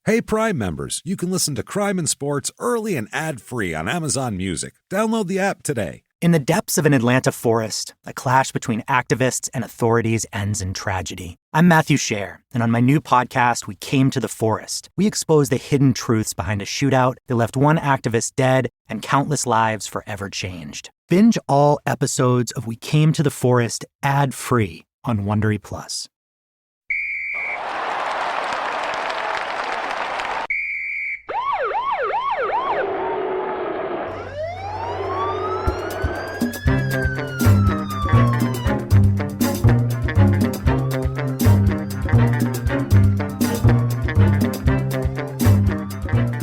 Hey, Prime members, you can listen to Crime and Sports early and ad-free on Amazon Music. Download the app today. In the depths of an Atlanta forest, a clash between activists and authorities ends in tragedy. I'm Matthew Scher, and on my new podcast, We Came to the Forest, we expose the hidden truths behind a shootout that left one activist dead and countless lives forever changed. Binge all episodes of We Came to the Forest ad-free on Wondery Plus.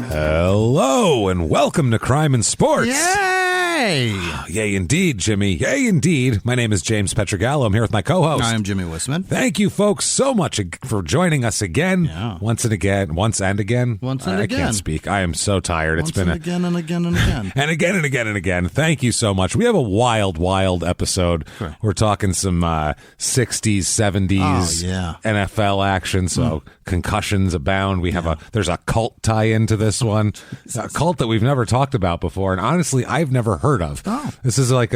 Hello, and welcome to Crime and Sports. Yay! Yay, indeed, Jimmy. Yay, indeed. My name is James Pietragallo. I'm here with my co-host. I am Jimmie Whisman. Thank you, folks, so much for joining us again. Yeah. Once and again. I can't speak. I am so tired. Once it's been again and again and again. And again and again and again. Thank you so much. We have a wild episode. Sure. We're talking some 60s, 70s NFL action, so concussions abound. We have there's a cult tie-in to this one. A cult that we've never talked about before, and honestly, I've never heard of. Oh. This is like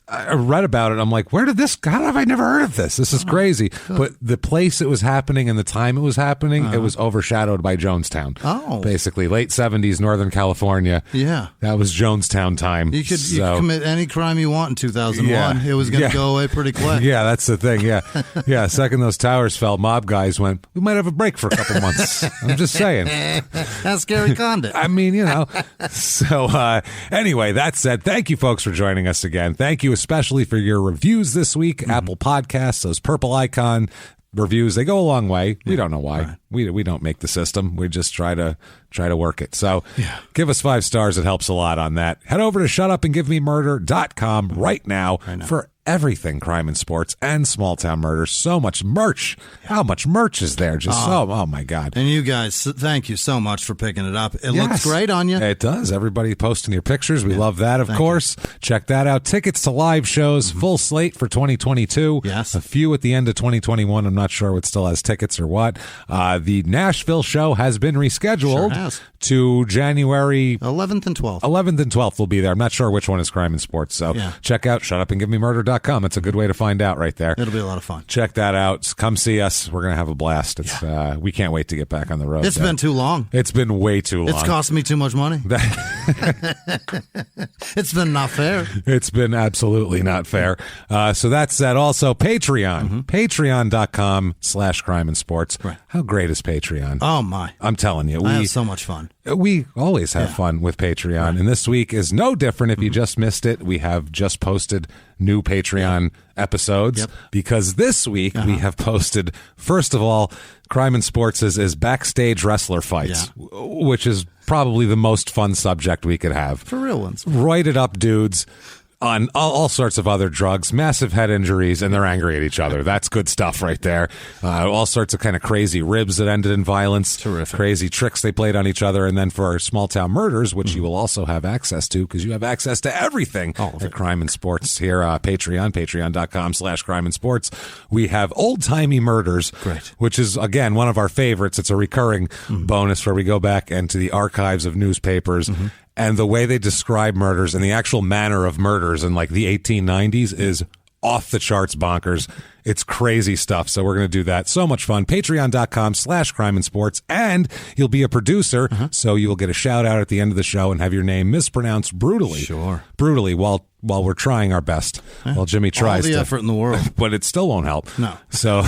I read about it. I'm like, how have I never heard of this? This is crazy. Good. But the place it was happening and the time it was happening, it was overshadowed by Jonestown. Oh. Basically, late 70s, Northern California. Yeah. That was Jonestown time. You could commit any crime you want in 2001. Yeah. It was going to go away pretty quick. Yeah, that's the thing. Yeah. Yeah. Second those towers fell, mob guys went, we might have a break for a couple months. I'm just saying. That's Gary Condit. I mean, you know. So anyway, that said, thank you folks for joining us again. Thank you especially for your reviews this week. Apple Podcasts, those purple icon reviews, they go a long way. We don't know why. Right. We don't make the system. We just try to work it. So give us 5 stars. It helps a lot on that. Head over to shutupandgivememurder.com right now for everything crime and sports and small town murder. So much merch. How much merch is there? Just oh my God. And you guys, thank you so much for picking it up. It looks great on you. It does. Everybody posting your pictures. We love that, of course. Check that out. Tickets to live shows, full slate for 2022. Yes. A few at the end of 2021. I'm not sure what still has tickets or what. The Nashville show has been rescheduled to January 11th and 12th. 11th and 12th will be there. I'm not sure which one is crime and sports. So check out shutupandgivememurder.com. It's a good way to find out right there. It'll be a lot of fun. Check that out. Come see us. We're going to have a blast. It's we can't wait to get back on the road. It's been too long. It's been way too long. It's cost me too much money. It's been not fair. It's been absolutely not fair. So that said, also Patreon. Patreon.com/crime and sports. Right. How great is Patreon? Oh, my. I'm telling you. I have so much fun. We always have fun with Patreon, and this week is no different. If you just missed it, we have just posted new Patreon episodes because this week we have posted, first of all, Crime and Sports is backstage wrestler fights, which is probably the most fun subject we could have. For real ones. Roided up dudes on all sorts of other drugs, massive head injuries, and they're angry at each other. That's good stuff right there. All sorts of kind of crazy ribs that ended in violence. Terrific. Crazy tricks they played on each other. And then for our small town murders, which you will also have access to because you have access to everything at Crime and Sports here, patreon.com/crime and sports. We have old timey murders, which is, again, one of our favorites. It's a recurring bonus where we go back into the archives of newspapers. And the way they describe murders and the actual manner of murders in like the 1890s is off the charts bonkers. It's crazy stuff. So we're going to do that. So much fun. Patreon.com/crime and sports. And you'll be a producer. So you'll get a shout out at the end of the show and have your name mispronounced brutally. Sure. Brutally while we're trying our best. While Jimmy tries all the effort in the world. But it still won't help. No. So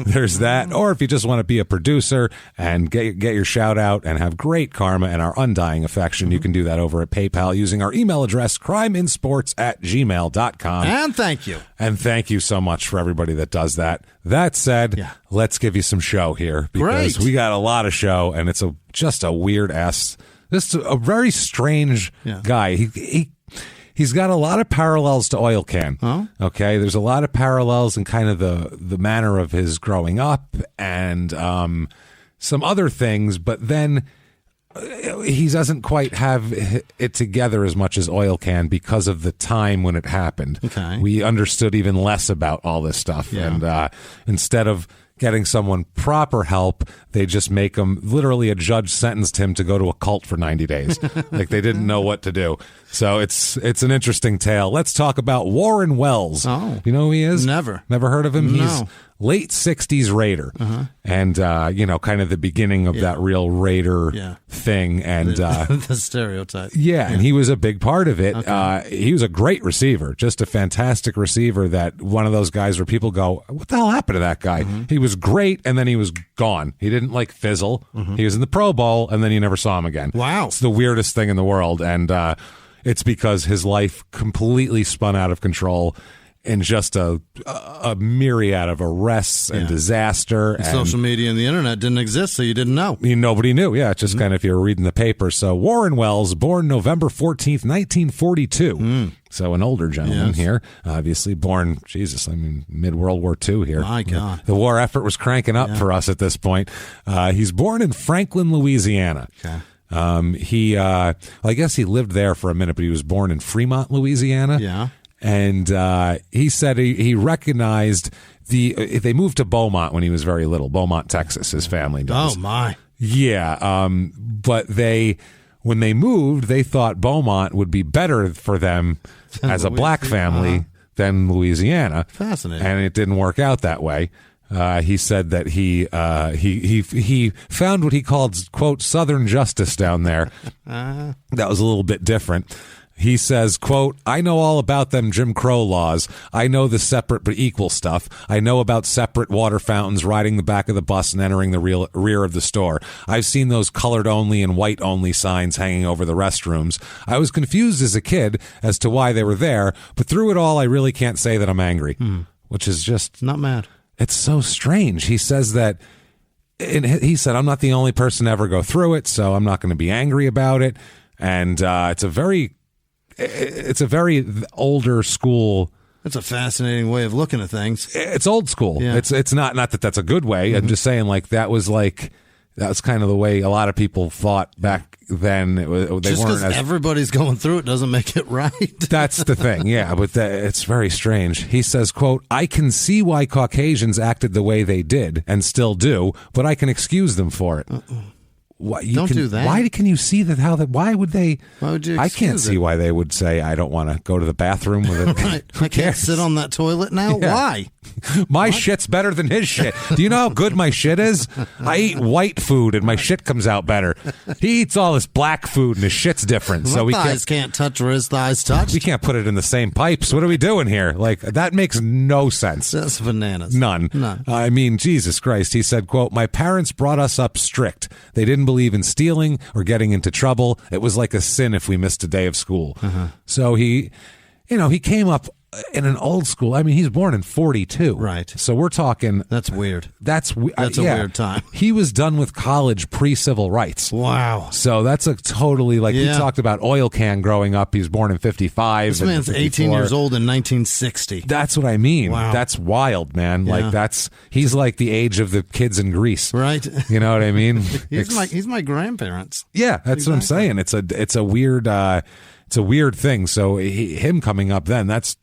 there's that. Or if you just want to be a producer and get your shout out and have great karma and our undying affection, you can do that over at PayPal using our email address, crimeinsports@gmail.com. And thank you. And thank you so much for everybody that does that. That said, let's give you some show here because we got a lot of show and it's just a weird ass, just a very strange guy. He's got a lot of parallels to Oil Can. Oh? Okay, there's a lot of parallels in kind of the manner of his growing up and some other things, but then he doesn't quite have it together as much as Oil Can because of the time when it happened. Okay. We understood even less about all this stuff, and instead of getting someone proper help, they just make him, literally a judge sentenced him to go to a cult for 90 days. Like they didn't know what to do. So it's an interesting tale. Let's talk about Warren Wells. Oh. You know who he is? Never Heard of him? No. He's late 60s Raider. And, kind of the beginning of that real Raider thing. And the stereotype. Yeah, and he was a big part of it. Okay. He was a great receiver, just a fantastic receiver, that one of those guys where people go, what the hell happened to that guy? He was great, and then he was gone. He didn't, fizzle. He was in the Pro Bowl, and then you never saw him again. Wow. It's the weirdest thing in the world, and it's because his life completely spun out of control in just a myriad of arrests and disaster. And social media and the internet didn't exist, so you didn't know. Nobody knew. Yeah, it's just kind of if you were reading the paper. So Warren Wells, born November 14th, 1942. So an older gentleman here, obviously born, mid-World War II here. My God. The war effort was cranking up for us at this point. He's born in Franklin, Louisiana. Okay. I guess he lived there for a minute, but he was born in Fremont, Louisiana. Yeah. And he said he recognized they moved to Beaumont when he was very little. Beaumont, Texas, his family does. Oh, my. Yeah. But when they moved, they thought Beaumont would be better for them as a black family than Louisiana. Fascinating. And it didn't work out that way. He said that he found what he called, quote, Southern justice down there. That was a little bit different. He says, quote, I know all about them Jim Crow laws. I know the separate but equal stuff. I know about separate water fountains riding the back of the bus and entering the rear of the store. I've seen those colored only and white only signs hanging over the restrooms. I was confused as a kid as to why they were there, but through it all, I really can't say that I'm angry, which is just not mad. It's so strange. He says that, and he said, I'm not the only person to ever go through it, so I'm not going to be angry about it. And it's a very older school. It's a fascinating way of looking at things. It's old school. Yeah. It's not that that's a good way. I'm just saying that was kind of the way a lot of people thought back then. They just because everybody's going through it doesn't make it right. That's the thing. Yeah, but it's very strange. He says, quote, I can see why Caucasians acted the way they did and still do, but I can excuse them for it. Don't do that. Why can you see that? Why would they? Why would you? I can't see why they would say, I don't want to go to the bathroom with it. Right. I can't sit on that toilet now. Yeah. Why? My shit's better than his shit. Do you know how good my shit is? I eat white food and my shit comes out better. He eats all this black food and his shit's different. My so we thighs can't touch where his thighs touch. We can't put it in the same pipes. What are we doing here? That makes no sense. That's bananas. None. I mean, Jesus Christ. He said, quote, my parents brought us up strict. They didn't believe in stealing or getting into trouble. It was like a sin if we missed a day of school. So he came up in an old school. I mean, he's born in 42. Right. So we're talking. That's weird. That's a weird time. He was done with college pre-civil rights. Wow. So that's a totally, we talked about oil can growing up. He was born in 55. This man's 18 years old in 1960. That's what I mean. Wow. That's wild, man. Yeah. He's like the age of the kids in Greece. Right. You know what I mean? He's my grandparents. Yeah, that's exactly what I'm saying. It's a weird thing. So him coming up then, that's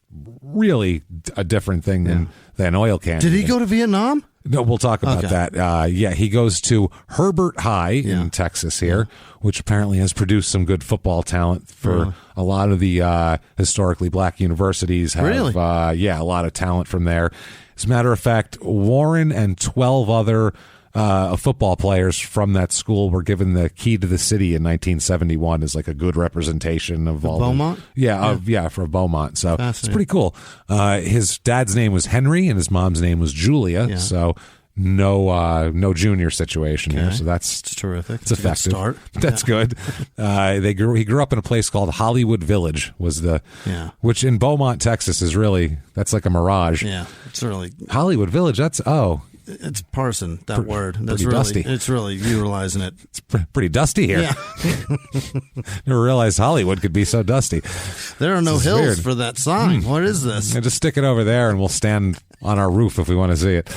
really a different thing than oil can. Did he go to Vietnam? No, we'll talk about that. He goes to Herbert High in Texas here, which apparently has produced some good football talent for a lot of the historically black universities. Have, a lot of talent from there. As a matter of fact, Warren and 12 other football players from that school were given the key to the city in 1971 as a good representation of all Beaumont. For Beaumont. So it's pretty cool. His dad's name was Henry and his mom's name was Julia. Yeah. So no junior situation here. So that's terrific. It's effective. Start. That's good. He grew up in a place called Hollywood Village. Which in Beaumont, Texas, is really that's like a mirage. Yeah, it's really Hollywood Village. It's parsing that word. That's pretty really dusty. It's really utilizing it. It's pretty dusty here. Yeah. Never realized Hollywood could be so dusty. There are no hills for that sign. What is this? Just stick it over there, and we'll stand on our roof if we want to see it.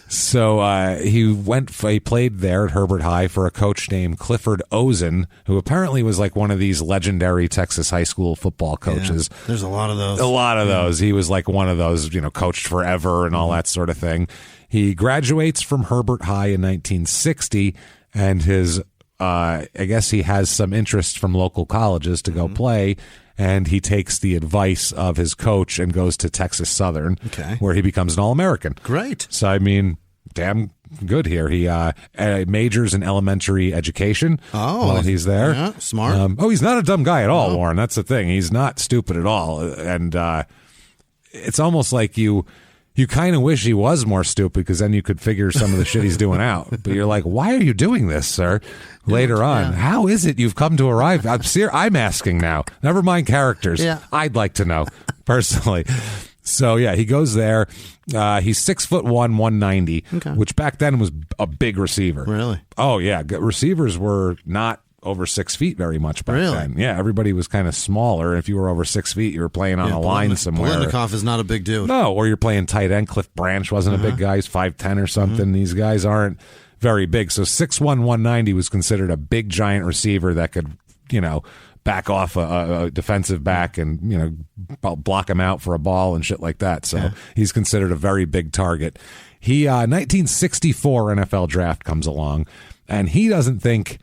So he played there at Herbert High for a coach named Clifford Ozen, who apparently was like one of these legendary Texas high school football coaches. Yeah, there's a lot of those. A lot of those. He was like one of those, coached forever and all that sort of thing. He graduates from Herbert High in 1960, and his, I guess he has some interest from local colleges to go play. And he takes the advice of his coach and goes to Texas Southern, where he becomes an All-American. Great. So, I mean, damn good here. He majors in elementary education while he's there. Yeah, smart. He's not a dumb guy at all, Warren. That's the thing. He's not stupid at all. And it's almost like you kind of wish he was more stupid, because then you could figure some of the shit he's doing out. But you're like, why are you doing this, sir? Later on, how is it you've come to arrive? I'm asking now. Never mind characters. Yeah. I'd like to know personally. So yeah, he goes there. He's 6'1", 190, which back then was a big receiver. Really? Oh yeah, receivers were not over 6 feet very much back then. Yeah, everybody was kind of smaller. If you were over 6 feet, you were playing on a line somewhere. Politnikov is not a big dude. No, or you're playing tight end. Cliff Branch wasn't a big guy. He's 5'10" or something. These guys aren't very big. So 6'1", 190 was considered a big, giant receiver that could, back off a defensive back and, block him out for a ball and shit like that. So he's considered a very big target. 1964 NFL draft comes along, and he doesn't think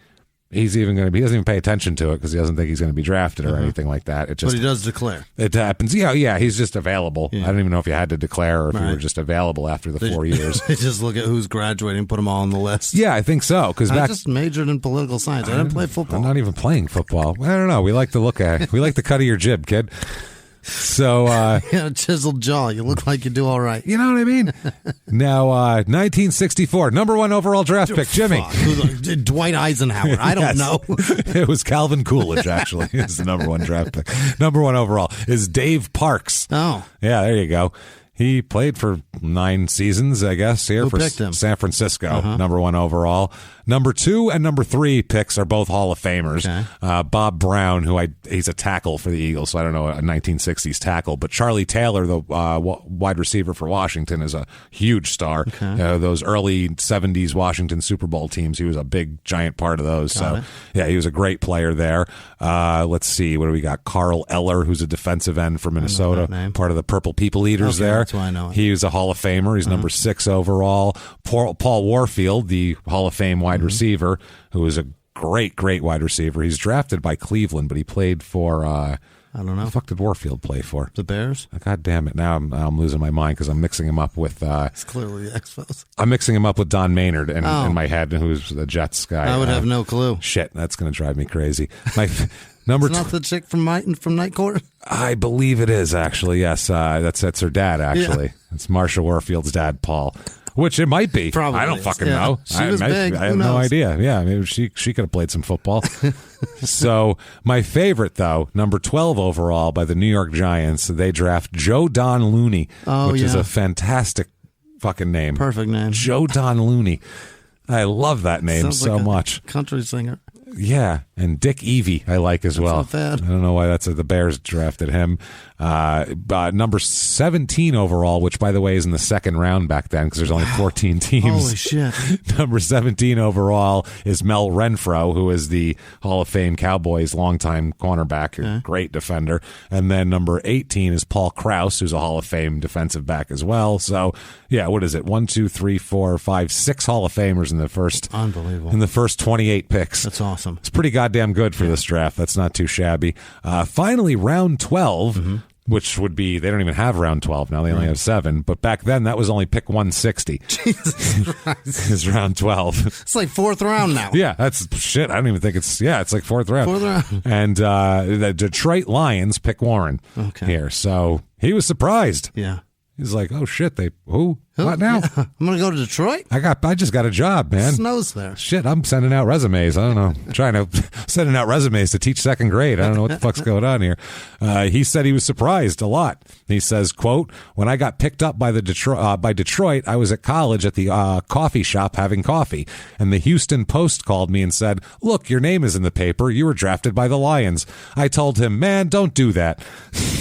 he's even going to be, he doesn't even pay attention to it because he doesn't think he's going to be drafted or anything like that. It just, but he does declare. It happens. Yeah, he's just available. I don't even know if you had to declare or if you were just available after the 4 years. They just look at who's graduating and put them all on the list. Yeah, I think so. Because I just majored in political science. I didn't play football. I'm not even playing football. I don't know. We like to look at it. We like the cut of your jib, kid. So, chiseled jaw. You look like you do all right. You know what I mean? Now, 1964, number 1 overall draft pick, Jimmie. Dwight Eisenhower. I don't know. It was Calvin Coolidge, actually. It's the number 1 draft pick. Number 1 overall is Dave Parks. Oh. Yeah, there you go. He played for 9 seasons, I guess, here for San Francisco, number 1 overall. Number 2 and number 3 picks are both Hall of Famers. Bob Brown, he's a tackle for the Eagles, so I don't know a 1960s tackle, but Charlie Taylor, the wide receiver for Washington, is a huge star. Those early 70s Washington Super Bowl teams, he was a big, giant part of those. Yeah, he was a great player there. Let's see, what do we got? Carl Eller, who's a defensive end for Minnesota, part of the Purple People Eaters there. That's why I know it. He was a Hall of Famer. He's number 6 overall. Paul Warfield, the Hall of Fame wide receiver, who is a great wide receiver. He's drafted by Cleveland, but he played for I don't know. The fuck did Warfield play for? The Bears? God damn it! Now I'm losing my mind because I'm mixing him up with. It's clearly the Expos. I'm mixing him up with Don Maynard in my head, who's the Jets guy. I would have no clue. Shit, that's going to drive me crazy. My It's not the chick from Night Court? I believe it is, actually. Yes, that's her dad. Actually, it's Marsha Warfield's dad, Paul. Which it might be. Probably I don't fucking know. She was big. I have no idea. Yeah, maybe she could have played some football. So my favorite, though, number 12 overall by the New York Giants, they draft Joe Don Looney, which is a fantastic fucking name. Perfect name. Joe Don Looney. I love that name so much. Country singer. Yeah, and Dick Evie I like as well. Not bad. I don't know why the Bears drafted him. Number 17 overall, which by the way is in the second round back then because there's only 14 teams. Holy shit. Number 17 overall is Mel Renfro, who is the Hall of Fame Cowboys longtime cornerback, a great defender. And then number 18 is Paul Krause, who's a Hall of Fame defensive back as well. So yeah, what is it? 1, 2, 3, 4, 5, 6 Hall of Famers in the first. Unbelievable. In the first 28 picks. That's awesome. It's pretty goddamn good for this draft. That's not too shabby. Finally, round 12, which would be, they don't even have round 12 now. They only have 7. But back then, that was only pick 160. Jesus Christ. Is round 12. It's like 4th round now. Yeah, that's shit. I don't even think it's like 4th round. 4th round. And the Detroit Lions pick Warren here. So he was surprised. Yeah. He's like, oh shit, who? What now? Yeah. I'm going to go to Detroit? I just got a job, man. It snows there. Shit, I'm sending out resumes. I don't know. Sending out resumes to teach 2nd grade. I don't know what the fuck's going on here. He said he was surprised a lot. He says, quote, when I got picked up by Detroit, I was at college at the coffee shop having coffee. And the Houston Post called me and said, look, your name is in the paper. You were drafted by the Lions. I told him, man, don't do that.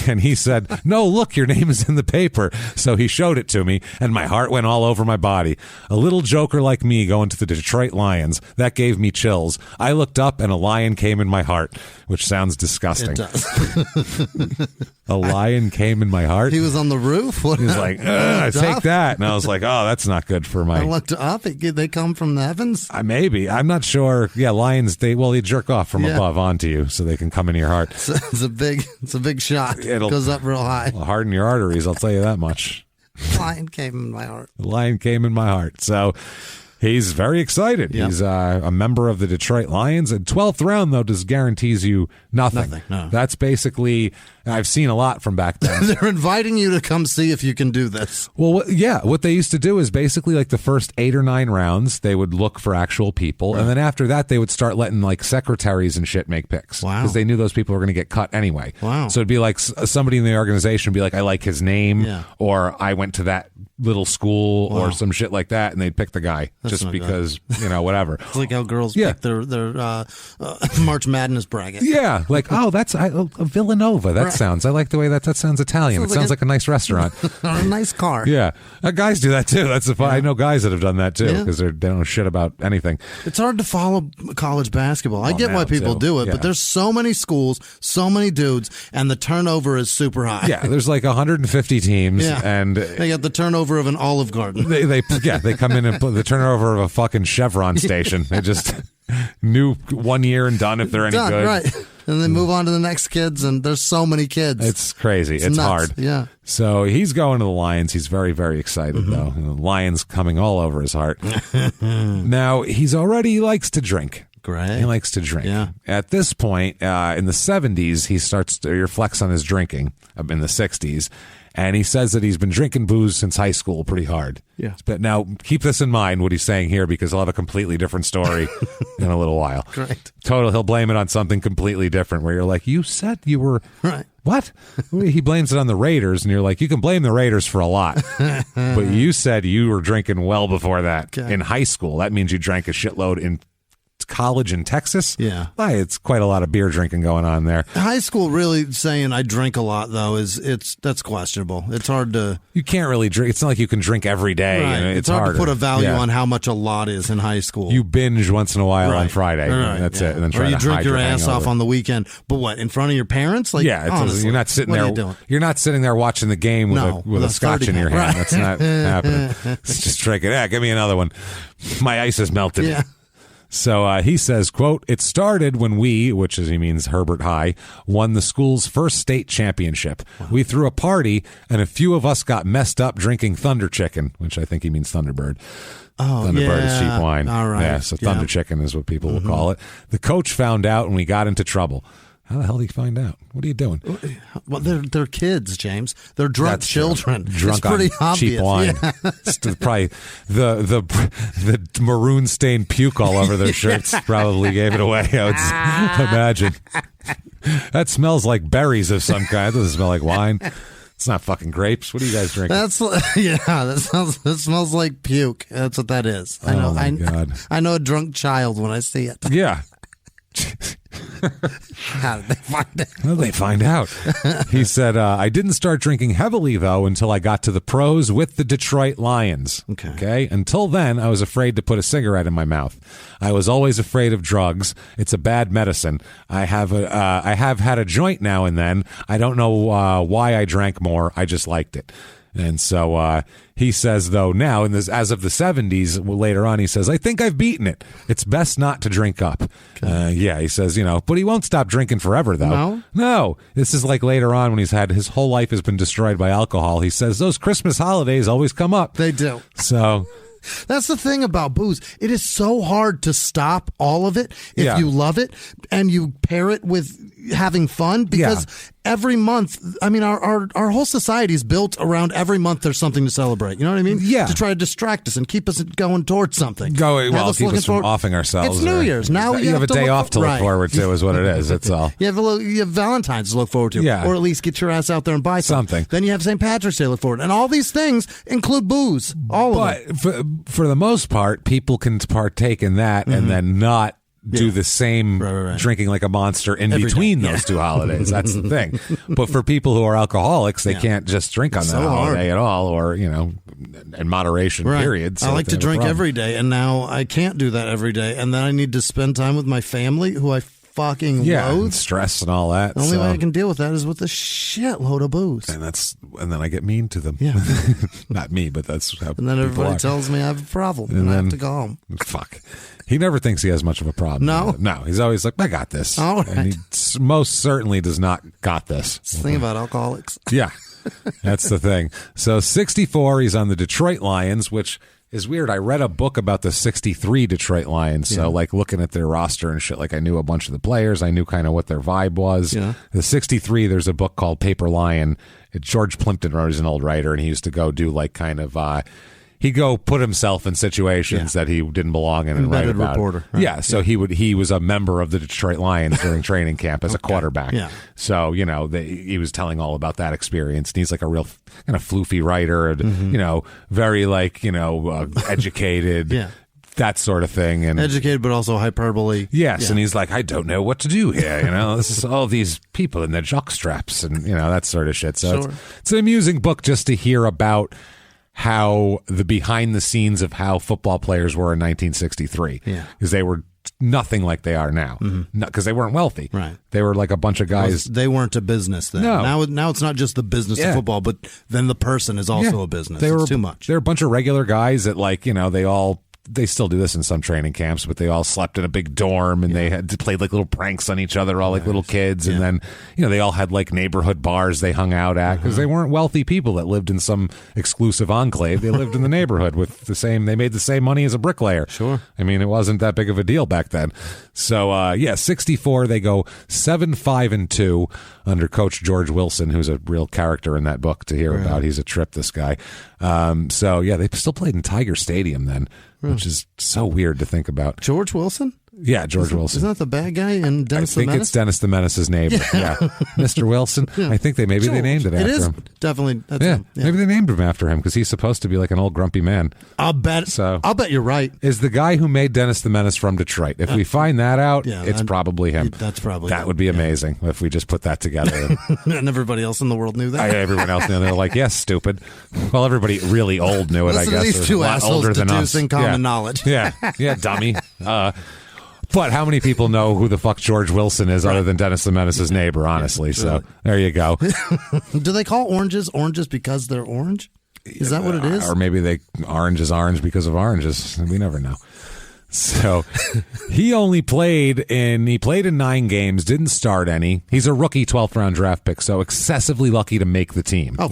And he said, no, look, your name is in the paper. So he showed it to me, and my My heart went all over my body. A little joker like me going to the Detroit Lions. That gave me chills. I looked up and a lion came in my heart, which sounds disgusting. It does. A lion came in my heart? He was on the roof? He was like, take that. And I was like, oh, that's not good for my... I looked up. They come from the heavens? Maybe. I'm not sure. Yeah, lions, they jerk off from above onto you so they can come into your heart. It's a big shot. It goes up real high. It'll harden your arteries, I'll tell you that much. Lion came in my heart. The lion came in my heart. So he's very excited. Yep. He's a member of the Detroit Lions. And 12th round, though, just guarantees you nothing. No. That's basically, I've seen a lot from back then. They're inviting you to come see if you can do this. Well, what they used to do is basically like the first 8 or 9 rounds, they would look for actual people. Right. And then after that, they would start letting like secretaries and shit make picks. Wow. Because they knew those people were going to get cut anyway. Wow. So it'd be like somebody in the organization would be like, I like his name, or I went to that little school or some shit like that, and they'd pick the guy just because, whatever. It's like how girls pick their March Madness bracket. Yeah, like, oh, that's Villanova. That sounds, I like the way that sounds Italian. It sounds like a nice restaurant. Or a nice car. Yeah. Guys do that too. I know guys that have done that too because they don't know shit about anything. It's hard to follow college basketball. I get why people do it, but there's so many schools, so many dudes, and the turnover is super high. Yeah, there's like 150 teams, and they got the turnover of an Olive Garden. They come in and put the turnover of a fucking Chevron station. They just new 1 year and done if they're any good. Right. And then move on to the next kids, and there's so many kids. It's crazy. It's nuts. Hard. Yeah. So he's going to the Lions. He's very, very excited, though. And the Lions coming all over his heart. Now, he likes to drink. Great. He likes to drink. Yeah. At this point, in the 70s, he starts to reflects on his drinking in the 60s. And he says that he's been drinking booze since high school pretty hard. Yeah. But now, keep this in mind, what he's saying here, because he'll have a completely different story in a little while. Great. He'll blame it on something completely different, where you're like, you said you were... Right. What? He blames it on the Raiders, and you're like, you can blame the Raiders for a lot. But you said you were drinking well before that. In high school. That means you drank a shitload in college in Texas. Yeah. It's quite a lot of beer drinking going on there. High school really saying I drink a lot, though, that's questionable. It's hard to... You can't really drink. It's not like you can drink every day. Right. It's hard to put a value on how much a lot is in high school. You binge once in a while on Friday. Right. That's it. And then or you drink your ass off on the weekend. But what, in front of your parents? Like, honestly, you're not sitting there. You're not sitting there watching the game with a scotch in your hand. Right. That's not happening. It's just drinking. Give me another one. My ice is melted. Yeah. So he says, quote, it started when we, which is he means Herbert High, won the school's first state championship. Wow. We threw a party, and a few of us got messed up drinking Thunder Chicken, which I think he means Thunderbird. Oh, Thunderbird is cheap wine. All right. Yeah, so Thunder Chicken is what people will call it. The coach found out, and we got into trouble. How the hell did he find out? What are you doing? Well, they're kids, James. They're drunk children. Drunk it's pretty on obvious. Cheap wine. Yeah. It's probably the maroon stained puke all over their shirts probably gave it away. I would imagine. That smells like berries of some kind. It doesn't smell like wine. It's not fucking grapes. What are you guys drinking? That smells like puke. That's what that is. I know. God. I know a drunk child when I see it. Yeah. How did they find out? How did they find out? He said, I didn't start drinking heavily, though, until I got to the pros with the Detroit Lions. Okay. Until then, I was afraid to put a cigarette in my mouth. I was always afraid of drugs. It's a bad medicine. I have had a joint now and then. I don't know why I drank more. I just liked it. And so he says, though, now, as of the 70s, later on, he says, I think I've beaten it. It's best not to drink up. He says, but he won't stop drinking forever, though. No. This is like later on when his whole life has been destroyed by alcohol. He says, those Christmas holidays always come up. They do. So... That's the thing about booze. It is so hard to stop all of it if you love it and you pair it with having fun because every month, I mean, our whole society is built around every month there's something to celebrate. You know what I mean? Yeah. To try to distract us and keep us going towards something. Keep us from offing ourselves. It's New Year's. Now you have a day off to look forward to is what it is. That's all. You have Valentine's to look forward to. Yeah. Or at least get your ass out there and buy something. Then you have St. Patrick's Day to look forward to. And all these things include booze. All of it. But for the most part, people can partake in that and then not do the same drinking like a monster in between those two holidays. That's the thing. But for people who are alcoholics, they can't just drink on that holiday at all, or, in moderation, period. So I like to drink every day, and now I can't do that every day. And then I need to spend time with my family, who I fucking loathe. And stress and all that. The only way I can deal with that is with a shitload of booze. And then I get mean to them. Yeah. Not me, but that's how And then everybody tells me I have a problem, and I have to go home. Fuck. He never thinks he has much of a problem. No, he's always like, I got this. All right. And he most certainly does not got this. It's the thing about alcoholics. Yeah, that's the thing. So 64, he's on the Detroit Lions, which is weird. I read a book about the 63 Detroit Lions. So like looking at their roster and shit, like I knew a bunch of the players. I knew kind of what their vibe was. Yeah. The 63, there's a book called Paper Lion. George Plimpton wrote. He's an old writer, and he used to go do like kind of he'd go put himself in situations that he didn't belong in and write about. Reporter. Right? Yeah, so he was a member of the Detroit Lions during training camp as a quarterback. Yeah. So, he was telling all about that experience. And he's like a real kind of floofy writer and, very educated. That sort of thing. And educated, but also hyperbole. Yes, and he's like, I don't know what to do here. This is all these people in their jock straps and, that sort of shit. So it's an amusing book just to hear about how the behind the scenes of how football players were in 1963. Yeah. Because they were nothing like they are now. Because they weren't wealthy. Right. They were like a bunch of guys. They weren't a business then. No. Now it's not just the business of football, but then the person is also a business. It's too much. They're a bunch of regular guys that they still do this in some training camps, but they all slept in a big dorm and they had played like little pranks on each other, all like little kids. And then, they all had like neighborhood bars they hung out at because they weren't wealthy people that lived in some exclusive enclave. They lived in the neighborhood with they made the same money as a bricklayer. Sure. I mean, it wasn't that big of a deal back then. So, 64, they go 7-5-2 under Coach George Wilson, who's a real character in that book to hear about. He's a trip, this guy. They still played in Tiger Stadium then. Which is so weird to think about. George Wilson? Yeah, George Wilson. Isn't that the bad guy in Dennis the Menace? I think it's Dennis the Menace's neighbor. Yeah. Mr. Wilson. I think they named it after him. Definitely. That's him. Maybe they named him after him because he's supposed to be like an old grumpy man. I'll bet you're right. Is the guy who made Dennis the Menace from Detroit. If we find that out, it's probably him. That would be amazing if we just put that together. And everybody else in the world knew that. Everyone else knew. They're like, yes, stupid. Well, everybody really old knew it, I guess. These two assholes deducing common knowledge. Yeah, dummy. But how many people know who the fuck George Wilson is other than Dennis the Menace's neighbor, honestly? So there you go. Do they call oranges because they're orange? Is that what it is? Or maybe orange is orange because of oranges. We never know. So he played in 9 games, didn't start any. He's a rookie 12th round draft pick, so excessively lucky to make the team. Oh,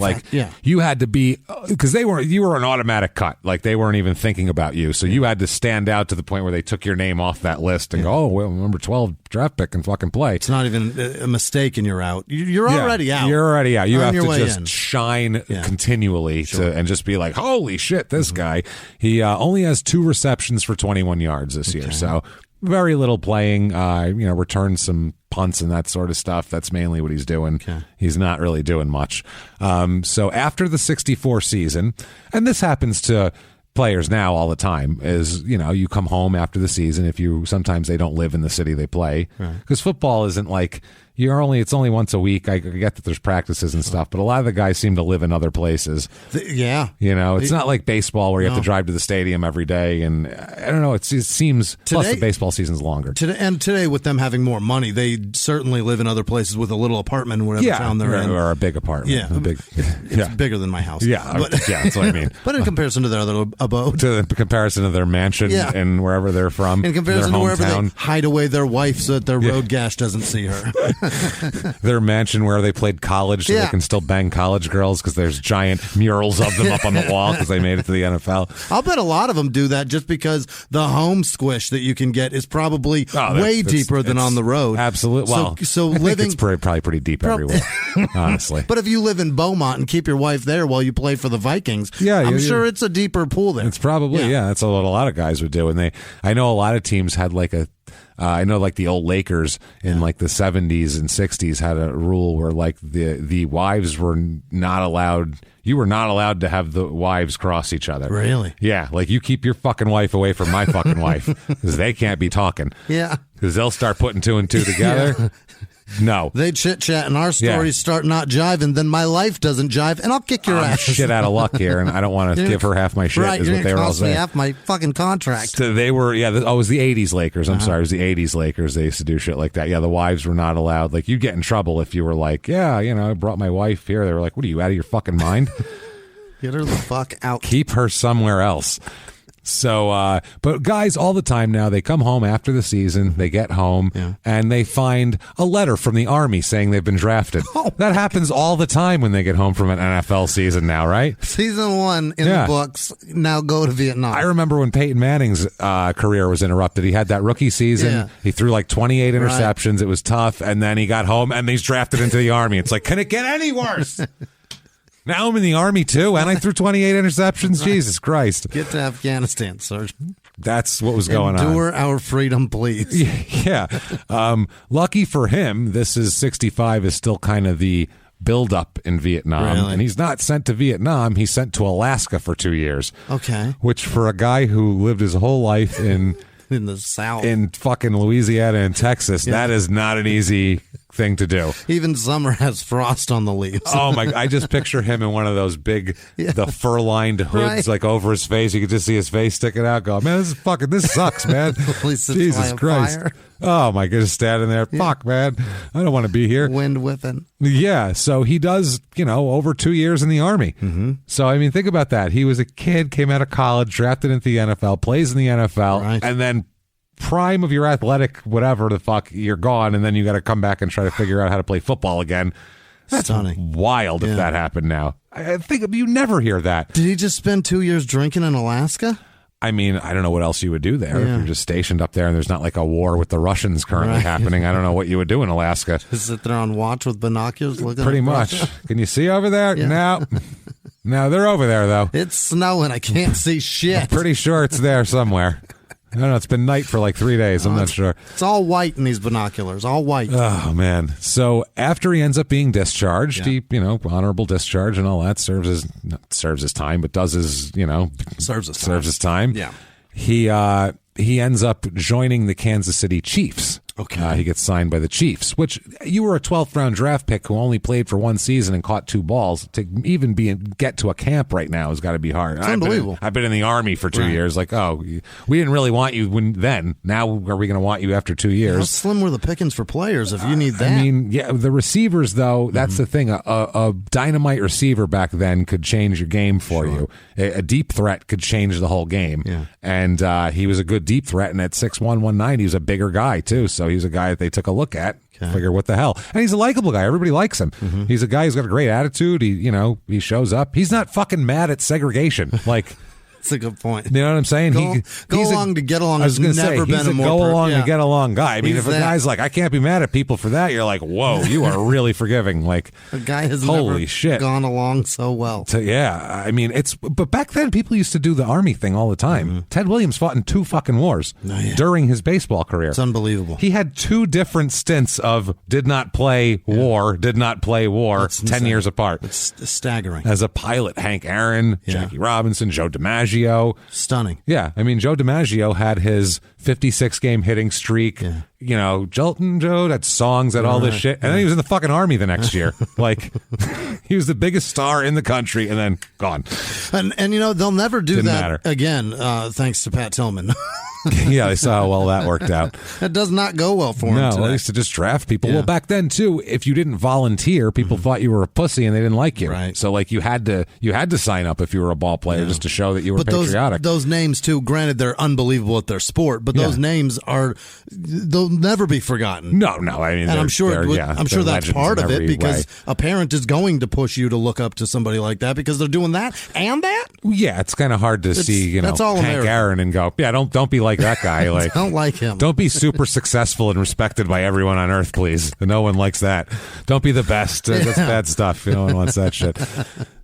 you had to be, because you were an automatic cut. Like they weren't even thinking about you. So you had to stand out to the point where they took your name off that list and go, oh, well, number 12 draft pick and fucking play. It's not even a mistake and you're out. You're already out. You're already out. You have to just shine continually and just be like, holy shit, this guy. He only has 2 receptions for 21 yards this year, so very little playing. Returned some punts and that sort of stuff. That's mainly what he's doing. He's not really doing much. So after the 64 season, and this happens to players now all the time, is you come home after the season. Sometimes they don't live in the city they play because football isn't like it's only once a week. I get that there's practices and stuff, but a lot of the guys seem to live in other places. It's not like baseball where you have to drive to the stadium every day. And I don't know. It seems plus the baseball season's longer. Today, with them having more money, they certainly live in other places with a little apartment, whatever town they're in, or a big apartment. It's bigger than my house. That's what I mean. But in comparison to their other abode, to the comparison of their mansion and wherever they're from, in comparison to wherever they hide away their wife so that their road gash doesn't see her. Their mansion where they played college so they can still bang college girls because there's giant murals of them up on the wall because they made it to the NFL. I'll bet a lot of them do that just because the home squish that you can get is probably way deeper than on the road. Absolutely. Well, so living, it's probably pretty deep everywhere, honestly. But if you live in Beaumont and keep your wife there while you play for the Vikings, I'm sure it's a deeper pool there. It's probably, that's what a lot of guys would do. And I know a lot of teams had like I know like the old Lakers in like the 70s and 60s had a rule where like the wives were not allowed. You were not allowed to have the wives cross each other. Really? Yeah. Like you keep your fucking wife away from my fucking wife because they can't be talking. Yeah. Because they'll start putting two and two together. Yeah. No. They chit-chat and our stories start not jiving, then my life doesn't jive, and I'll kick your ass. Shit out of luck here, and I don't want to give her half my shit, right, is what they were all saying. Half my fucking contract. So they were, it was the 80s Lakers. I'm sorry, it was the 80s Lakers. They used to do shit like that. Yeah, the wives were not allowed. Like, you'd get in trouble if you were like, I brought my wife here. They were like, what are you, out of your fucking mind? Get her the fuck out. Keep her somewhere else. So, but guys all the time now, they come home after the season, they get home, and they find a letter from the Army saying they've been drafted. That happens all the time when they get home from an NFL season now, right? Season 1 in the books, now go to Vietnam. I remember when Peyton Manning's career was interrupted. He had that rookie season. Yeah. He threw like 28 interceptions. Right. It was tough, and then he got home, and he's drafted into the Army. It's like, can it get any worse? Now I'm in the Army, too, and I threw 28 interceptions. Right. Jesus Christ. Get to Afghanistan, Sergeant. That's what was going on. Endure our freedom, please. Yeah. Lucky for him, this is 65 is still kind of the build-up in Vietnam. Really? And he's not sent to Vietnam. He's sent to Alaska for 2 years. Okay. Which, for a guy who lived his whole life in the South, in fucking Louisiana and Texas, that is not an easy thing to do. Even summer has frost on the leaves. Oh my! I just picture him in one of those big, the fur-lined hoods, like over his face. You could just see his face sticking out. Go, man, this sucks, man. Jesus Christ! Fire. Oh my goodness, standing there. Yeah. Fuck, man, I don't want to be here. Wind whipping. Yeah, so he does, over 2 years in the Army. Mm-hmm. So I mean, think about that. He was a kid, came out of college, drafted into the NFL, plays in the NFL, and then prime of your athletic whatever the fuck, you're gone, and then you got to come back and try to figure out how to play football again. That's stunning. Wild if that happened now. I think you never hear that. Did he just spend 2 years drinking in Alaska? I mean, I don't know what else you would do there. If you're just stationed up there and there's not like a war with the Russians currently happening. I don't know what you would do in Alaska. Just sit there on watch with binoculars looking. Pretty much. Can you see over there? Yeah. No, they're over there though. It's snowing. I can't see shit. I'm pretty sure it's there somewhere. I don't know. It's been night for like 3 days. I'm not sure. It's all white in these binoculars. All white. Oh, man. So after he ends up being discharged, he, honorable discharge and all that, serves his time, but does his, serves his time. Yeah. He ends up joining the Kansas City Chiefs. Okay. He gets signed by the Chiefs, which you were a 12th round draft pick who only played for one season and caught 2 balls. To even get to a camp right now has got to be hard. It's unbelievable. I've been in the Army for 2 years. Like, we didn't really want you then. Now are we going to want you after 2 years? How slim were the pickings for players if you need that? I mean, the receivers, though, that's the thing. A dynamite receiver back then could change your game for you. A deep threat could change the whole game. Yeah. And he was a good deep threat, and at 6'1", 190, he was a bigger guy, too. So he's a guy that they took a look at, figure what the hell. And he's a likable guy. Everybody likes him. Mm-hmm. He's a guy who's got a great attitude. He shows up. He's not fucking mad at segregation. Like, that's a good point. You know what I'm saying? Go along to get along has never been a more... go along to get along guy. I mean, if a guy's like, I can't be mad at people for that, you're like, whoa, you are really forgiving. Like, a guy has holy never shit. gone along so well. I mean, but back then people used to do the Army thing all the time. Mm-hmm. Ted Williams fought in 2 fucking wars during his baseball career. It's unbelievable. He had 2 different stints of did not play war, 10 years apart. It's staggering. As a pilot, Hank Aaron, Jackie Robinson, Joe DiMaggio. Stunning. Yeah. I mean, Joe DiMaggio had his 56-game hitting streak. Yeah. Jolton Joe, that songs, that all this shit. And then he was in the fucking Army the next year. Like, he was the biggest star in the country and then gone. And they'll never do that again, thanks to Pat Tillman. Yeah, they saw how well that worked out. That does not go well for him today. No, they used to just draft people. Yeah. Well, back then, too, if you didn't volunteer, people thought you were a pussy and they didn't like you. Right. So, like, you had to sign up if you were a ball player just to show that you were patriotic. Those names, too, granted, they're unbelievable at their sport, but those names they'll never be forgotten. No. I mean, and I'm sure that's part of it because a parent is going to push you to look up to somebody like that because they're doing that and that. Yeah, it's kind of hard to see, that's all Hank Aaron and go, don't be like that guy. Like, don't like him. Don't be super successful and respected by everyone on earth, please. No one likes that. Don't be the best. That's bad stuff. No one wants that shit.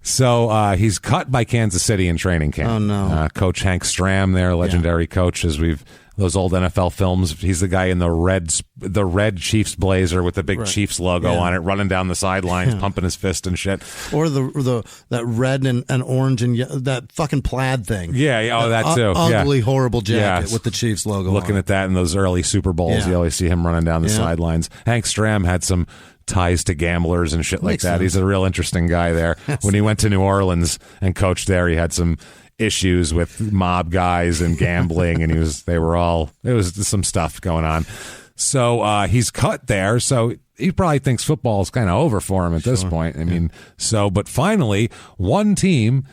So he's cut by Kansas City in training camp. Oh, no. Coach Hank Stram, their legendary coach, as we've those old NFL films. He's the guy in the red Chiefs blazer with the big Chiefs logo on it, running down the sidelines, pumping his fist and shit. Or that red and orange and that fucking plaid thing. That too. Ugly, horrible jacket with the Chiefs logo. Looking at that in those early Super Bowls, you always see him running down the sidelines. Hank Stram had some ties to gamblers and shit like that. Sense. He's a real interesting guy there. When he went to New Orleans and coached there, he had some issues with mob guys and gambling, and there was some stuff going on. So he's cut there. So he probably thinks football is kind of over for him at this point. I mean, but finally, one team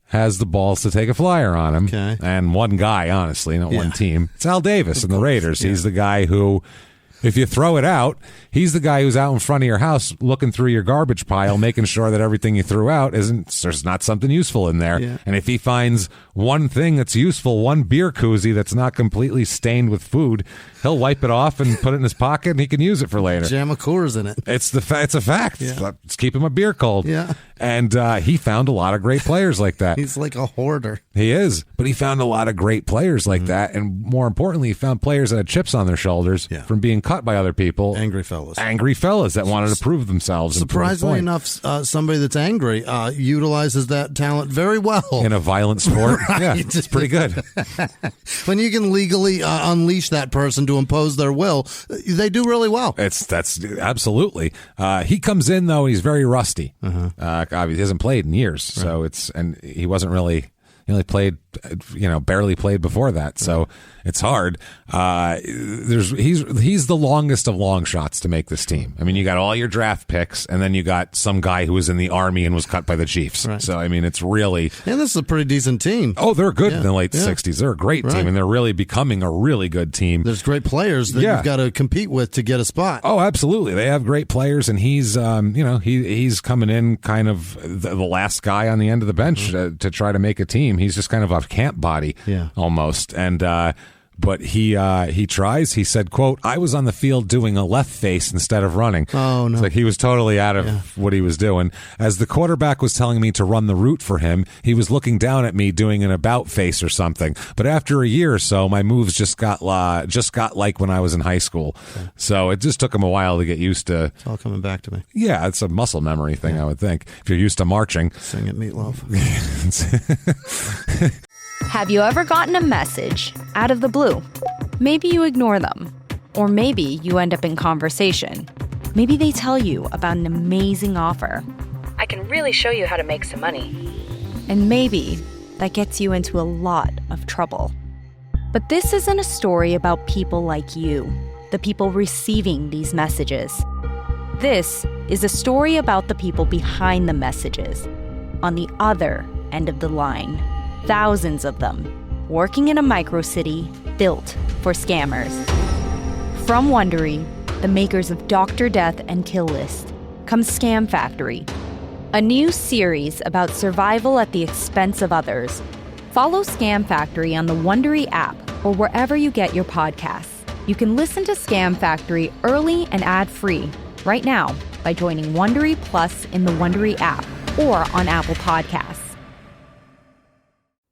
has the balls to take a flyer on him, and one guy, honestly, not one team. It's Al Davis and the Raiders. He's the guy who, if you throw it out, he's the guy who's out in front of your house looking through your garbage pile, making sure that everything you threw out there's not something useful in there. Yeah. And if he finds one thing that's useful, one beer koozie that's not completely stained with food, he'll wipe it off and put it in his pocket, and he can use it for later. Jam a Coors in it. It's a fact. Yeah. It's keeping my beer cold. Yeah. And he found a lot of great players like that. He's like a hoarder. He is. But he found a lot of great players like that. And more importantly, he found players that had chips on their shoulders from being cut by other people. Angry fellas that wanted to prove themselves. Surprisingly enough, somebody that's angry utilizes that talent very well. In a violent sport. Right. Yeah, it's pretty good. When you can legally unleash that person to impose their will, they do really well. That's absolutely. He comes in, though, he's very rusty. Obviously, he hasn't played in years, so he wasn't really. He only played, barely played before that, so it's hard. He's the longest of long shots to make this team. I mean, you got all your draft picks, and then you got some guy who was in the Army and was cut by the Chiefs. Right. So, I mean, it's really... And this is a pretty decent team. Oh, they're good in the late 60s. They're a great team, and they're really becoming a really good team. There's great players that you've got to compete with to get a spot. Oh, absolutely. They have great players, and he's, he's coming in kind of the last guy on the end of the bench to try to make a team. He's just kind of a camp body almost. And but he tries. He said, quote, "I was on the field doing a left face instead of running." Oh, no. It's like he was totally out of what he was doing. As the quarterback was telling me to run the route for him, he was looking down at me doing an about face or something. But after a year or so, my moves just got like when I was in high school. Okay. So it just took him a while to get used to. It's all coming back to me. Yeah, it's a muscle memory thing, I would think. If you're used to marching. Sing it, Meatloaf. Have you ever gotten a message out of the blue? Maybe you ignore them. Or maybe you end up in conversation. Maybe they tell you about an amazing offer. I can really show you how to make some money. And maybe that gets you into a lot of trouble. But this isn't a story about people like you, the people receiving these messages. This is a story about the people behind the messages, on the other end of the line. Thousands of them, working in a micro-city built for scammers. From Wondery, the makers of Dr. Death and Kill List, comes Scam Factory, a new series about survival at the expense of others. Follow Scam Factory on the Wondery app or wherever you get your podcasts. You can listen to Scam Factory early and ad-free right now by joining Wondery Plus in the Wondery app or on Apple Podcasts.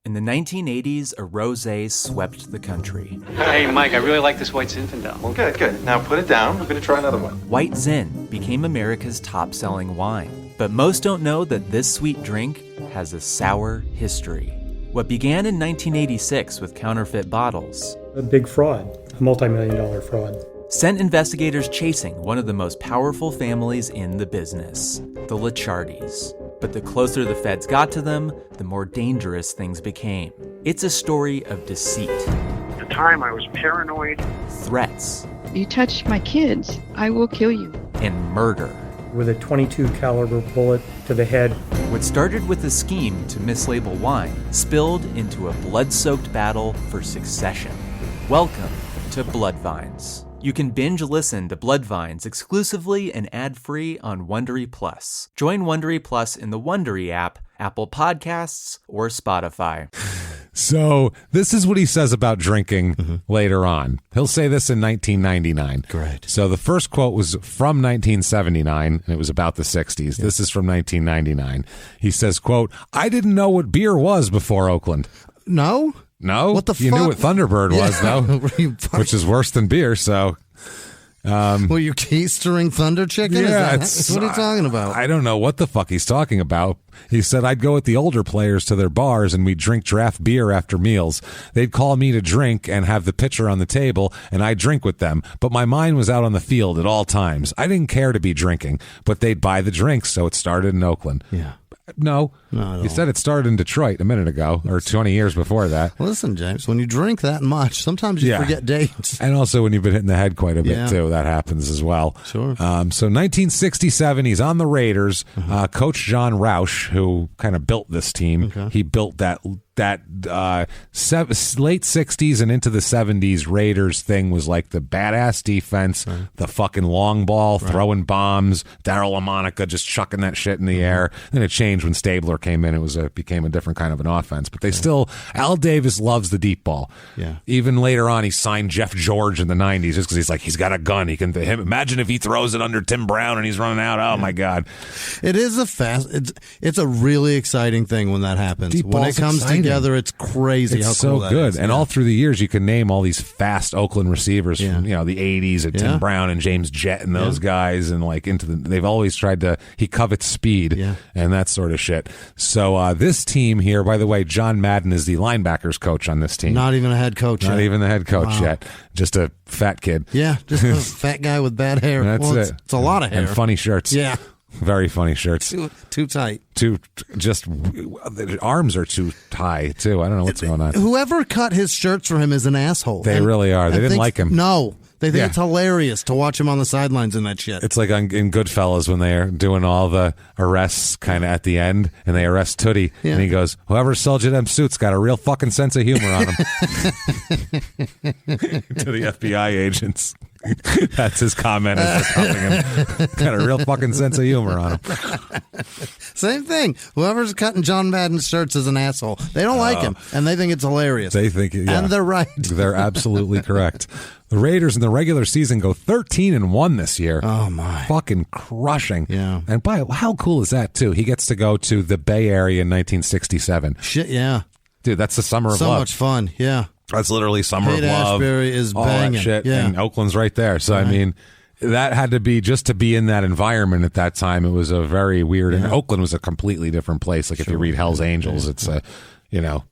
In the 1980s, a rosé swept the country. Hey, Mike, I really like this White Zinfandel. Well, good. Now put it down. I'm going to try another one. White Zin became America's top-selling wine. But most don't know that this sweet drink has a sour history. What began in 1986 with counterfeit bottles... A big fraud, a multi-million-dollar fraud. Sent investigators chasing one of the most powerful families in the business, the Licciardis. But the closer the feds got to them, the more dangerous things became. It's a story of deceit. At the time, I was paranoid. Threats. You touch my kids, I will kill you. And murder. With a .22 caliber bullet to the head. What started with a scheme to mislabel wine spilled into a blood-soaked battle for succession. Welcome to Bloodvines. You can binge listen to Bloodvines exclusively and ad-free on Wondery Plus. Join Wondery Plus in the Wondery app, Apple Podcasts, or Spotify. So this is what he says about drinking later on. He'll say this in 1999. Great. So the first quote was from 1979, and it was about the 60s. Yeah. This is from 1999. He says, quote, "I didn't know what beer was before Oakland." No? No? What the You fuck? knew what Thunderbird was, though, Were you fuck- which is worse than beer, so... Were you keystering Thunder Chicken? Yeah, What are you talking about? I don't know what the fuck he's talking about. He said, I'd go with the older players to their bars and we'd drink draft beer after meals. They'd call me to drink and have the pitcher on the table, and I'd drink with them. But my mind was out on the field at all times. I didn't care to be drinking, but they'd buy the drinks, so it started in Oakland. Yeah. No. You said it started in Detroit a minute ago, or 20 years before that. Listen, James, when you drink that much, sometimes you forget dates. And also when you've been hitting the head quite a bit, too, that happens as well. Sure. So 1967, he's on the Raiders. Coach John Roush, who kind of built this team, he built that late 60s and into the 70s Raiders thing was like the badass defense, the fucking long ball, throwing bombs, Darryl LaMonica just chucking that shit in the air. Then it changed when Stabler came in. It became a different kind of an offense. But they still, Al Davis loves the deep ball. Yeah. Even later on, he signed Jeff George in the 90s just because he's like, he's got a gun. He can imagine if he throws it under Tim Brown and he's running out. Oh my God. It is it's a really exciting thing when that happens. Deep when it ball's comes exciting. together, it's crazy how It's cool so that good. is. And all through the years, you can name all these fast Oakland receivers from, the 80s and Tim Brown and James Jett and those guys. And like they've always tried to, he covets speed and that sort of shit. So this team here, by the way, John Madden is the linebackers coach on this team. Not even a head coach Not yet. even the head coach yet. Just a fat kid. Yeah, just a fat guy with bad hair. That's it. It's a lot of hair. And funny shirts. Yeah. Very funny shirts. Too tight. The arms are too high, too. I don't know what's going on. Whoever cut his shirts for him is an asshole. They really are. They didn't like him. No. They think it's hilarious to watch him on the sidelines in that shit. It's like in Goodfellas when they're doing all the arrests kind of at the end, and they arrest Tootie, and he goes, whoever sold you them suits got a real fucking sense of humor on him. To the FBI agents. That's his comment as they're cuffing him. Got a real fucking sense of humor on him. Same thing. Whoever's cutting John Madden's shirts is an asshole. They don't like him, and they think it's hilarious. They think, and they're right. They're absolutely correct. The Raiders in the regular season go 13-1 this year. Oh my! Fucking crushing. Yeah. And how cool is that too? He gets to go to the Bay Area in 1967. Shit, yeah. Dude, that's the summer of love. So much fun. Yeah. That's literally summer of love. Haight-Ashbury is all banging. That shit. Yeah. And Oakland's right there. So, I mean, that had to be, just to be in that environment at that time, it was a very weird, and Oakland was a completely different place. Like if you read Hell's Angels, it's a,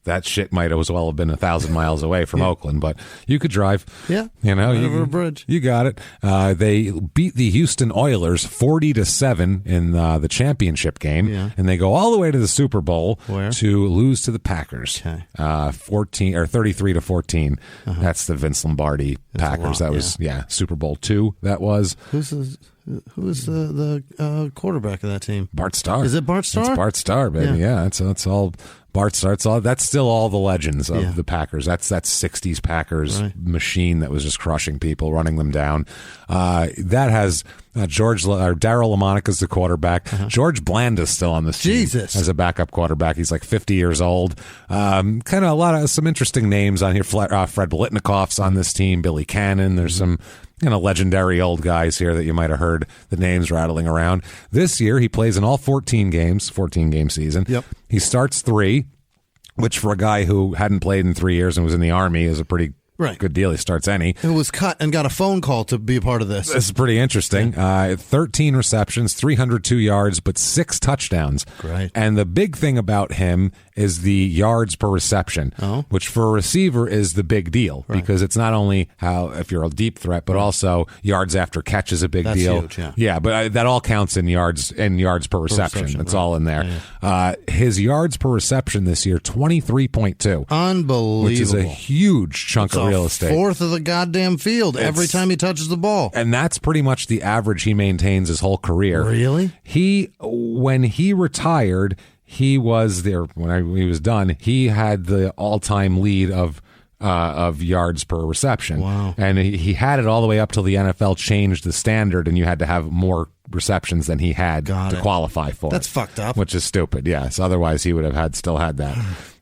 that shit might as well have been 1,000 miles away from Oakland, but you could drive. Yeah. Over a bridge. You got it. They beat the Houston Oilers 40-7 in the championship game, and they go all the way to the Super Bowl to lose to the Packers. 33-14. That's the Vince Lombardi Packers. That was Super Bowl II. That was. Who's the quarterback of that team? Bart Starr. Is it Bart Starr? It's Bart Starr, baby. Yeah, that's all. Bart Starr. That's still all the legends of the Packers. That's that 60s Packers machine that was just crushing people, running them down. That has Darryl LaMonica's the quarterback. George Blanda's still on this team as a backup quarterback. He's like 50 years old. Kind of some interesting names on here. Fred Biletnikoff's on this team. Billy Cannon. There's some legendary old guys here that you might have heard the names rattling around. This year, he plays in all 14 games, 14-game season. Yep. He starts 3, which for a guy who hadn't played in 3 years and was in the Army is a pretty good deal. He starts any. Who was cut and got a phone call to be a part of this. This is pretty interesting. 13 receptions, 302 yards, but 6 touchdowns. Great. And the big thing about him is the yards per reception, which for a receiver is the big deal because it's not only if you're a deep threat, but also yards after catch is a big deal. Huge, yeah, but that all counts in yards per reception. It's all in there. His yards per reception this year, 23.2. Unbelievable. Which is a huge chunk of real estate. Fourth of the goddamn field every time he touches the ball. And that's pretty much the average he maintains his whole career. Really? When he retired, he was there when he was done. He had the all-time lead of yards per reception. Wow. And he had it all the way up till the NFL changed the standard, and you had to have more receptions than he had to qualify for. That's fucked up. Which is stupid, yes. Otherwise, he would have still had that.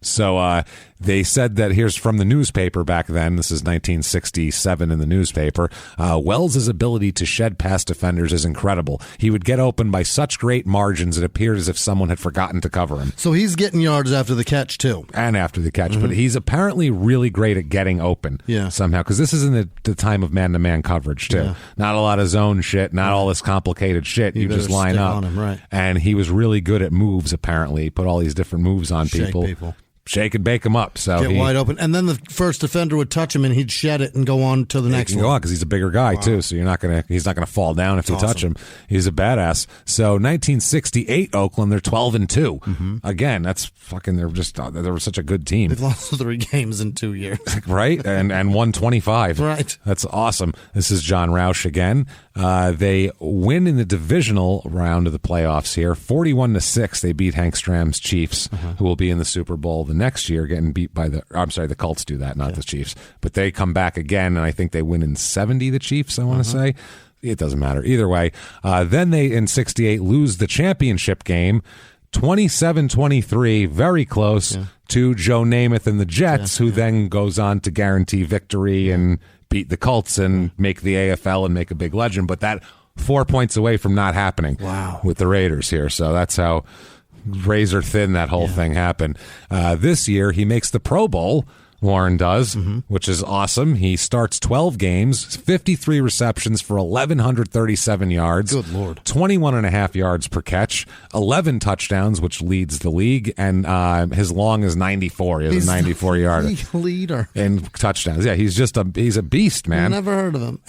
So they said that, here's from the newspaper back then, this is 1967 in the newspaper, Wells' ability to shed past defenders is incredible. He would get open by such great margins it appeared as if someone had forgotten to cover him. So he's getting yards after the catch, too. And after the catch, but he's apparently really great at getting open somehow, because this is in the time of man-to-man coverage, too. Yeah. Not a lot of zone shit, not all this complicated shit. You just line up. On him, right. And he was really good at moves, apparently. He put all these different moves on people. Shake and bake him up. So get wide open, and then the first defender would touch him, and he'd shed it and go on to the next one. Go on because he's a bigger guy too. So he's not gonna fall down if you touch him. He's a badass. So 1968 Oakland, they're 12-2. Again, that's fucking. They were such a good team. They've lost 3 games in 2 years, right? And won 25. Right. That's awesome. This is John Roush again. They win in the divisional round of the playoffs here, 41-6. They beat Hank Stram's Chiefs, who will be in the Super Bowl the next year, getting beat by the Colts do that, not the Chiefs. But they come back again, and I think they win in 70, the Chiefs, I want to say. It doesn't matter. Either way. Then they, in 68, lose the championship game, 27-23, very close to Joe Namath and the Jets, who then goes on to guarantee victory and beat the Colts and make the AFL and make a big legend. But that 4 points away from not happening with the Raiders here. So that's how razor thin that whole thing happened. This year, he makes the Pro Bowl. Warren does, which is awesome. He starts 12 games, 53 receptions for 1,137 yards. Good Lord. 21.5 yards per catch, 11 touchdowns, which leads the league, and his long is 94. He has a 94-yarder. Leader. In touchdowns. Yeah, he's a beast, man. Never heard of him.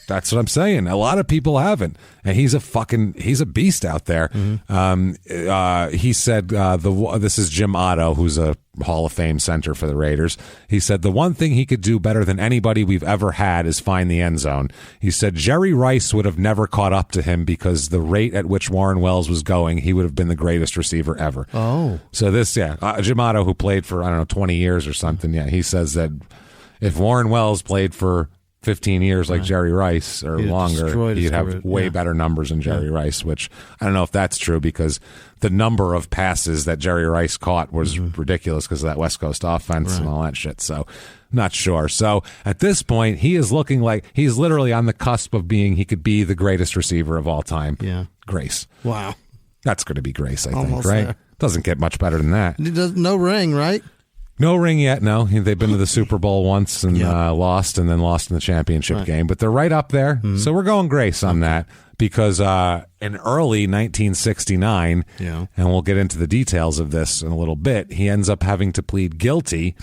That's what I'm saying. A lot of people haven't. And he's a beast out there. He said, this is Jim Otto, who's a Hall of Fame center for the Raiders. He said the one thing he could do better than anybody we've ever had is find the end zone. He said Jerry Rice would have never caught up to him because the rate at which Warren Wells was going, he would have been the greatest receiver ever. Oh. So this, Jim Otto, who played for, 20 years or something, he says that if Warren Wells played for 15 years like Jerry Rice or longer, he'd have way better numbers than Jerry Rice, which I don't know if that's true because the number of passes that Jerry Rice caught was ridiculous because of that West Coast offense and all that shit. So not sure. So at this point, he is looking like he's literally on the cusp of he could be the greatest receiver of all time. Yeah. Grace. Wow. That's going to be Grace, I Almost think, right? there. Doesn't get much better than that. No ring, right? No ring yet, no. They've been to the Super Bowl once and lost, and then lost in the championship game. But they're right up there. So we're going Grace on that because in early 1969, and we'll get into the details of this in a little bit, he ends up having to plead guilty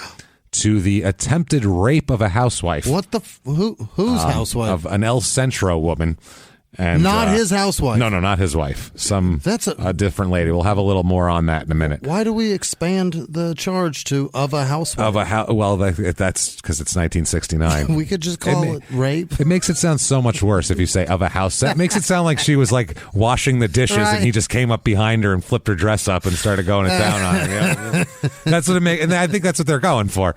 to the attempted rape of a housewife. What the? Whose housewife? Of an El Centro woman. And, not his housewife. No, not his wife. That's a different lady. We'll have a little more on that in a minute. Why do we expand the charge to of a housewife? Well, that's because it's 1969. We could just call it rape. It makes it sound so much worse if you say of a house. That makes it sound like she was like washing the dishes and he just came up behind her and flipped her dress up and started going it down on her. That's what it makes, and I think that's what they're going for.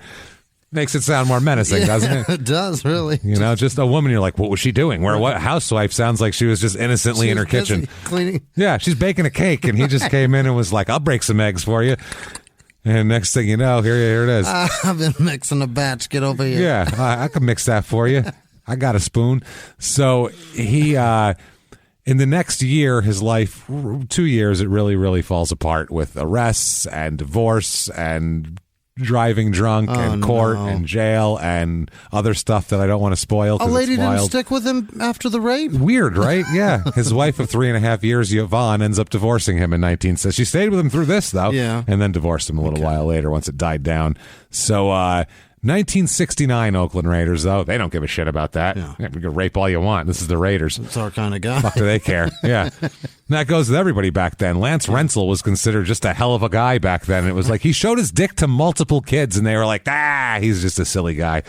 Makes it sound more menacing, doesn't it? It does, really. Just a woman, you're like, what was she doing? What housewife sounds like she was just innocently in her kitchen. Cleaning. Yeah, she's baking a cake, and he just came in and was like, I'll break some eggs for you. And next thing you know, here it is. I've been mixing a batch. Get over here. Yeah, I can mix that for you. I got a spoon. So he, in the next year, his life, 2 years, it really, really falls apart with arrests and divorce and driving drunk and court and jail and other stuff that I don't want to spoil. A lady didn't stick with him after the rape? Weird, right? Yeah. His wife of 3.5 years, Yvonne, ends up divorcing him in 1960. She stayed with him through this, though, and then divorced him a little while later once it died down. So 1969 Oakland Raiders, though, they don't give a shit about that. Yeah. You can rape all you want. This is the Raiders. That's our kind of guy. Fuck do they care? Yeah. And that goes with everybody back then. Lance Rentzel was considered just a hell of a guy back then. It was like he showed his dick to multiple kids, and they were like, he's just a silly guy.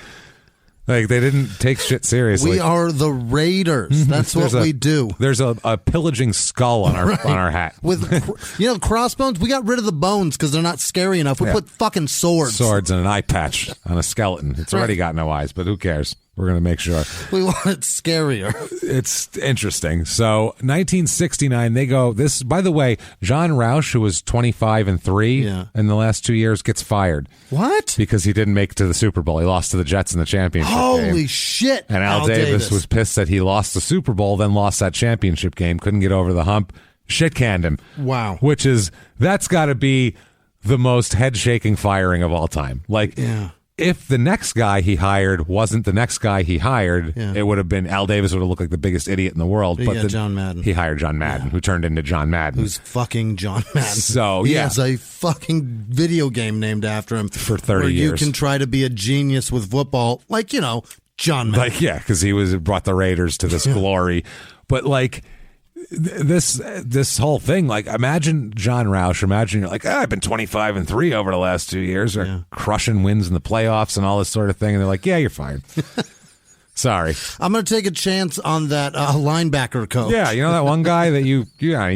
Like, they didn't take shit seriously. We are the Raiders. That's what we do. There's a pillaging skull on our on our hat. With crossbones, we got rid of the bones because they're not scary enough. We put fucking swords. Swords and an eye patch on a skeleton. It's already got no eyes, but who cares? We're going to make sure. We want it scarier. It's interesting. So 1969, they go, this, by the way, John Roush, who was 25-3 in the last 2 years, gets fired. What? Because he didn't make it to the Super Bowl. He lost to the Jets in the championship game. Holy shit. And Al Davis was pissed that he lost the Super Bowl, then lost that championship game, couldn't get over the hump, shit canned him. Wow. Which is, that's got to be the most head-shaking firing of all time. Like, if the next guy he hired wasn't the next guy he hired, it would have been Al Davis would have looked like the biggest idiot in the world. But John Madden. He hired John Madden, who turned into John Madden. Who's fucking John Madden. So, he has a fucking video game named after him. For 30 years. Where you can try to be a genius with football, like, John Madden. Like, because he brought the Raiders to this glory. But, like, this whole thing, like, imagine John Roush. Imagine you're like, I've been 25-3 over the last 2 years. They're crushing wins in the playoffs and all this sort of thing. And they're like, yeah, you're fine. Sorry. I'm going to take a chance on that linebacker coach. Yeah, you know that one guy that you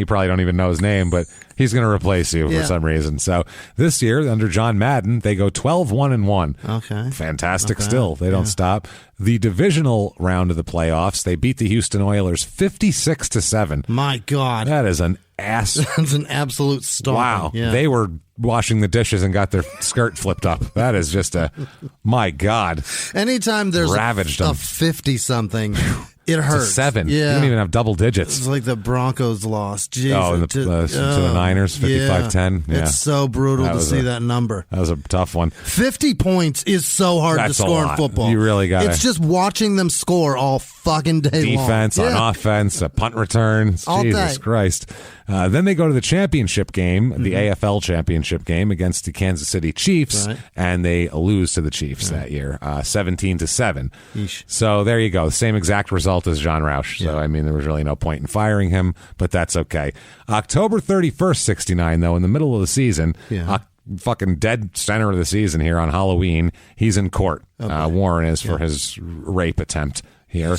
probably don't even know his name, but he's going to replace you for some reason. So this year, under John Madden, they go 12-1-1. Okay. Fantastic still. They don't stop. The divisional round of the playoffs, they beat the Houston Oilers 56-7. My God. That is an ass. That's an absolute stomping. Wow. Yeah. They were washing the dishes and got their skirt flipped up. That is just my God. Anytime there's ravaged a 50-something, it hurts. It's a 7. Yeah. You don't even have double digits. It's like the Broncos lost. Jesus. To the Niners, 55-10. Yeah. It's so brutal to see that number. That was a tough one. 50 points is so hard to score in football. You really got it. It's just watching them score all fucking day long. Defense, on offense, a punt return. All Jesus day. Christ. Then they go to the championship game, the AFL championship game against the Kansas City Chiefs, and they lose to the Chiefs that year, 17-7. So there you go. Same exact result as John Roush. So, I mean, there was really no point in firing him, but that's okay. October 31st, 69, though, in the middle of the season, fucking dead center of the season here on Halloween, he's in court. Warren is for his rape attempt here.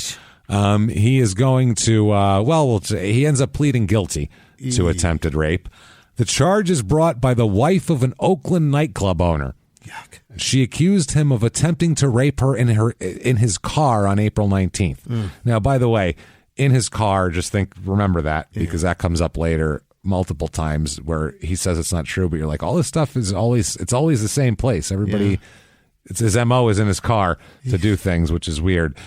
He is going to, he ends up pleading guilty to attempted rape. The charge is brought by the wife of an Oakland nightclub owner. Yuck. She accused him of attempting to rape her in his car on April 19th. Now, by the way, in his car, remember that, because that comes up later multiple times where he says it's not true, but you're like, all this stuff is always the same place. Everybody, it's his MO is in his car to do things, which is weird,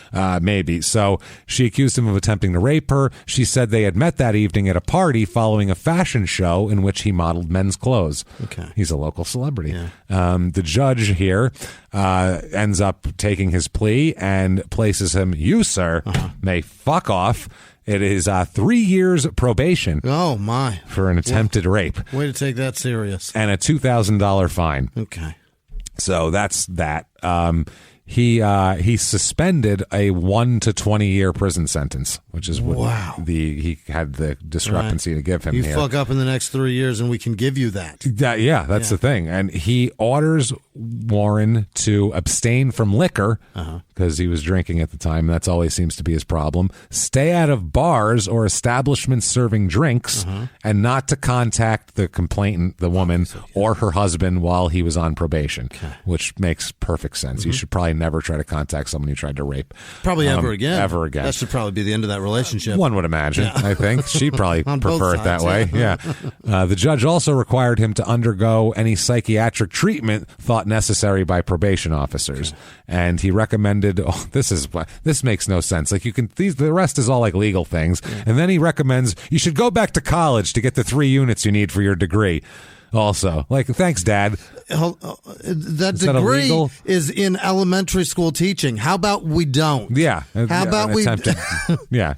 maybe. So she accused him of attempting to rape her. She said they had met that evening at a party following a fashion show in which he modeled men's clothes. Okay. He's a local celebrity. The judge here ends up taking his plea and places him, you, sir, may fuck off. It is 3 years probation. Oh, my. For an attempted rape. Way to take that serious. And a $2,000 fine. Okay. So that's that. He suspended a 1 to 20 year prison sentence, which is what he had the discrepancy to give him. You here. fuck up in the next 3 years, and we can give you that. That's the thing. And he orders Warren to abstain from liquor because he was drinking at the time. That's always seems to be his problem. Stay out of bars or establishments serving drinks, and not to contact the complainant, the woman, or her husband while he was on probation, which makes perfect sense. You should probably never try to contact someone you tried to rape. Probably ever again. Ever again. That should probably be the end of that relationship. One would imagine, I think. She'd probably prefer it that way. The judge also required him to undergo any psychiatric treatment thought necessary by probation officers. And he recommended, this makes no sense. Like the rest is all like legal things. And then he recommends you should go back to college to get the 3 units you need for your degree. Also, like, thanks, Dad. That degree is in elementary school teaching. How about we don't? Yeah. How about we?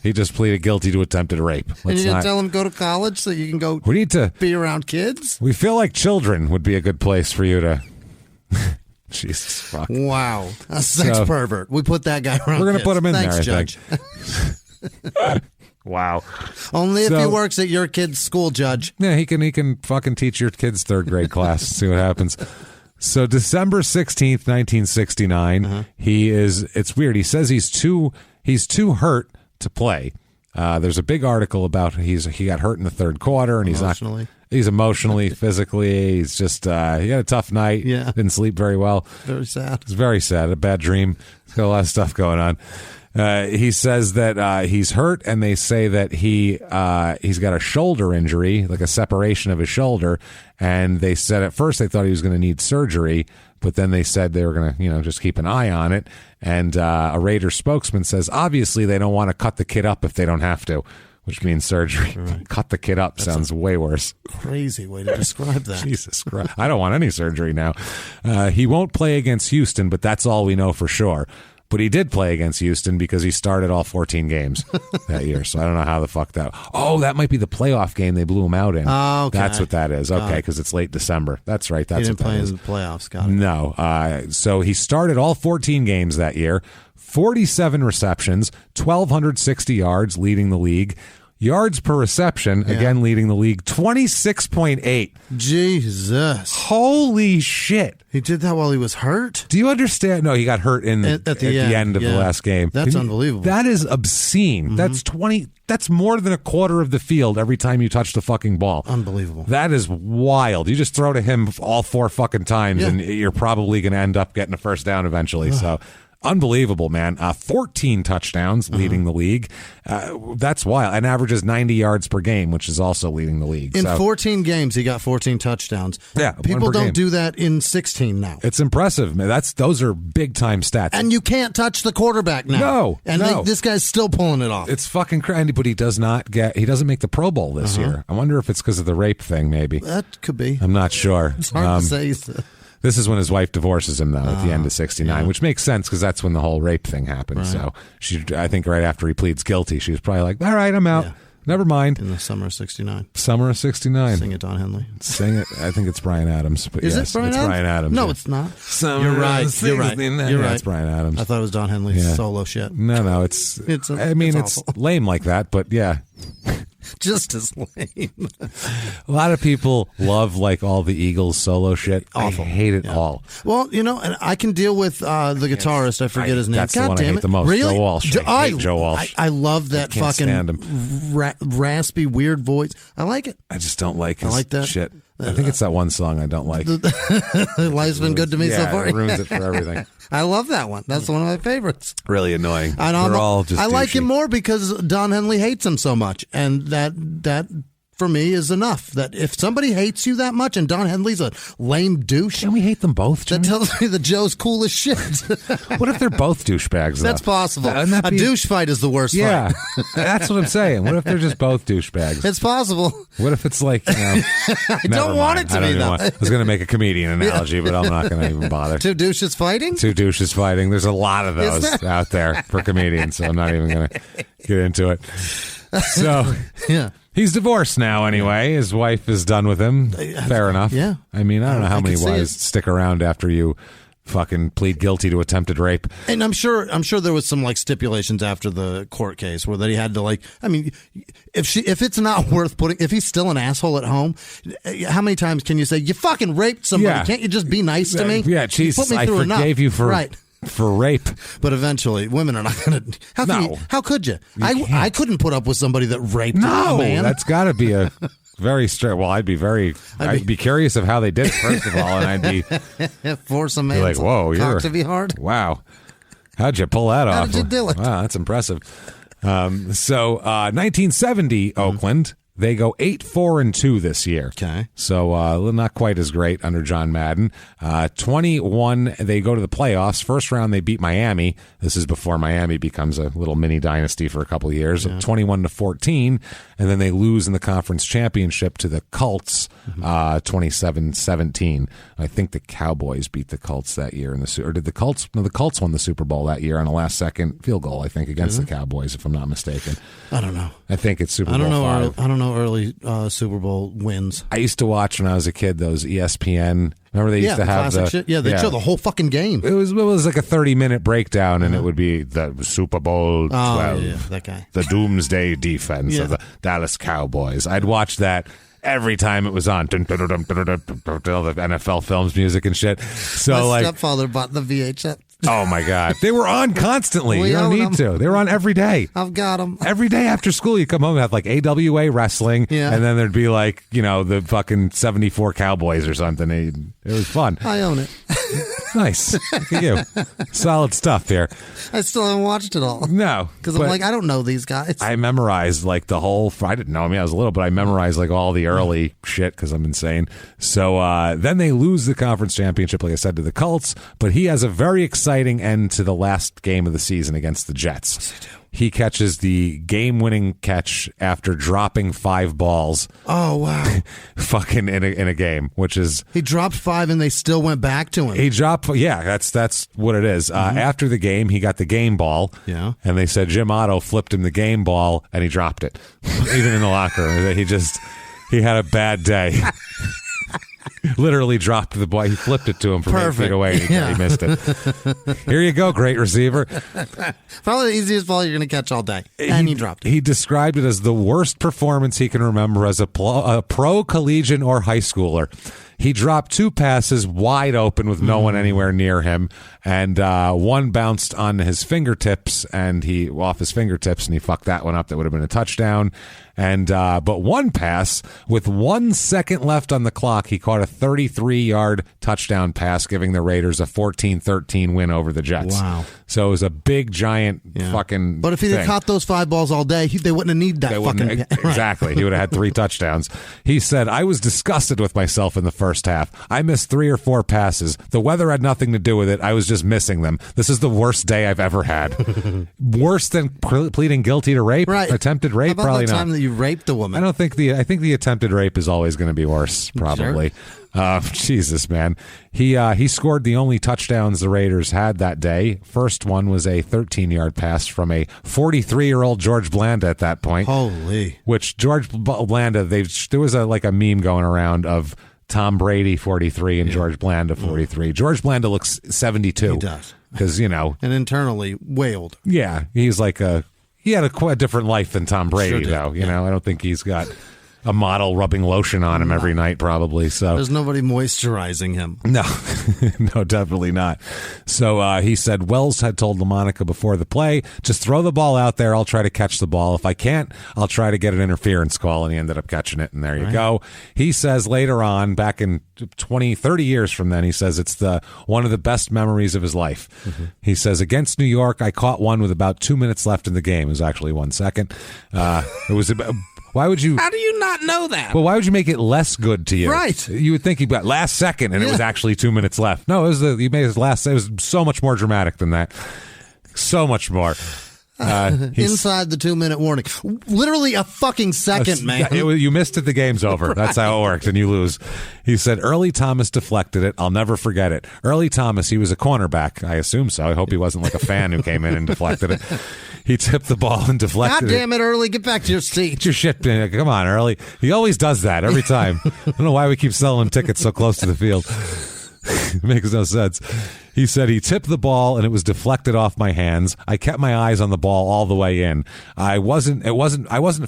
He just pleaded guilty to attempted rape. And you didn't tell him go to college so you can go. We need to be around kids. We feel like children would be a good place for you to. Jesus fuck. Wow, a sex pervert. We put that guy around. We're gonna put him in Thanks, there. Judge. I think. Wow. Only if he works at your kid's school, Judge. Yeah, he can fucking teach your kid's 3rd grade class. See what happens. So December 16th, 1969, it's weird. He says he's too hurt to play. There's a big article about he got hurt in the third quarter, and he's emotionally, physically. He's just he had a tough night. Yeah. Didn't sleep very well. Very sad. It's very sad. A bad dream. He's got a lot of stuff going on. He says that he's hurt, and they say that he's got a shoulder injury, like a separation of his shoulder. And they said at first they thought he was going to need surgery, but then they said they were going to, just keep an eye on it. And a Raiders spokesman says, obviously they don't want to cut the kid up if they don't have to, which means surgery. Right. Cut the kid up sounds way worse. Crazy way to describe that. Jesus Christ. I don't want any surgery now. He won't play against Houston, but that's all we know for sure. But he did play against Houston because he started all 14 games that year. So I don't know how the fuck that. Oh, that might be the playoff game they blew him out in. Oh, okay. That's what that is. Okay, because it's late December. That's right. That's he didn't what that play is. in the playoffs. Got it. No. So he started all 14 games that year. 47 receptions, 1,260 yards, leading the league. Yards per reception, again leading the league, 26.8. Jesus. Holy shit. He did that while he was hurt? Do you understand? No, he got hurt at the end of the last game. That's unbelievable. That is obscene. Mm-hmm. That's more than a quarter of the field every time you touch the fucking ball. Unbelievable. That is wild. You just throw to him all 4 fucking times, and you're probably going to end up getting a first down eventually. So unbelievable, man. 14 touchdowns leading the league. That's wild. And averages 90 yards per game, which is also leading the league. In 14 games, he got 14 touchdowns. Yeah, people don't do that in 16 now. It's impressive, man. Those are big time stats. And you can't touch the quarterback now. No, and this guy's still pulling it off. It's fucking crazy. But he doesn't make the Pro Bowl this year. I wonder if it's because of the rape thing. Maybe that could be. I'm not sure. It's hard to say. This is when his wife divorces him, though, at the end of 69, which makes sense because that's when the whole rape thing happened. Right. So I think right after he pleads guilty, she was probably like, all right, I'm out. Yeah. Never mind. In the summer of 69. Summer of 69. Sing it, Don Henley. Sing it. I think it's Bryan Adams. But is yes, it Bryan it's Adams? Bryan Adams. No, yeah. it's not. You're right. You're right. It's Bryan Adams. I thought it was Don Henley's solo shit. No, it's lame like that, but yeah. Just as lame. A lot of people love all the Eagles solo shit. Awful. I hate it all. Well, and I can deal with the guitarist. I forget his name. That's God the one damn I hate it. the most. Really? Joe Walsh. I hate Joe Walsh. I love that fucking raspy, weird voice. I like it. I just don't like his that. shit. I think it's that one song I don't like. Life's been good to me so far. It ruins it for everything. I love that one. That's one of my favorites. Really annoying. They're all just I like douchey. him more because Don Henley hates him so much, and that for me is enough. That if somebody hates you that much, and Don Henley's a lame douche, can we hate them both, Jimmie? That tells me that Joe's cool as shit. What if they're both douchebags? That's possible. A douche fight is the worst fight. That's what I'm saying. What if they're just both douchebags? It's possible. What if it's I don't want it to be that. I was going to make a comedian analogy, but I'm not going to even bother. Two douches fighting? There's a lot of those out there for comedians, so I'm not even going to get into it. So, yeah. He's divorced now anyway. His wife is done with him. Fair enough. Yeah. I mean, I don't know how many wives stick around after you fucking plead guilty to attempted rape. And I'm sure there was some stipulations after the court case where that he had to if it's not worth if he's still an asshole at home, how many times can you say you fucking raped somebody? Yeah. Can't you just be nice to me? Yeah, Jesus, I forgave you for rape. But eventually, women are not going to. How could you? I couldn't put up with somebody that raped a man. That's got to be a very straight. Well, I'd be curious of how they did it, first of all, and I'd be force a man to be hard. Wow, how'd you pull that off? How did you do it? Wow, that's impressive. 1970 Oakland. They go 8-4-2 this year. Okay. So not quite as great under John Madden. 21, they go to the playoffs. First round, they beat Miami. This is before Miami becomes a little mini dynasty for a couple of years. Yeah. 21-14, and then they lose in the conference championship to the Colts, 27-17. I think the Cowboys beat the Colts that year or did the Colts? No, the Colts won the Super Bowl that year on a last-second field goal, I think, against the Cowboys, if I'm not mistaken. I don't know. I think it's Super Bowl 5. I don't know early Super Bowl wins. I used to watch when I was a kid those ESPN. Remember they used to have classic shit? Yeah, they'd show the whole fucking game. It was like a 30-minute breakdown, and it would be the Super Bowl 12. Oh, yeah, that guy. The doomsday defense of the Dallas Cowboys. I'd watch that every time it was on. All the NFL Films music and shit. So My stepfather bought the VHS Oh, my God. They were on constantly. You don't need to. They were on every day. I've got them. Every day after school, you come home and have like AWA wrestling, and then thered be like, the fucking 74 Cowboys or something. It was fun. I own it. Nice. Look at you. Solid stuff here. I still haven't watched it all. No. Because I'm like, I don't know these guys. I memorized like the whole, I didn't know. I mean, I was little, but I memorized like all the early shit because I'm insane. So then they lose the conference championship, like I said, to the Colts, but he has a very exciting end to the last game of the season against the Jets. Yes, I do. He catches the game-winning catch after dropping 5 balls. Oh, wow. Fucking in a game, which is... He dropped 5 and they still went back to him. He dropped... Yeah, that's what it is. After the game, he got the game ball. Yeah. And they said Jim Otto flipped him the game ball and he dropped it. Even in the locker room. He had a bad day. Literally dropped the ball. He flipped it to him from 8 feet away. He missed it. Here you go, great receiver. Probably the easiest ball you're going to catch all day. And he dropped it. He described it as the worst performance he can remember as a pro, collegian, or high schooler. He dropped 2 passes wide open with no one anywhere near him, and one bounced on his fingertips, and he fucked that one up. That would have been a touchdown. And but one pass with 1 second left on the clock, he caught a 33-yard touchdown pass, giving the Raiders a 14-13 win over the Jets. Wow! So it was a big, giant fucking. But if he had caught those 5 balls all day, they wouldn't have needed that fucking. Exactly, he would have had 3 touchdowns. He said, "I was disgusted with myself in the first half. I missed 3 or 4 passes. The weather had nothing to do with it. I was just missing them. This is the worst day I've ever had. Worse than pleading guilty to rape, attempted rape, How about probably the not." time that you raped a woman? I think the attempted rape is always going to be worse, probably. Sure. Jesus, man. He scored the only touchdowns the Raiders had that day. First one was a 13-yard pass from a 43-year-old George Blanda at that point. Holy. Which George Blanda, there was a meme going around of Tom Brady 43 and George Blanda 43. George Blanda looks 72. He does. Because, and internally way older. Yeah, he's like he had a quite different life than Tom Brady, Sure though. I don't think he's got a model rubbing lotion on him every night, probably. So there's nobody moisturizing him. No, no, definitely not. So he said Wells had told LaMonica before the play, just throw the ball out there. I'll try to catch the ball. If I can't, I'll try to get an interference call. And he ended up catching it. And there you go. He says later on, back in 20, 30 years from then, he says it's one of the best memories of his life. Mm-hmm. He says, against New York, I caught one with about 2 minutes left in the game. It was actually 1 second. It was about... Why would you? How do you not know that? Well, why would you make it less good to you? Right. You would think he got last second, and it was actually 2 minutes left. No, you made his last. It was so much more dramatic than that. So much more. Inside the 2-minute warning. Literally a fucking second, man. You missed it, the game's over. Right. That's how it worked, and you lose. He said, Early Thomas deflected it. I'll never forget it. Early Thomas, he was a cornerback. I assume so. I hope he wasn't like a fan who came in and deflected it. He tipped the ball and deflected it. God damn it, Early. Get back to your seat. Get your shit. Come on, Early. He always does that every time. I don't know why we keep selling him tickets so close to the field. It makes no sense. He said he tipped the ball and it was deflected off my hands. I kept my eyes on the ball all the way in. I wasn't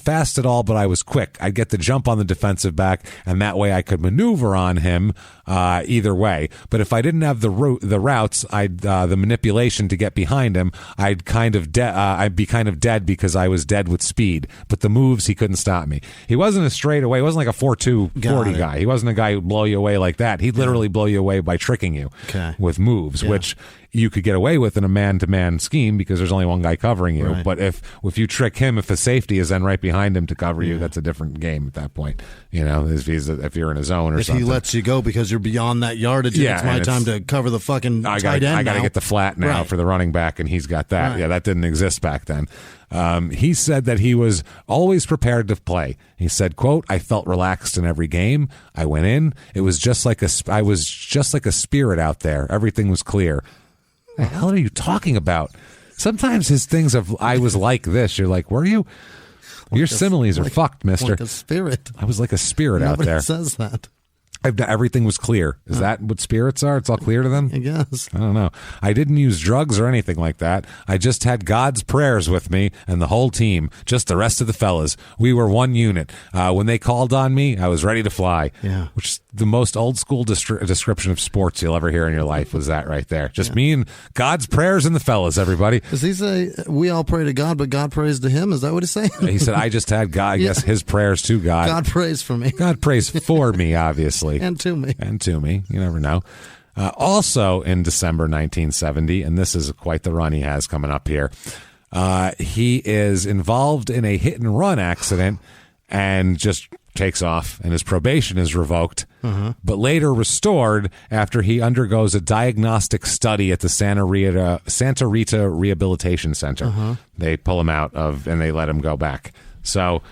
fast at all, but I was quick. I'd get the jump on the defensive back, and that way I could maneuver on him either way. But if I didn't have the routes, the manipulation to get behind him, I'd be kind of dead because I was dead with speed. But the moves, he couldn't stop me. He wasn't a straightaway. He wasn't like a 4.2 40 guy. He wasn't a guy who'd blow you away like that. He'd literally blow you away by tricking you with moves, which you could get away with in a man-to-man scheme because there's only one guy covering you. Right. But if you trick him, if a safety is then right behind him to cover you, that's a different game at that point. If you're in a zone or something. If he lets you go because you're beyond that yardage, it's my time to cover the fucking tight end. I got to get the flat now for the running back, and he's got that. Right. Yeah, that didn't exist back then. He said that he was always prepared to play. He said, quote, I felt relaxed in every game. I went in. It was I was just like a spirit out there. Everything was clear. What the hell are you talking about? Sometimes his things of I was like this. You're like, were you? Your similes are fucked, mister. Like a spirit. I was like a spirit out there. Nobody says that. Everything was clear. Is that what spirits are? It's all clear to them? I guess. I don't know. I didn't use drugs or anything like that. I just had God's prayers with me and the whole team, just the rest of the fellas. We were one unit. When they called on me, I was ready to fly. Yeah. Which is the most old school description of sports you'll ever hear in your life was that right there. Just me and God's prayers and the fellas, everybody. Does he say, we all pray to God, but God prays to him? Is that what he's saying? He said, I just had God, I guess his prayers to God. God prays for me. God prays for me, obviously. And to me. And to me. You never know. Also in December 1970, and this is quite the run he has coming up here, he is involved in a hit and run accident and just takes off, and his probation is revoked, but later restored after he undergoes a diagnostic study at the Santa Rita Rehabilitation Center. They pull him out of, and they let him go back. So,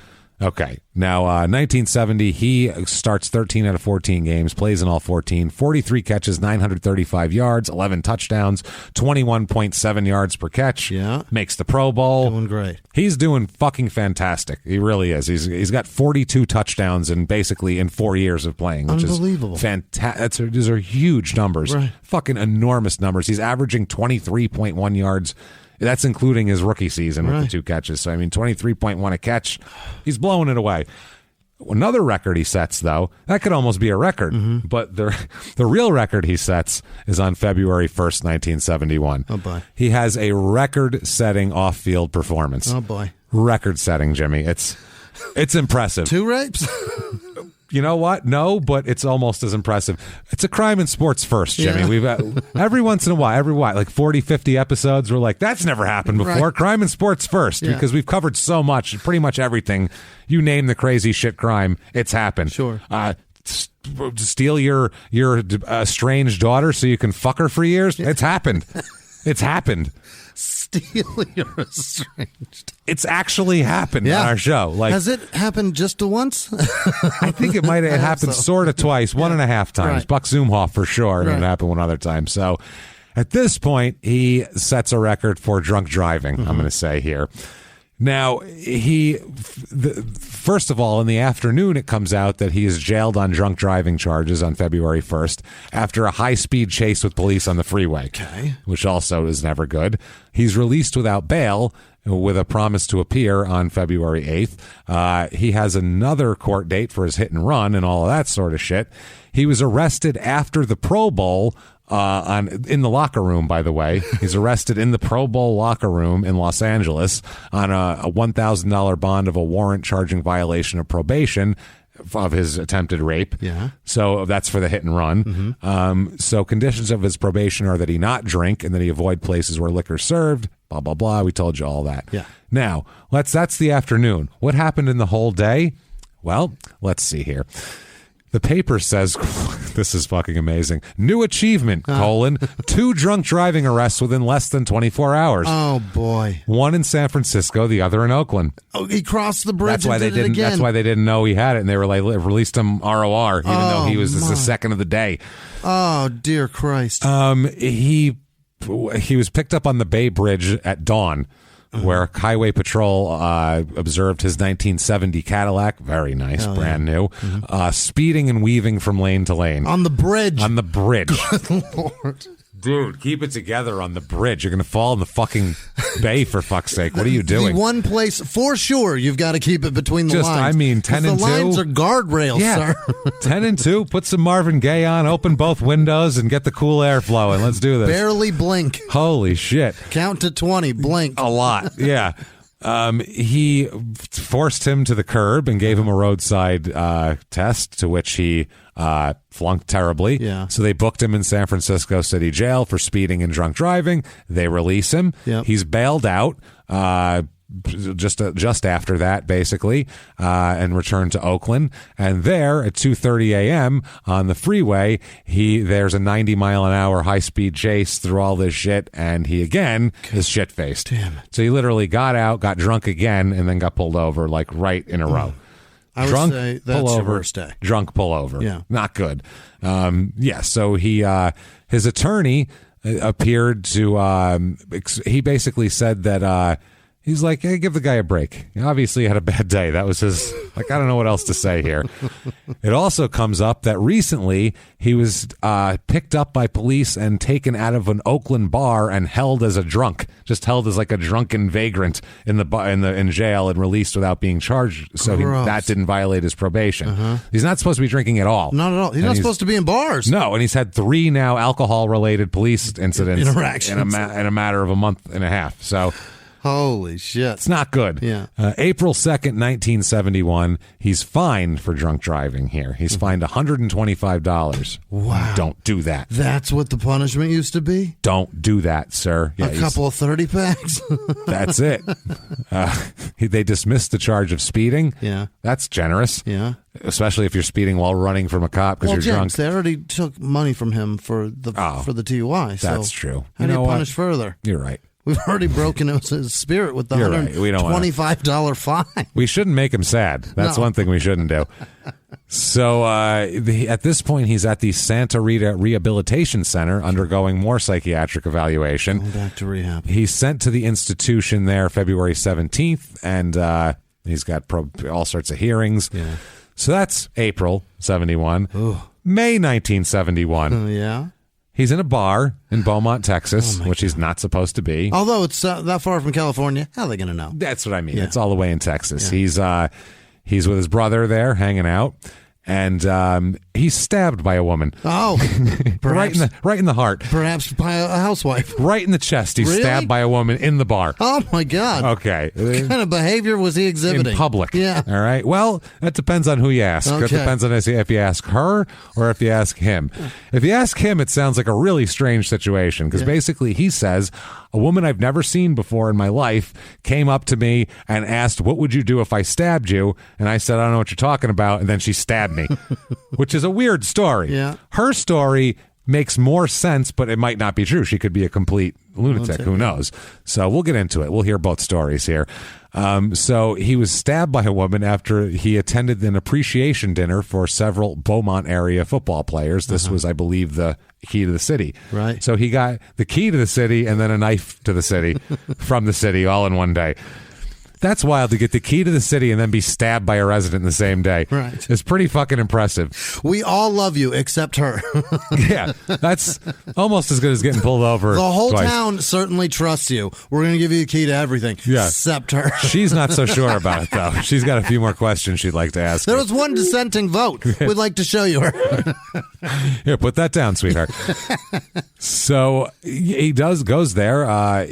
okay. Now, 1970, he starts 13 out of 14 games, plays in all 14, 43 catches, 935 yards, 11 touchdowns, 21.7 yards per catch. Yeah. Makes the Pro Bowl. Doing great. He's doing fucking fantastic. He really is. He's got 42 touchdowns in 4 years of playing, which Unbelievable. is fantastic. These are huge numbers. Right. Fucking enormous numbers. He's averaging 23.1 yards. That's including his rookie season with the 2 catches. So, 23.1 a catch. He's blowing it away. Another record he sets, though, that could almost be a record. But the real record he sets is on February 1st, 1971. Oh, boy. He has a record-setting off-field performance. Oh, boy. Record-setting, Jimmy. It's impressive. 2 rapes? You know what? No, but it's almost as impressive. It's a crime in sports first, Jimmy. Yeah. We've every once in a while, like 40, 50 episodes, we're like, that's never happened before. Right. Crime in sports first, because we've covered so much, pretty much everything. You name the crazy shit crime, it's happened. Sure. Steal your estranged daughter so you can fuck her for years? It's happened. It's happened. Steal your estranged. It's actually happened on our show. Like, has it happened just once? I think it might have happened sort of twice, 1.5 times. Right. Buck Zumhoff for sure, and it happened one other time. So at this point, he sets a record for drunk driving, I'm going to say here. Now, first of all, in the afternoon, it comes out that he is jailed on drunk driving charges on February 1st after a high-speed chase with police on the freeway, which also is never good. He's released without bail with a promise to appear on February 8th. He has another court date for his hit and run and all of that sort of shit. He was arrested after the Pro Bowl in the locker room, by the way. He's arrested in the Pro Bowl locker room in Los Angeles on a $1,000 bond of a warrant charging violation of probation of his attempted rape. Yeah. So that's for the hit and run. So conditions of his probation are that he not drink and that he avoid places where liquor is served, blah, blah, blah. We told you all that. Yeah. Now, that's the afternoon. What happened in the whole day? Well, let's see here. The paper says, this is fucking amazing. New achievement, 2 drunk driving arrests within less than 24 hours. Oh, boy. One in San Francisco, the other in Oakland. Oh, he crossed the bridge. That's why they didn't. That's why they didn't know he had it, and they were like released him ROR, even though he was the second of the day. Oh, dear Christ. He was picked up on the Bay Bridge at dawn, where Highway Patrol observed his 1970 Cadillac, very nice, brand new, speeding and weaving from lane to lane. On the bridge. On the bridge. Good Lord. Dude, keep it together on the bridge. You're going to fall in the fucking bay, for fuck's sake. What are you doing? The one place, for sure, you've got to keep it between the lines. 10 and 2. The lines are guardrails, sir. 10 and 2. Put some Marvin Gaye on, open both windows, and get the cool air flowing. Let's do this. Barely blink. Holy shit. Count to 20, blink. A lot, yeah. He forced him to the curb and gave him a roadside test, to which he flunked terribly. Yeah. So they booked him in San Francisco City Jail for speeding and drunk driving. They release him. Yep. He's bailed out just after that, basically, and returned to Oakland. And there at 2:30 a.m. on the freeway, there's a 90-mile-an-hour high-speed chase through all this shit, and he again is shit-faced. Damn it. So he literally got out, got drunk again, and then got pulled over like right in a row. I Drunk, would say that's pull your over, worst day. Drunk, pull over. Yeah. Not good. So his attorney appeared to, he basically said that He's like, hey, give the guy a break. Obviously, he had a bad day. That was his, I don't know what else to say here. It also comes up that recently he was picked up by police and taken out of an Oakland bar and held as a drunk, just held as like a drunken vagrant in jail and released without being charged. So that didn't violate his probation. He's not supposed to be drinking at all. Not at all. He's not supposed to be in bars. No, and he's had 3 now alcohol-related police incidents interactions in a matter of a month and a half. So. Holy shit. It's not good. Yeah. April 2nd, 1971, he's fined for drunk driving here. He's fined $125. Wow. Don't do that. That's what the punishment used to be? Don't do that, sir. Yeah, a couple of 30 packs? That's it. They dismissed the charge of speeding. Yeah. That's generous. Yeah. Especially if you're speeding while running from a cop because you're drunk. They already took money from him for the DUI. That's true. How do you punish further? You're right. We've already broken his spirit with the $125 fine. We shouldn't make him sad. That's one thing we shouldn't do. So at this point, he's at the Santa Rita Rehabilitation Center undergoing more psychiatric evaluation. Going back to rehab. He's sent to the institution there February 17th, and he's got all sorts of hearings. Yeah. So that's April 71. Ooh. May 1971. Yeah. He's in a bar in Beaumont, Texas, which he's not supposed to be. Although it's that far from California, how are they going to know? That's what I mean. Yeah. It's all the way in Texas. Yeah. He's with his brother there, hanging out, and he's stabbed by a woman. Oh, right in the heart. Perhaps by a housewife. Right in the chest. He's stabbed by a woman in the bar. Oh my God. Okay. What kind of behavior was he exhibiting? In public. Yeah. All right. Well, that depends on who you ask. Okay. It depends on if you ask her or if you ask him. If you ask him, it sounds like a really strange situation because basically he says, a woman I've never seen before in my life came up to me and asked, what would you do if I stabbed you? And I said, I don't know what you're talking about. And then she stabbed me, which is a weird story. Yeah. Her story makes more sense, but it might not be true. She could be a complete lunatic. Who knows? So we'll get into it. We'll hear both stories here. So he was stabbed by a woman after he attended an appreciation dinner for several Beaumont area football players. This was, I believe, the key to the city. Right. So he got the key to the city and then a knife to the city from the city all in one day. That's wild to get the key to the city and then be stabbed by a resident in the same day. Right. It's pretty fucking impressive. We all love you except her. Yeah, that's almost as good as getting pulled over. The whole twice. Town certainly trusts you. We're going to give you a key to everything except her. She's not so sure about it, though. She's got a few more questions she'd like to ask. There was one dissenting vote. We'd like to show you her. Here, put that down, sweetheart. So he goes there.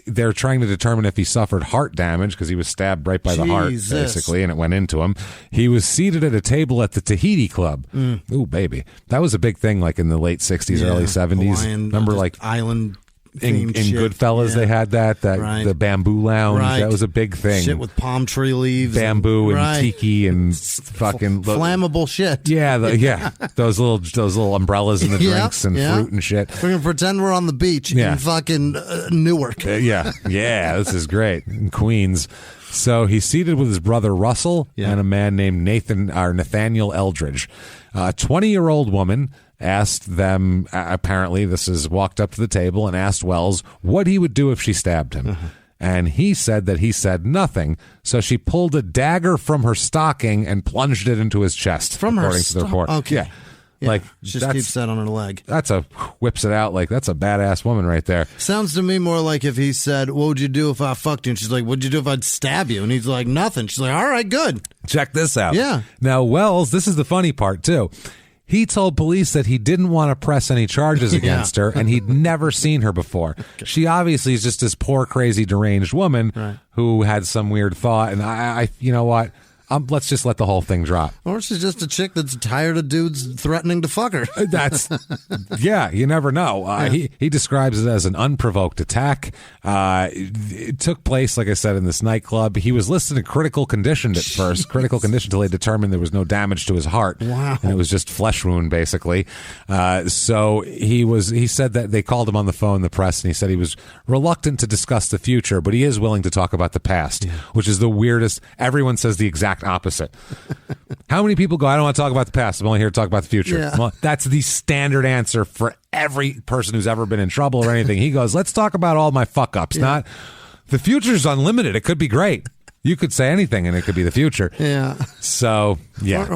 They're trying to determine if he suffered heart damage because he was stabbed right by the heart, basically, and it went into him. He was seated at a table at the Tahiti Club. Ooh, baby. That was a big thing like in the late 60s, early 70s. Hawaiian, remember like island in Goodfellas they had that the bamboo lounge. Right. That was a big thing. Shit with palm tree leaves. Bamboo and tiki and fucking... flammable shit. Yeah, those little umbrellas in the drinks and fruit and shit. We're going to pretend we're on the beach in fucking Newark. Yeah, this is great. In Queens. So he's seated with his brother Russell and a man named Nathaniel Eldridge. A 20-year-old woman asked them, apparently walked up to the table and asked Wells what he would do if she stabbed him. And he said that he said nothing. So she pulled a dagger from her stocking and plunged it into his chest, according to the report. Okay. Yeah. Like just keeps that on her leg. Whips it out like that's a badass woman right there. Sounds to me more like if he said, "What would you do if I fucked you?" And she's like, "What'd you do if I'd stab you?" And he's like, "Nothing." She's like, "All right, good. Check this out." Yeah. Now Wells, this is the funny part too. He told police that he didn't want to press any charges against her, and he'd never seen her before. She obviously is just this poor, crazy, deranged woman who had some weird thought. And I you know what? Let's just let the whole thing drop. Or she's just a chick that's tired of dudes threatening to fuck her. You never know. He describes it as an unprovoked attack. It took place, like I said, in this nightclub. He was listed in critical condition at first, critical condition until they determined there was no damage to his heart. Wow. And it was just flesh wound, basically. So he said that they called him on the phone, the press, and he said he was reluctant to discuss the future, but he is willing to talk about the past, which is the weirdest. Everyone says the exact opposite. How many people go, I don't want to talk about the past, I'm only here to talk about the future? Yeah. Well, that's the standard answer for every person who's ever been in trouble or anything. He goes, let's talk about all my fuck ups, not The future's unlimited. It could be great. You could say anything, and it could be the future. Yeah. So, yeah.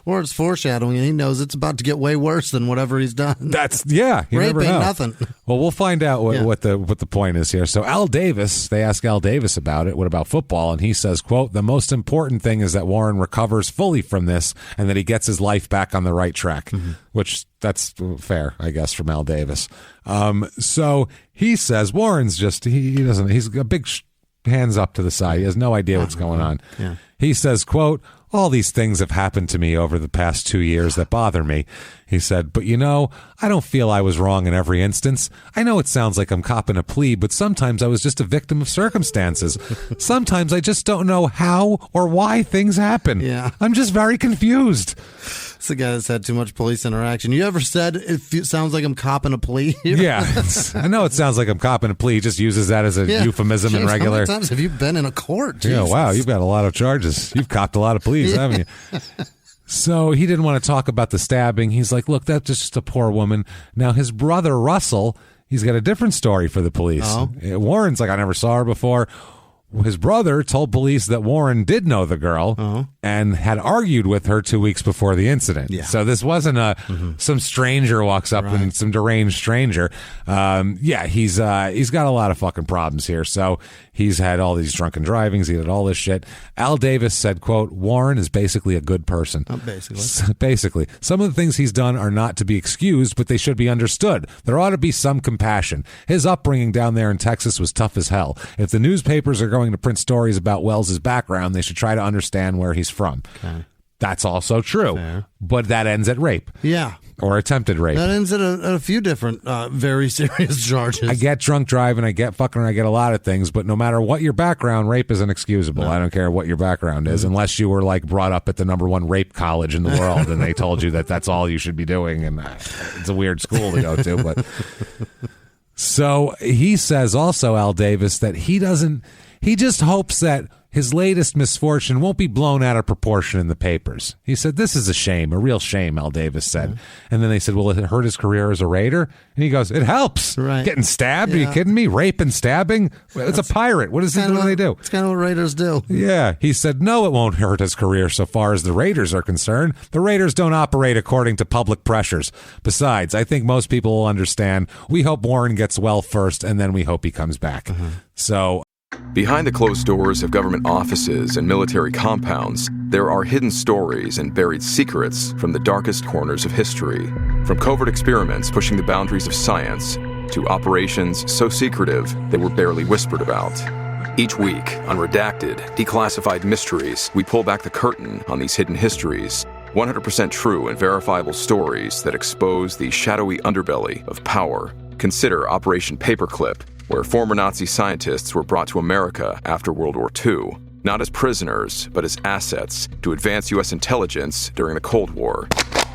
Or it's foreshadowing, and he knows it's about to get way worse than whatever he's done. You Rape never ain't know. nothing. Well, we'll find out what the point is here. So Al Davis, they ask Al Davis about it. What about football? And he says, quote, the most important thing is that Warren recovers fully from this and that he gets his life back on the right track, which that's fair, I guess, from Al Davis. So he says Warren's just, he's a big hands up to the side. He has no idea what's going on. Yeah. He says, quote, all these things have happened to me over the past 2 years that bother me. He said, but I don't feel I was wrong in every instance. I know it sounds like I'm copping a plea, but sometimes I was just a victim of circumstances. Sometimes I just don't know how or why things happen. Yeah. I'm just very confused. It's the guy that's had too much police interaction. You ever said it sounds like I'm copping a plea? Yeah. I know it sounds like I'm copping a plea. He just uses that as a euphemism in regular. How many times have you been in a court? Yeah, Jesus. wow. You've got a lot of charges. You've copped a lot of pleas, haven't you? So he didn't want to talk about the stabbing. He's like, look, that's just a poor woman. Now, his brother, Russell, he's got a different story for the police. Oh. Warren's like, I never saw her before. His brother told police that Warren did know the girl and had argued with her 2 weeks before the incident. Yeah. So this wasn't some stranger walks up and some deranged stranger. He's got a lot of fucking problems here. So he's had all these drunken drivings. He did all this shit. Al Davis said, quote, Warren is basically a good person. Basically. Some of the things he's done are not to be excused, but they should be understood. There ought to be some compassion. His upbringing down there in Texas was tough as hell. If the newspapers are going to print stories about Wells's background, they should try to understand where he's from. Okay. That's also true. Fair. But that ends at rape. Yeah. Or attempted rape. That ends at a few different very serious charges. I get drunk driving, I get fucking, I get a lot of things, but no matter what your background, rape is inexcusable. No. I don't care what your background is, unless you were like brought up at the #1 rape college in the world and they told you that that's all you should be doing, and it's a weird school to go to. But so he says also, Al Davis, that he just hopes that his latest misfortune won't be blown out of proportion in the papers. He said, this is a shame, a real shame, Al Davis said. And then they said, will it hurt his career as a Raider? And he goes, it helps. Right. Getting stabbed? Are you kidding me? Rape and stabbing? It's a pirate. What does he do when they do? It's kind of what Raiders do. Yeah. He said, no, it won't hurt his career so far as the Raiders are concerned. The Raiders don't operate according to public pressures. Besides, I think most people will understand. We hope Warren gets well first, and then we hope he comes back. So... Behind the closed doors of government offices and military compounds, there are hidden stories and buried secrets from the darkest corners of history. From covert experiments pushing the boundaries of science to operations so secretive they were barely whispered about. Each week, on Redacted, Declassified Mysteries, we pull back the curtain on these hidden histories. 100% true and verifiable stories that expose the shadowy underbelly of power. Consider Operation Paperclip, where former Nazi scientists were brought to America after World War II, not as prisoners, but as assets to advance U.S. intelligence during the Cold War.